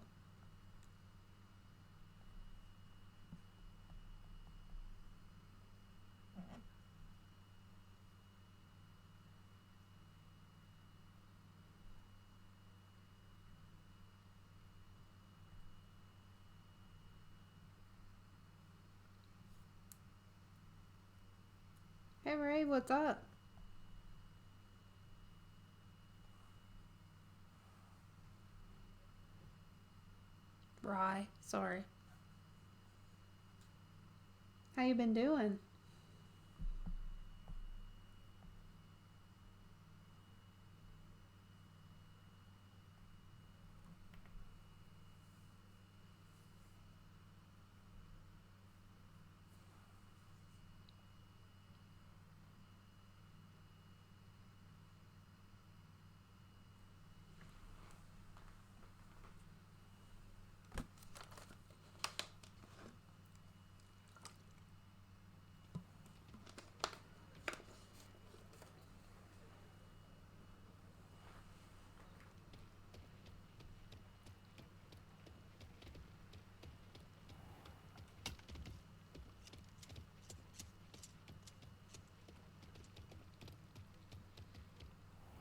Hey Ray, what's up? Rye, sorry. How you been doing?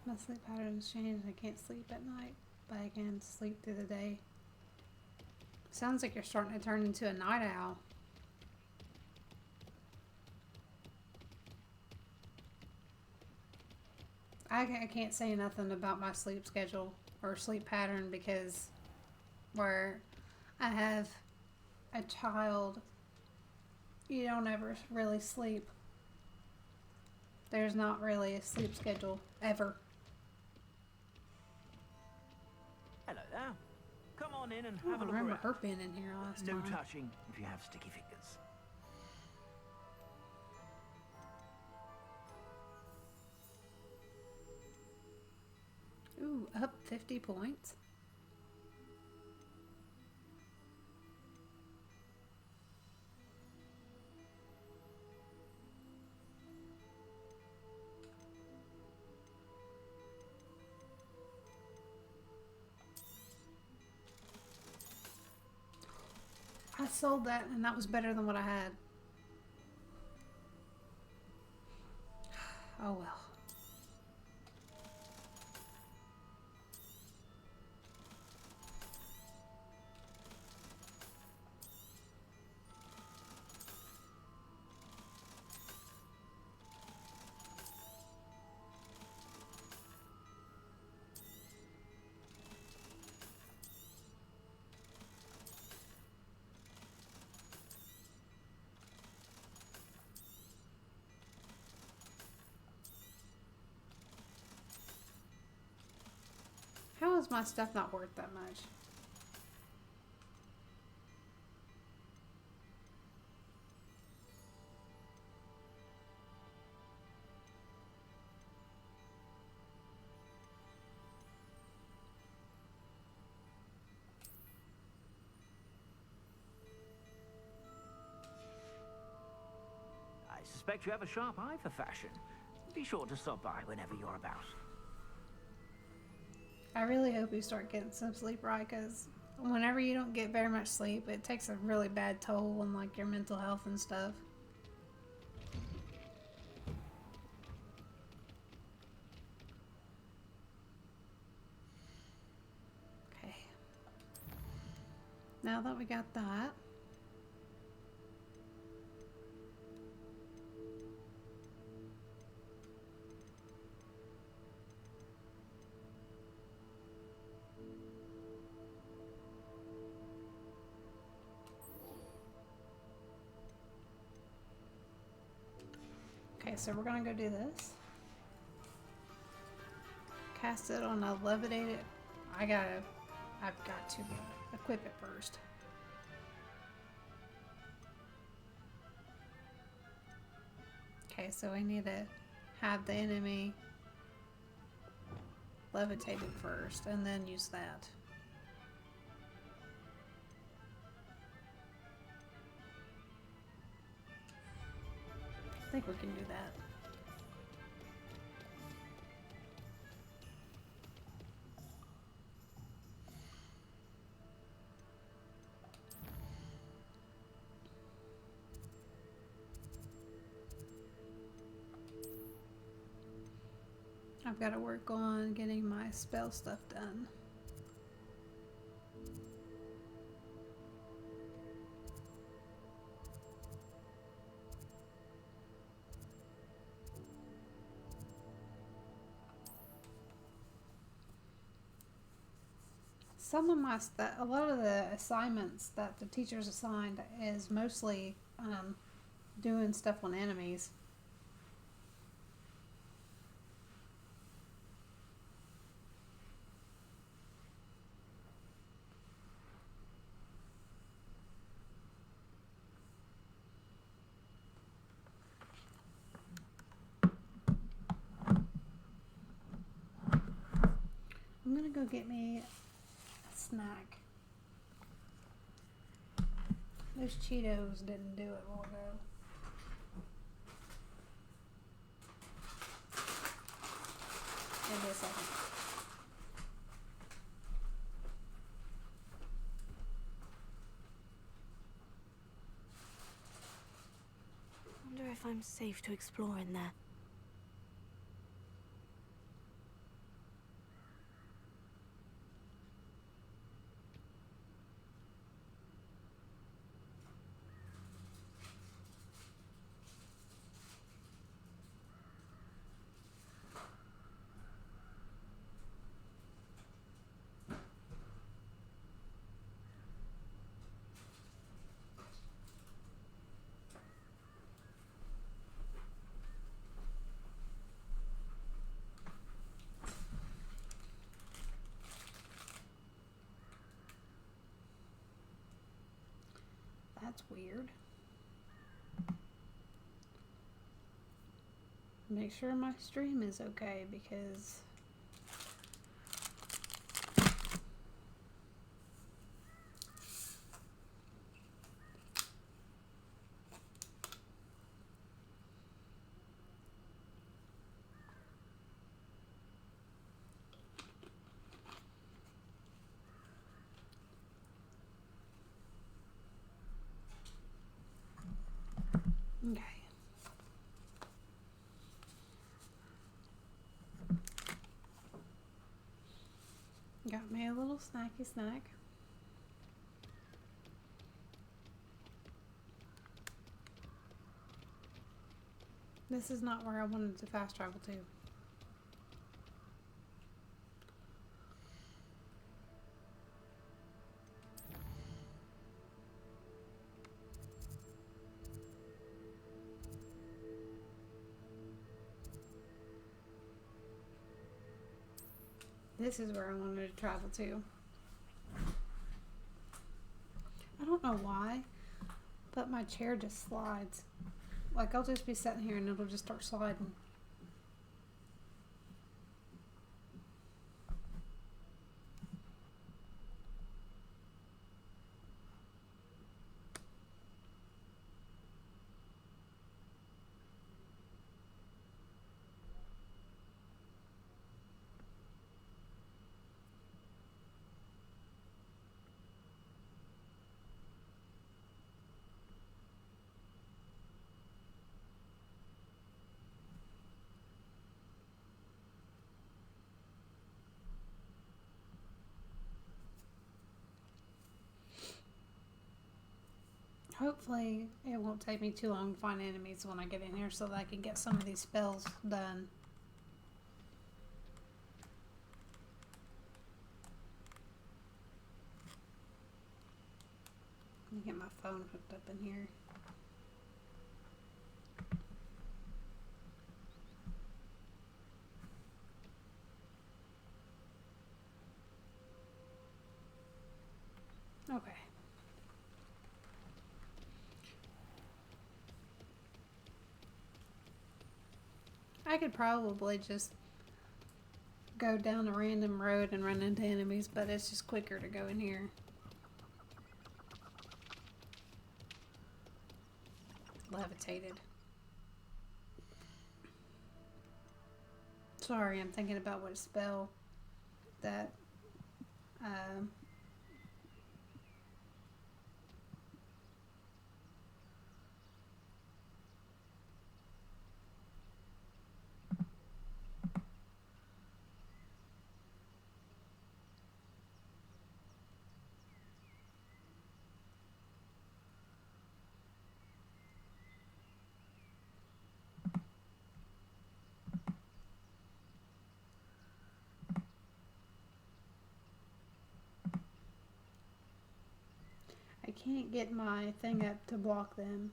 My sleep patterns changed. I can't sleep at night, but I can sleep through the day. Sounds like you're starting to turn into a night owl. I can't say nothing about my sleep schedule or sleep pattern because where I have a child, you don't ever really sleep. There's not really a sleep schedule ever. Hello there. Come on in and I have a don't look remember around. her being in here last No time. touching if you have sticky fingers. Ooh, up 50 points. I sold that and that was better than what I had. Oh well. is my stuff not worth that much? I suspect you have a sharp eye for fashion. Be sure to stop by whenever you're about. I really hope you start getting some sleep, right? Because whenever you don't get very much sleep, it takes a really bad toll on like your mental health and stuff. Okay. Now that we got that. Okay, so we're gonna go do this. Cast it on a levitated. I've got to equip it first. Okay, so I need to have the enemy levitated first and then use that. I think we can do that. I've got to work on getting my spell stuff done. A lot of the assignments that the teachers assigned is mostly doing stuff on enemies. I'm gonna go get me a snack. Those Cheetos didn't do it long ago. Give me a second. I wonder if I'm safe to explore in there. That's weird. Make sure my stream is okay because okay. Got me a little snacky snack. This is not where I wanted to fast travel to. This is where I wanted to travel to. I don't know why, but my chair just slides. Like, I'll just be sitting here and it'll just start sliding. Hopefully, it won't take me too long to find enemies when I get in here so that I can get some of these spells done. Let me get my phone hooked up in here. Okay. I could probably just go down a random road and run into enemies, but it's just quicker to go in here. Levitated. Sorry, I'm thinking about what spell that I can't get my thing up to block them.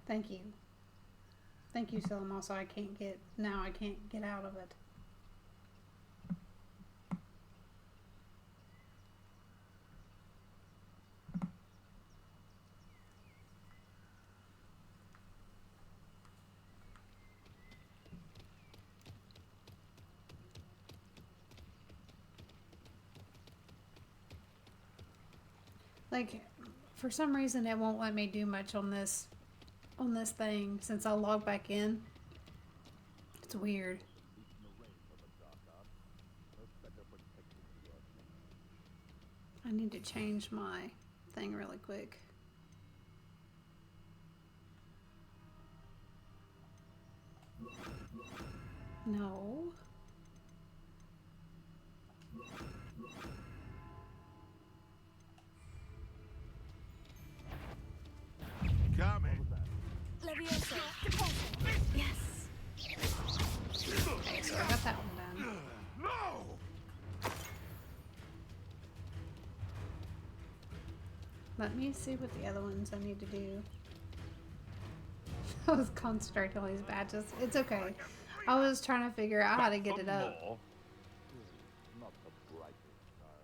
Thank you. Thank you, Selim. Also, I can't get out of it. Like, for some reason, it won't let me do much on this thing since I log back in. It's weird. I need to change my thing really quick. No. Coming. Leviosa. Yes. Okay, so I got that one done. No! Let me see what the other ones I need to do. I was concentrating on these badges. It's okay. I was trying to figure out how to get it up. Not the brightest child.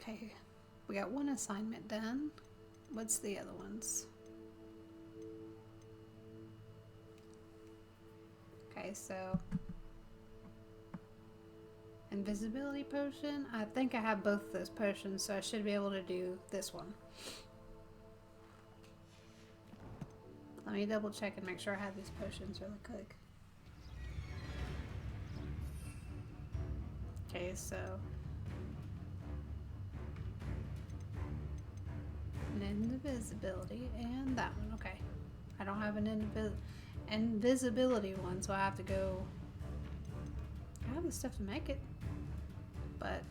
Okay, we got one assignment done. What's the other ones? Okay, so invisibility potion. I think I have both those potions, so I should be able to do this one. Let me double check and make sure I have these potions really quick. Okay, so an invisibility and that one. Okay, I don't have an invisibility, invisibility one, so I have to go. I have the stuff to make it, but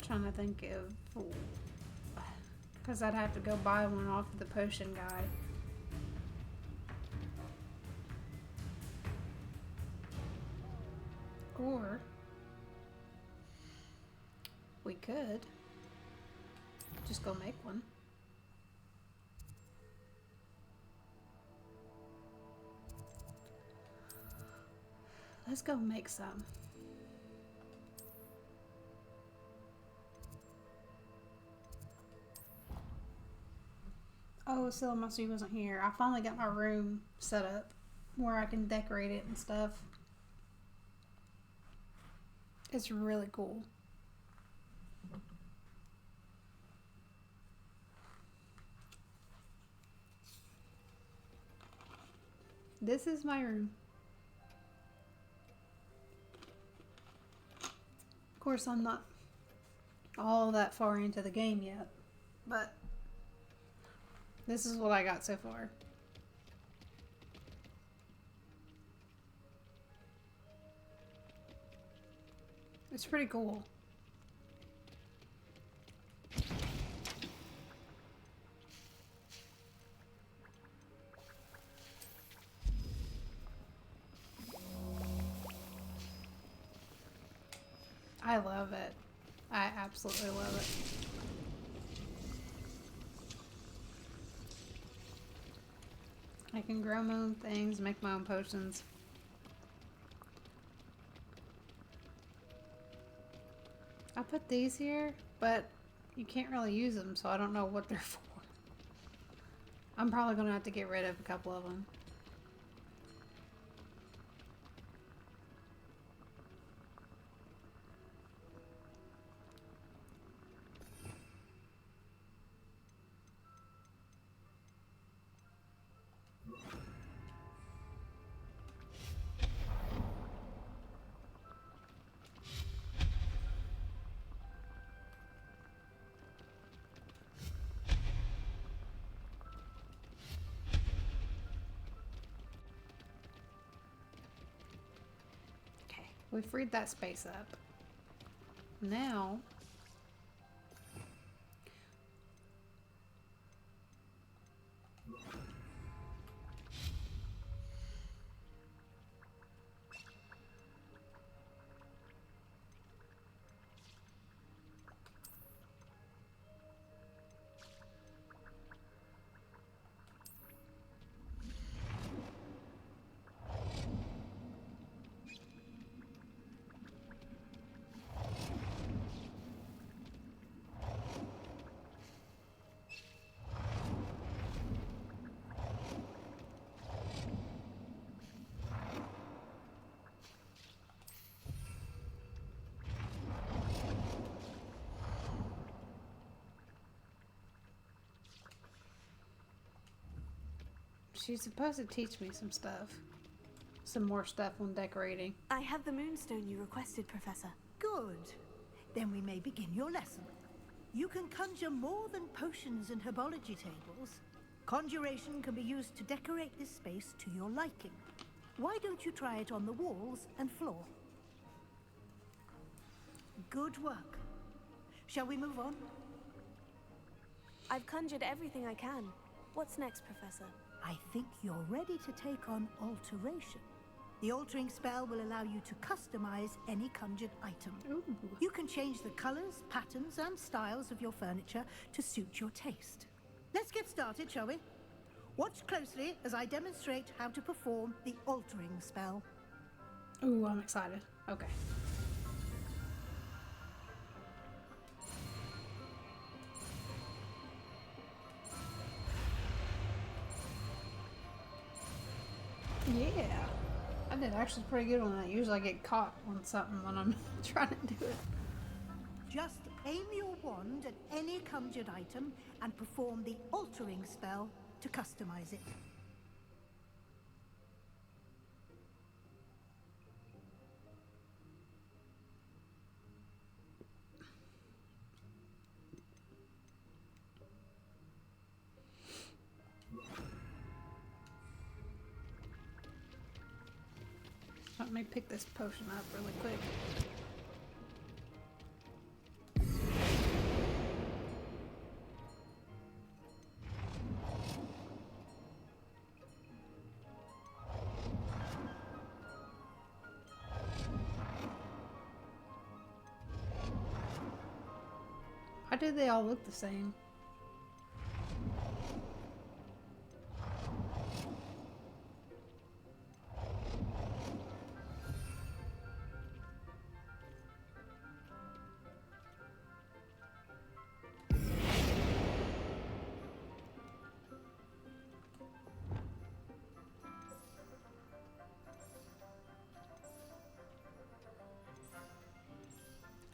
trying to think of, because I'd have to go buy one off of the potion guy. Or we could just go make one. Let's go make some. Oh, Silamasi wasn't here. I finally got my room set up where I can decorate it and stuff. It's really cool. This is my room. Of course, I'm not all that far into the game yet, but this is what I got so far. It's pretty cool. I love it. I absolutely love it. I can grow my own things, make my own potions. I put these here, but you can't really use them, so I don't know what they're for. I'm probably going to have to get rid of a couple of them. We freed that space up. Now, she's supposed to teach me some stuff. Some more stuff on decorating. I have the moonstone you requested, Professor. Good. Then we may begin your lesson. You can conjure more than potions and herbology tables. Conjuration can be used to decorate this space to your liking. Why don't you try it on the walls and floor? Good work. Shall we move on? I've conjured everything I can. What's next, Professor? I think you're ready to take on alteration. The altering spell will allow you to customize any conjured item. Ooh. You can change the colors, patterns, and styles of your furniture to suit your taste. Let's get started, shall we? Watch closely as I demonstrate how to perform the altering spell. Ooh, I'm excited. Okay. Yeah, I did actually pretty good on that. Usually I get caught on something when I'm trying to do it. Just aim your wand at any conjured item and perform the altering spell to customize it. Let me pick this potion up really quick. Why do they all look the same?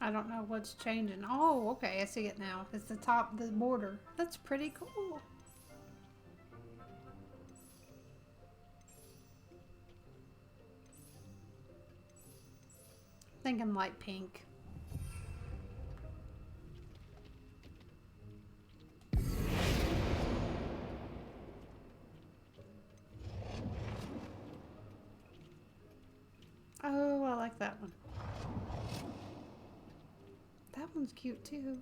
I don't know what's changing. Oh, okay, I see it now. It's the top, the border. That's pretty cool. Thinking light pink. Oh, I like that one. That one's cute too.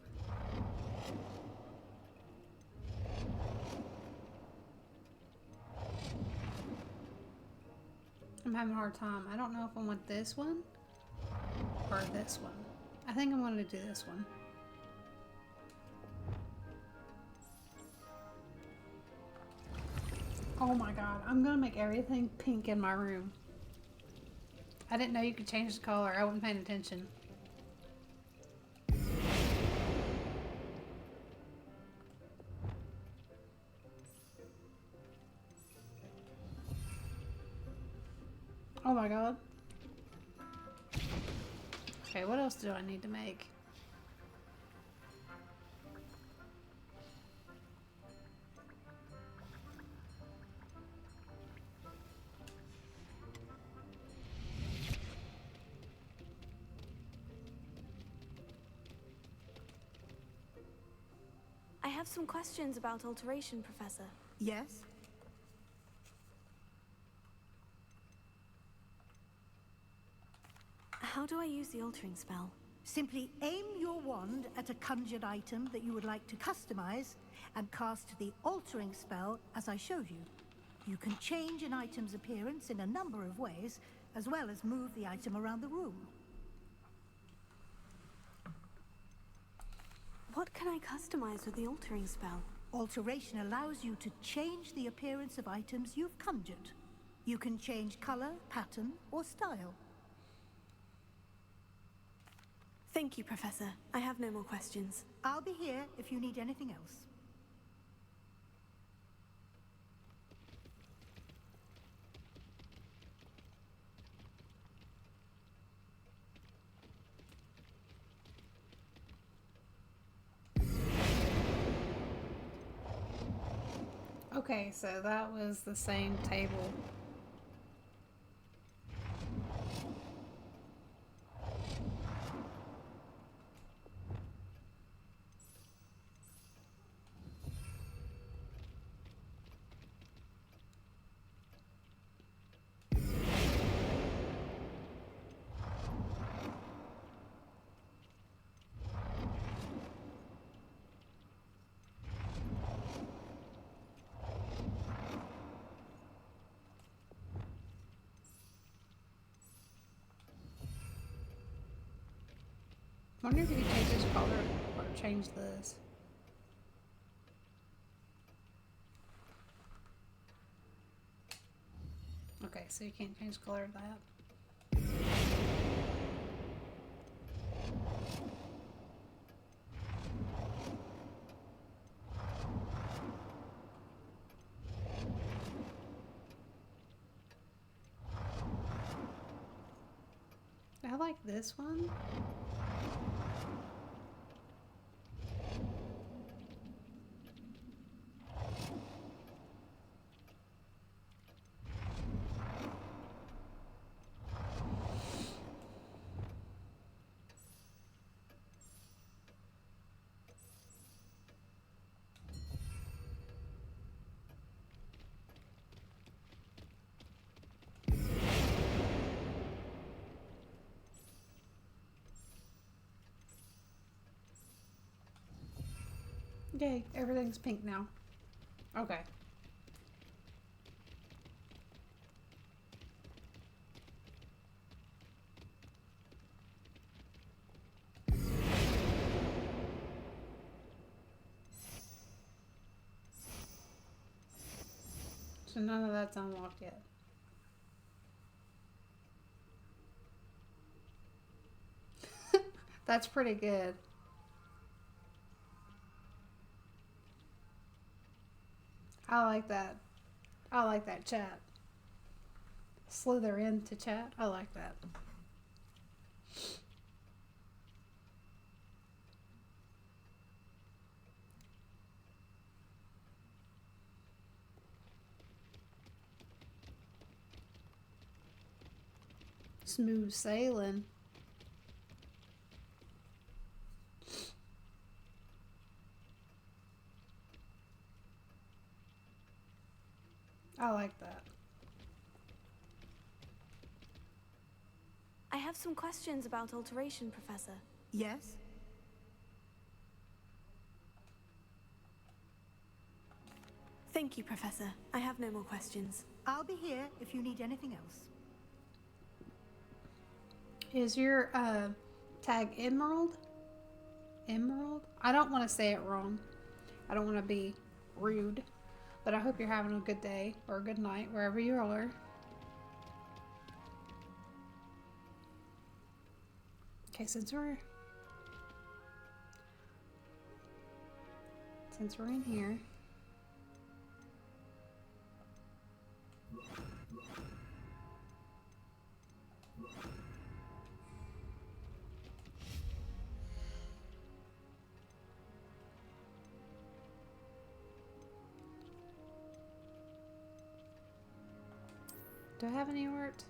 I'm having a hard time. I don't know if I want this one or this one. I think I'm going to do this one. Oh my god, I'm going to make everything pink in my room. I didn't know you could change the color. I wasn't paying attention. Oh my god. Okay, what else do I need to make? I have some questions about alteration, Professor. Yes? How do I use the altering spell? Simply aim your wand at a conjured item that you would like to customize and cast the altering spell as I showed you. You can change an item's appearance in a number of ways, as well as move the item around the room. What can I customize with the altering spell? Alteration allows you to change the appearance of items you've conjured. You can change color, pattern, or style. Thank you, Professor. I have no more questions. I'll be here if you need anything else. Okay, so that was the same table. I wonder if you could change this color or change this. Okay, so you can't change the color of that. I like this one. Yay, everything's pink now. Okay. So none of that's unlocked yet. That's pretty good. I like that. I like that chat. Slither into chat. I like that. Smooth sailing. I like that. I have some questions about alteration, Professor. Yes? Thank you, Professor. I have no more questions. I'll be here if you need anything else. Is your tag Emerald? Emerald? I don't want to say it wrong. I don't want to be rude. But I hope you're having a good day or a good night wherever you are. Okay, since we're in here. Do I have any art?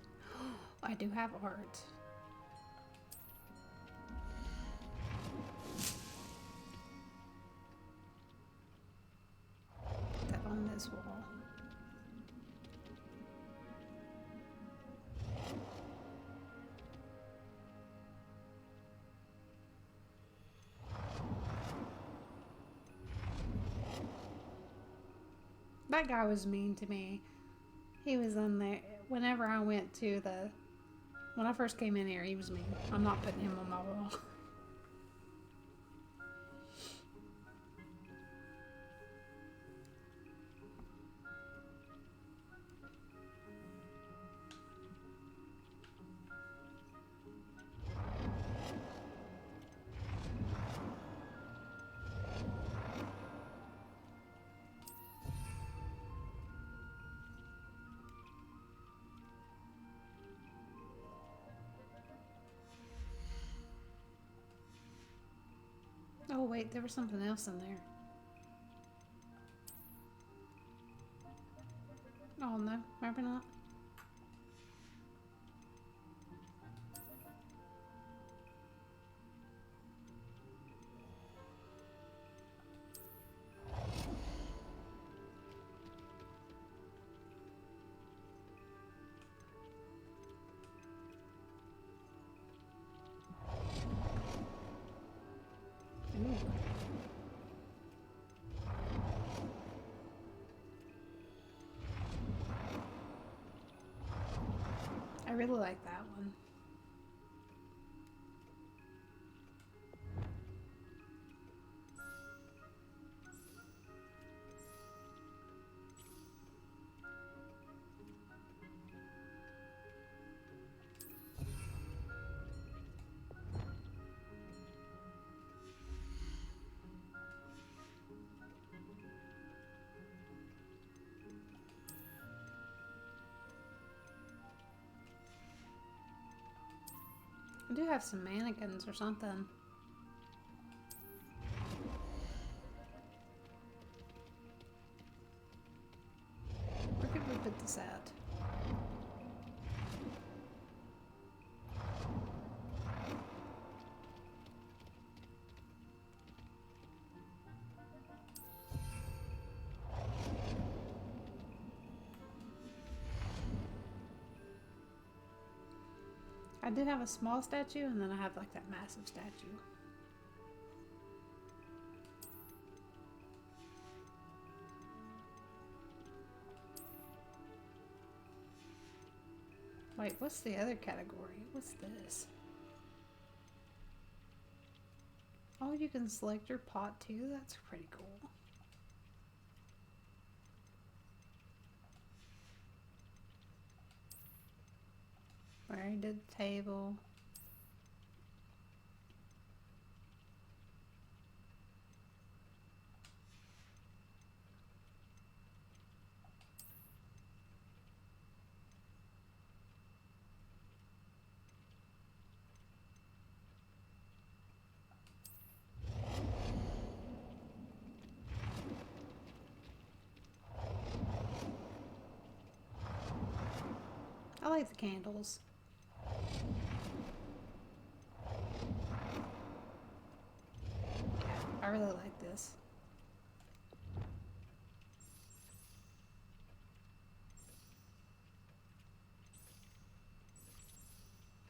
I do have art. Put that on this wall. That guy was mean to me. He was on there. Whenever I went to when I first came in here, he was mean. I'm not putting him on my wall. Oh wait, there was something else in there. Oh no, maybe not. I really like that one. I do have some mannequins or something. Where could we put this at? I did have a small statue, and then I have like that massive statue. Wait, what's the other category? What's this? Oh, you can select your pot too? That's pretty cool. Where I did the table. I like the candles. I really like this.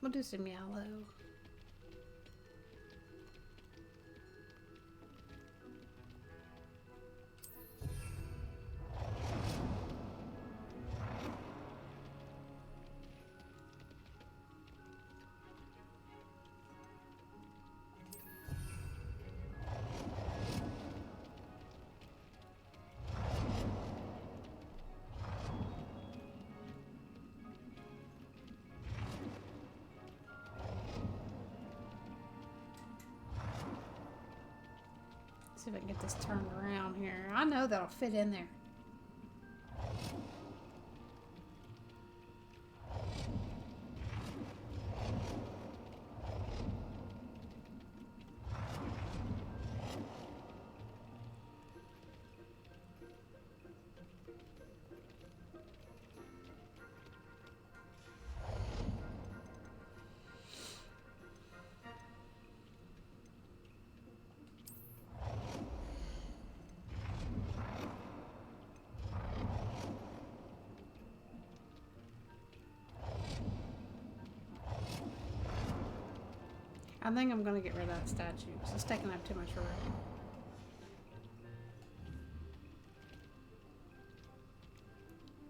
We'll do some yellow. See if I can get this turned around here. I know that'll fit in there. I think I'm gonna get rid of that statue because it's taking up too much room.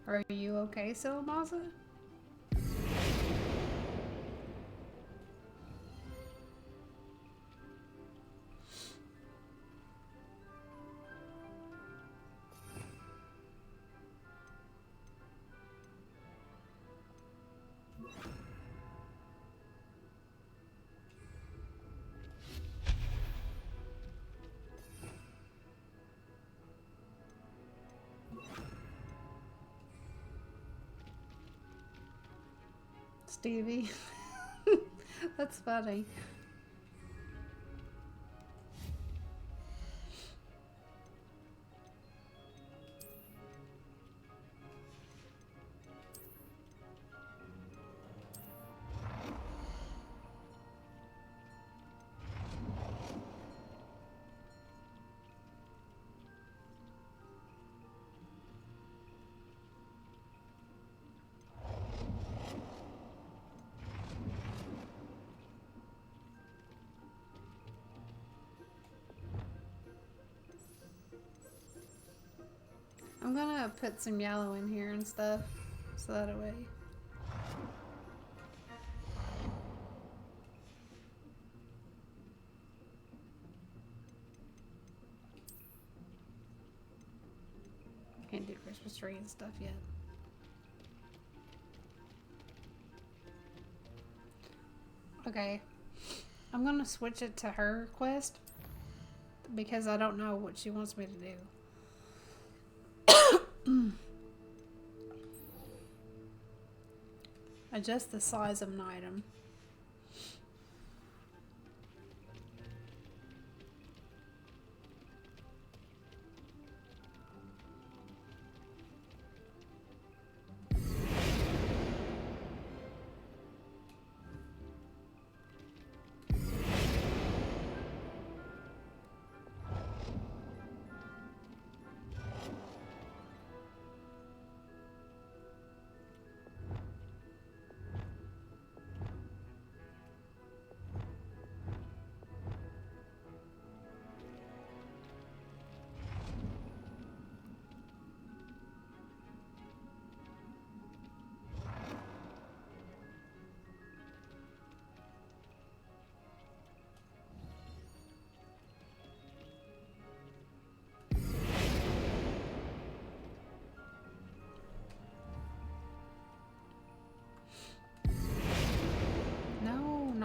Are you okay, Silamaza? Stevie. That's funny. I'm gonna put some yellow in here and stuff, so that way. Can't do Christmas tree and stuff yet. Okay, I'm gonna switch it to her quest because I don't know what she wants me to do. Adjust the size of an item.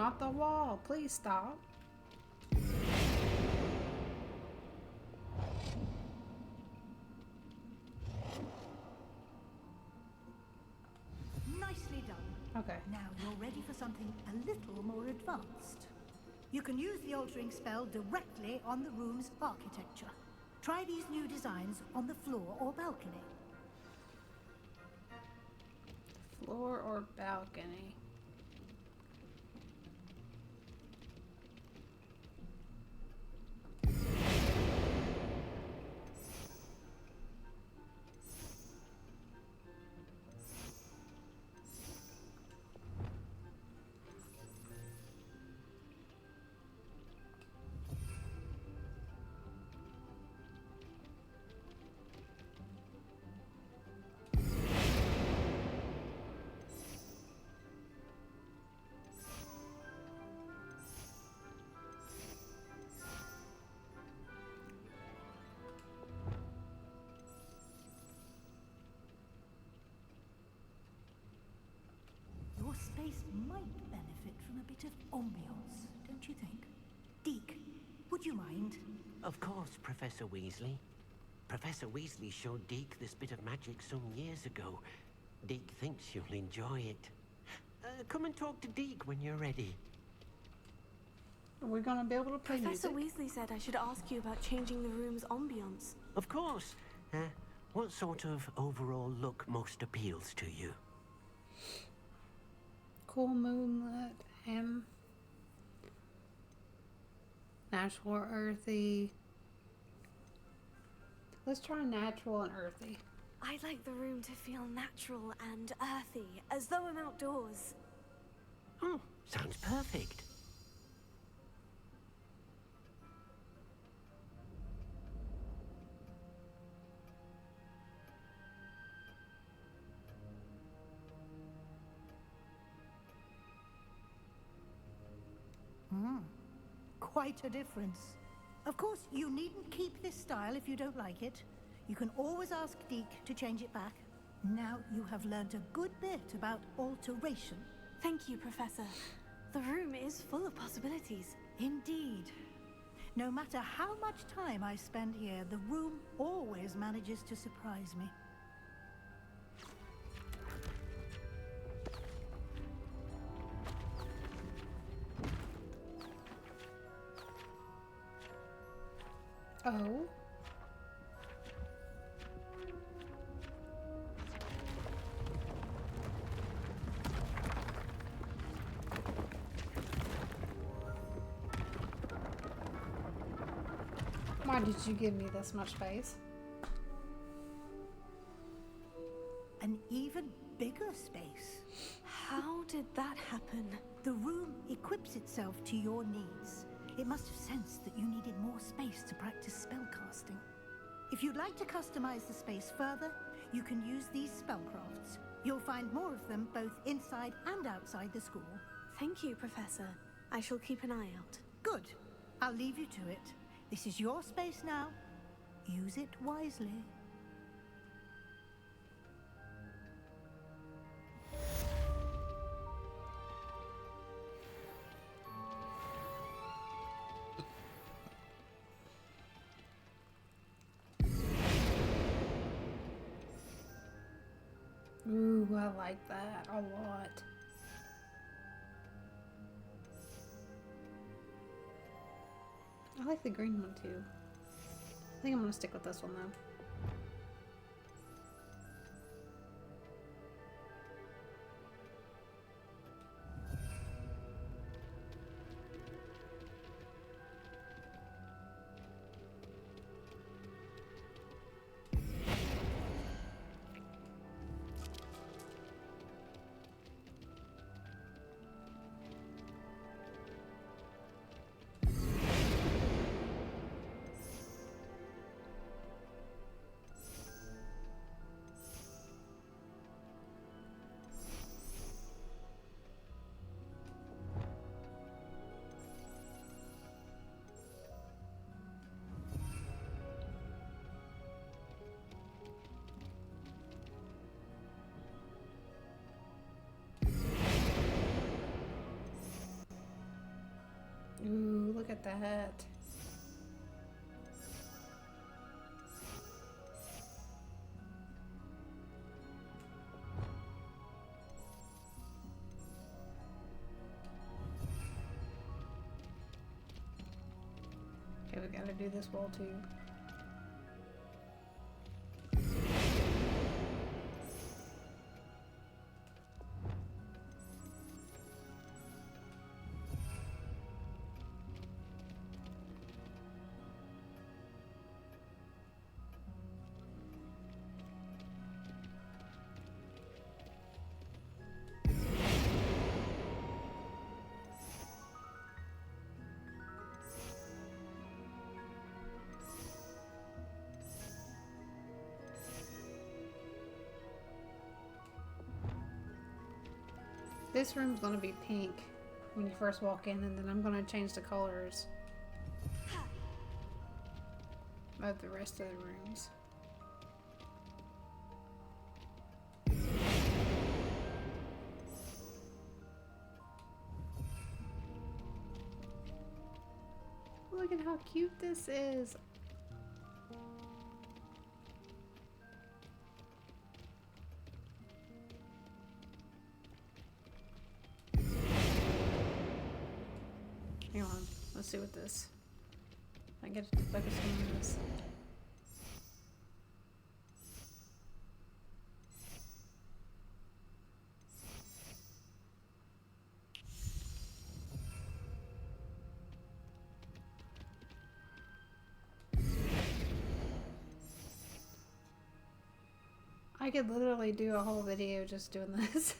not the wall. Please stop. Nicely done. Okay. Now you're ready for something a little more advanced. You can use the altering spell directly on the room's architecture. Try these new designs on the floor or balcony. Floor or balcony? Your space might benefit from a bit of ambiance, don't you think? Deke, would you mind? Of course, Professor Weasley. Professor Weasley showed Deke this bit of magic some years ago. Deke thinks you'll enjoy it. Come and talk to Deke when you're ready. Are we gonna be able to play Professor music? Weasley said I should ask you about changing the room's ambiance. Of course. What sort of overall look most appeals to you? Cool moonlit and natural or earthy. Let's try natural and earthy. I'd like the room to feel natural and earthy, as though I'm outdoors. Oh, sounds perfect. Quite a difference. Of course, you needn't keep this style if you don't like it. You can always ask Deke to change it back. Now you have learned a good bit about alteration. Thank you, Professor. The room is full of possibilities. Indeed. No matter how much time I spend here, the room always manages to surprise me. Oh. Why did you give me this much space? An even bigger space. How did that happen? The room equips itself to your needs. It must have sensed that you needed more space to practice spellcasting. If you'd like to customize the space further, you can use these spellcrafts. You'll find more of them both inside and outside the school. Thank you, Professor. I shall keep an eye out. Good. I'll leave you to it. This is your space now. Use it wisely. Ooh, I like that a lot. I like the green one too. I think I'm gonna stick with this one though. that. Okay, we gotta do this wall too. This room's gonna be pink when you first walk in, and then I'm gonna change the colors of the rest of the rooms. Look at how cute this is. Hang on, let's see what this. I get to focus on this. I could literally do a whole video just doing this.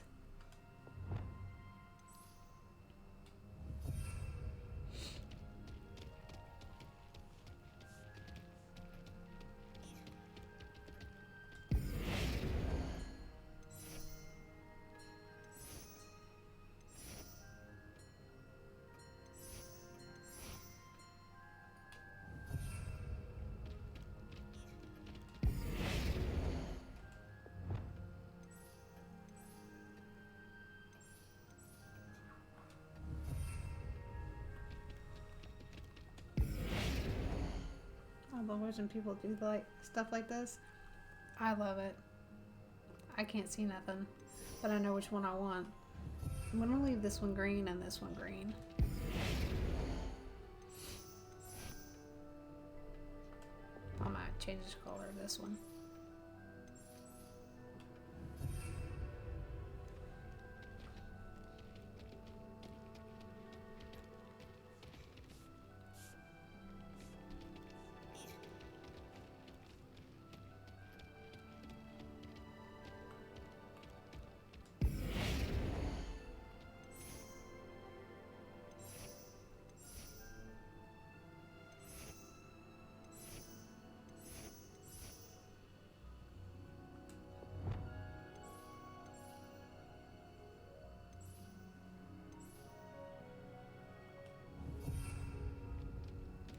I love watching people do like stuff like this. I love it. I can't see nothing, but I know which one I want. I'm gonna leave this one green and this one green. I might change the color of this one.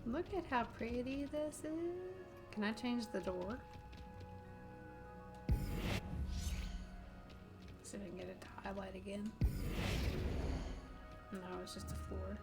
Look at how pretty this is. Can I change the door? See if I can get it to highlight again. No, it's just a floor.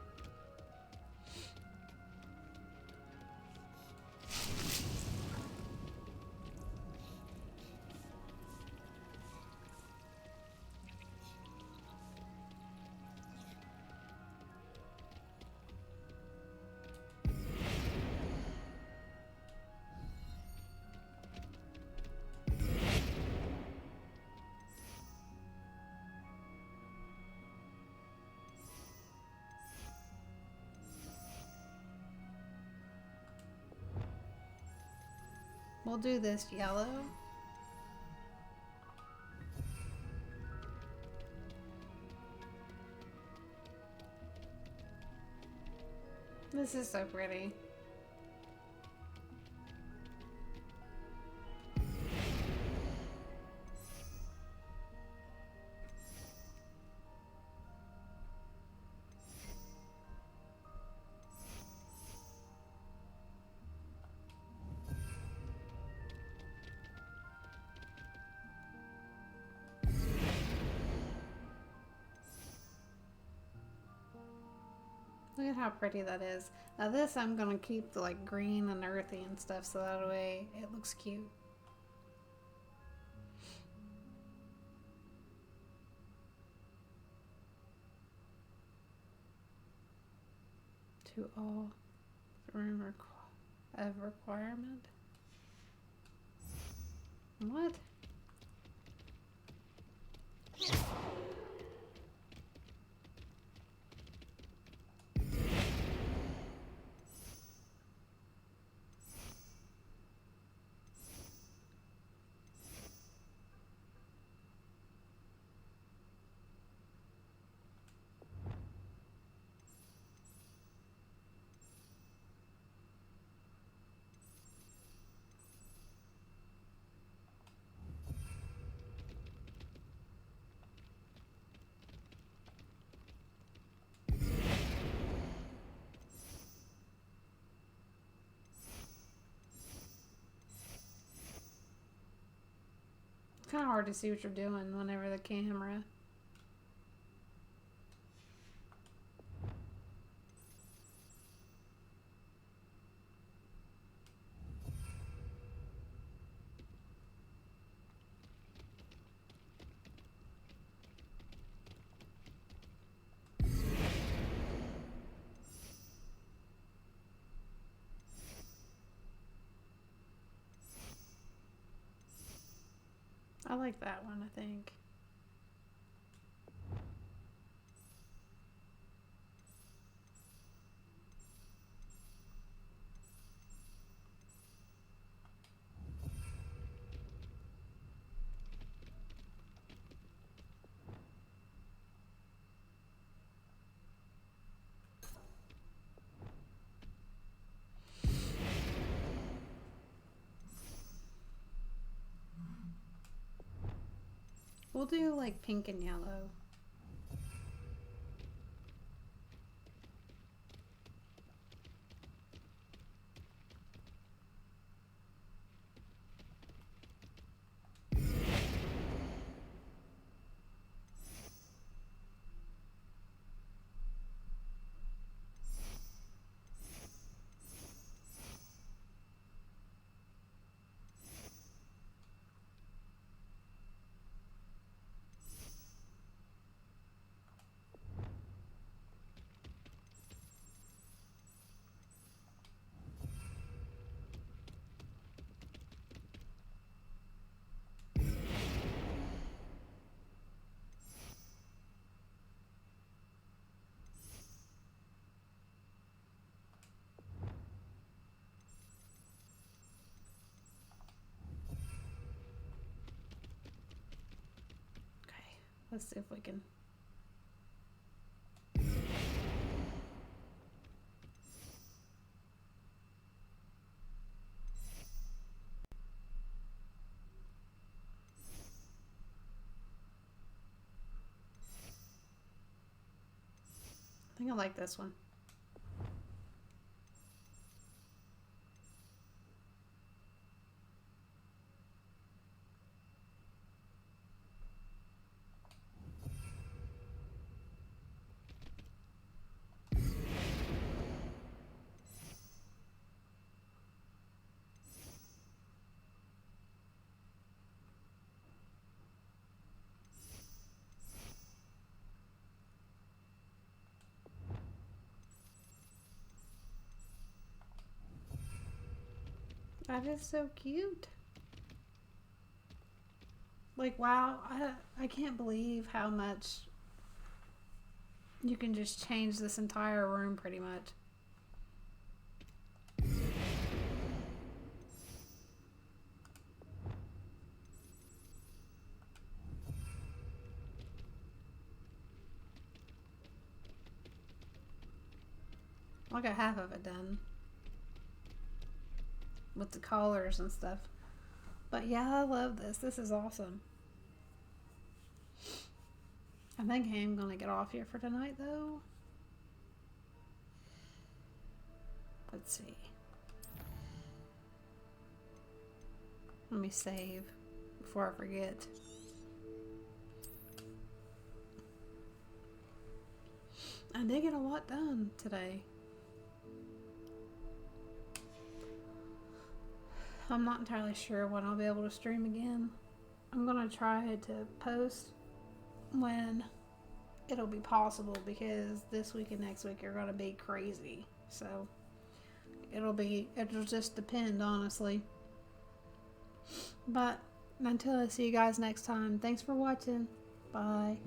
We'll do this yellow. This is so pretty. Look at how pretty that is. Now this I'm gonna keep the like green and earthy and stuff so that way it looks cute. To all room of requirement. What? It's kind of hard to see what you're doing whenever the camera. I like that one, I think. We'll do like pink and yellow. Let's see if we can. I think I like this one. That is so cute. Like, wow, I can't believe how much you can just change this entire room pretty much. I got half of it done. With the collars and stuff. But yeah, I love this. This is awesome. I think I am going to get off here for tonight, though. Let's see. Let me save before I forget. I did get a lot done today. I'm not entirely sure when I'll be able to stream again. I'm gonna try to post when it'll be possible, because this week and next week are gonna be crazy. So it'll just depend, honestly. But until I see you guys next time, thanks for watching. Bye.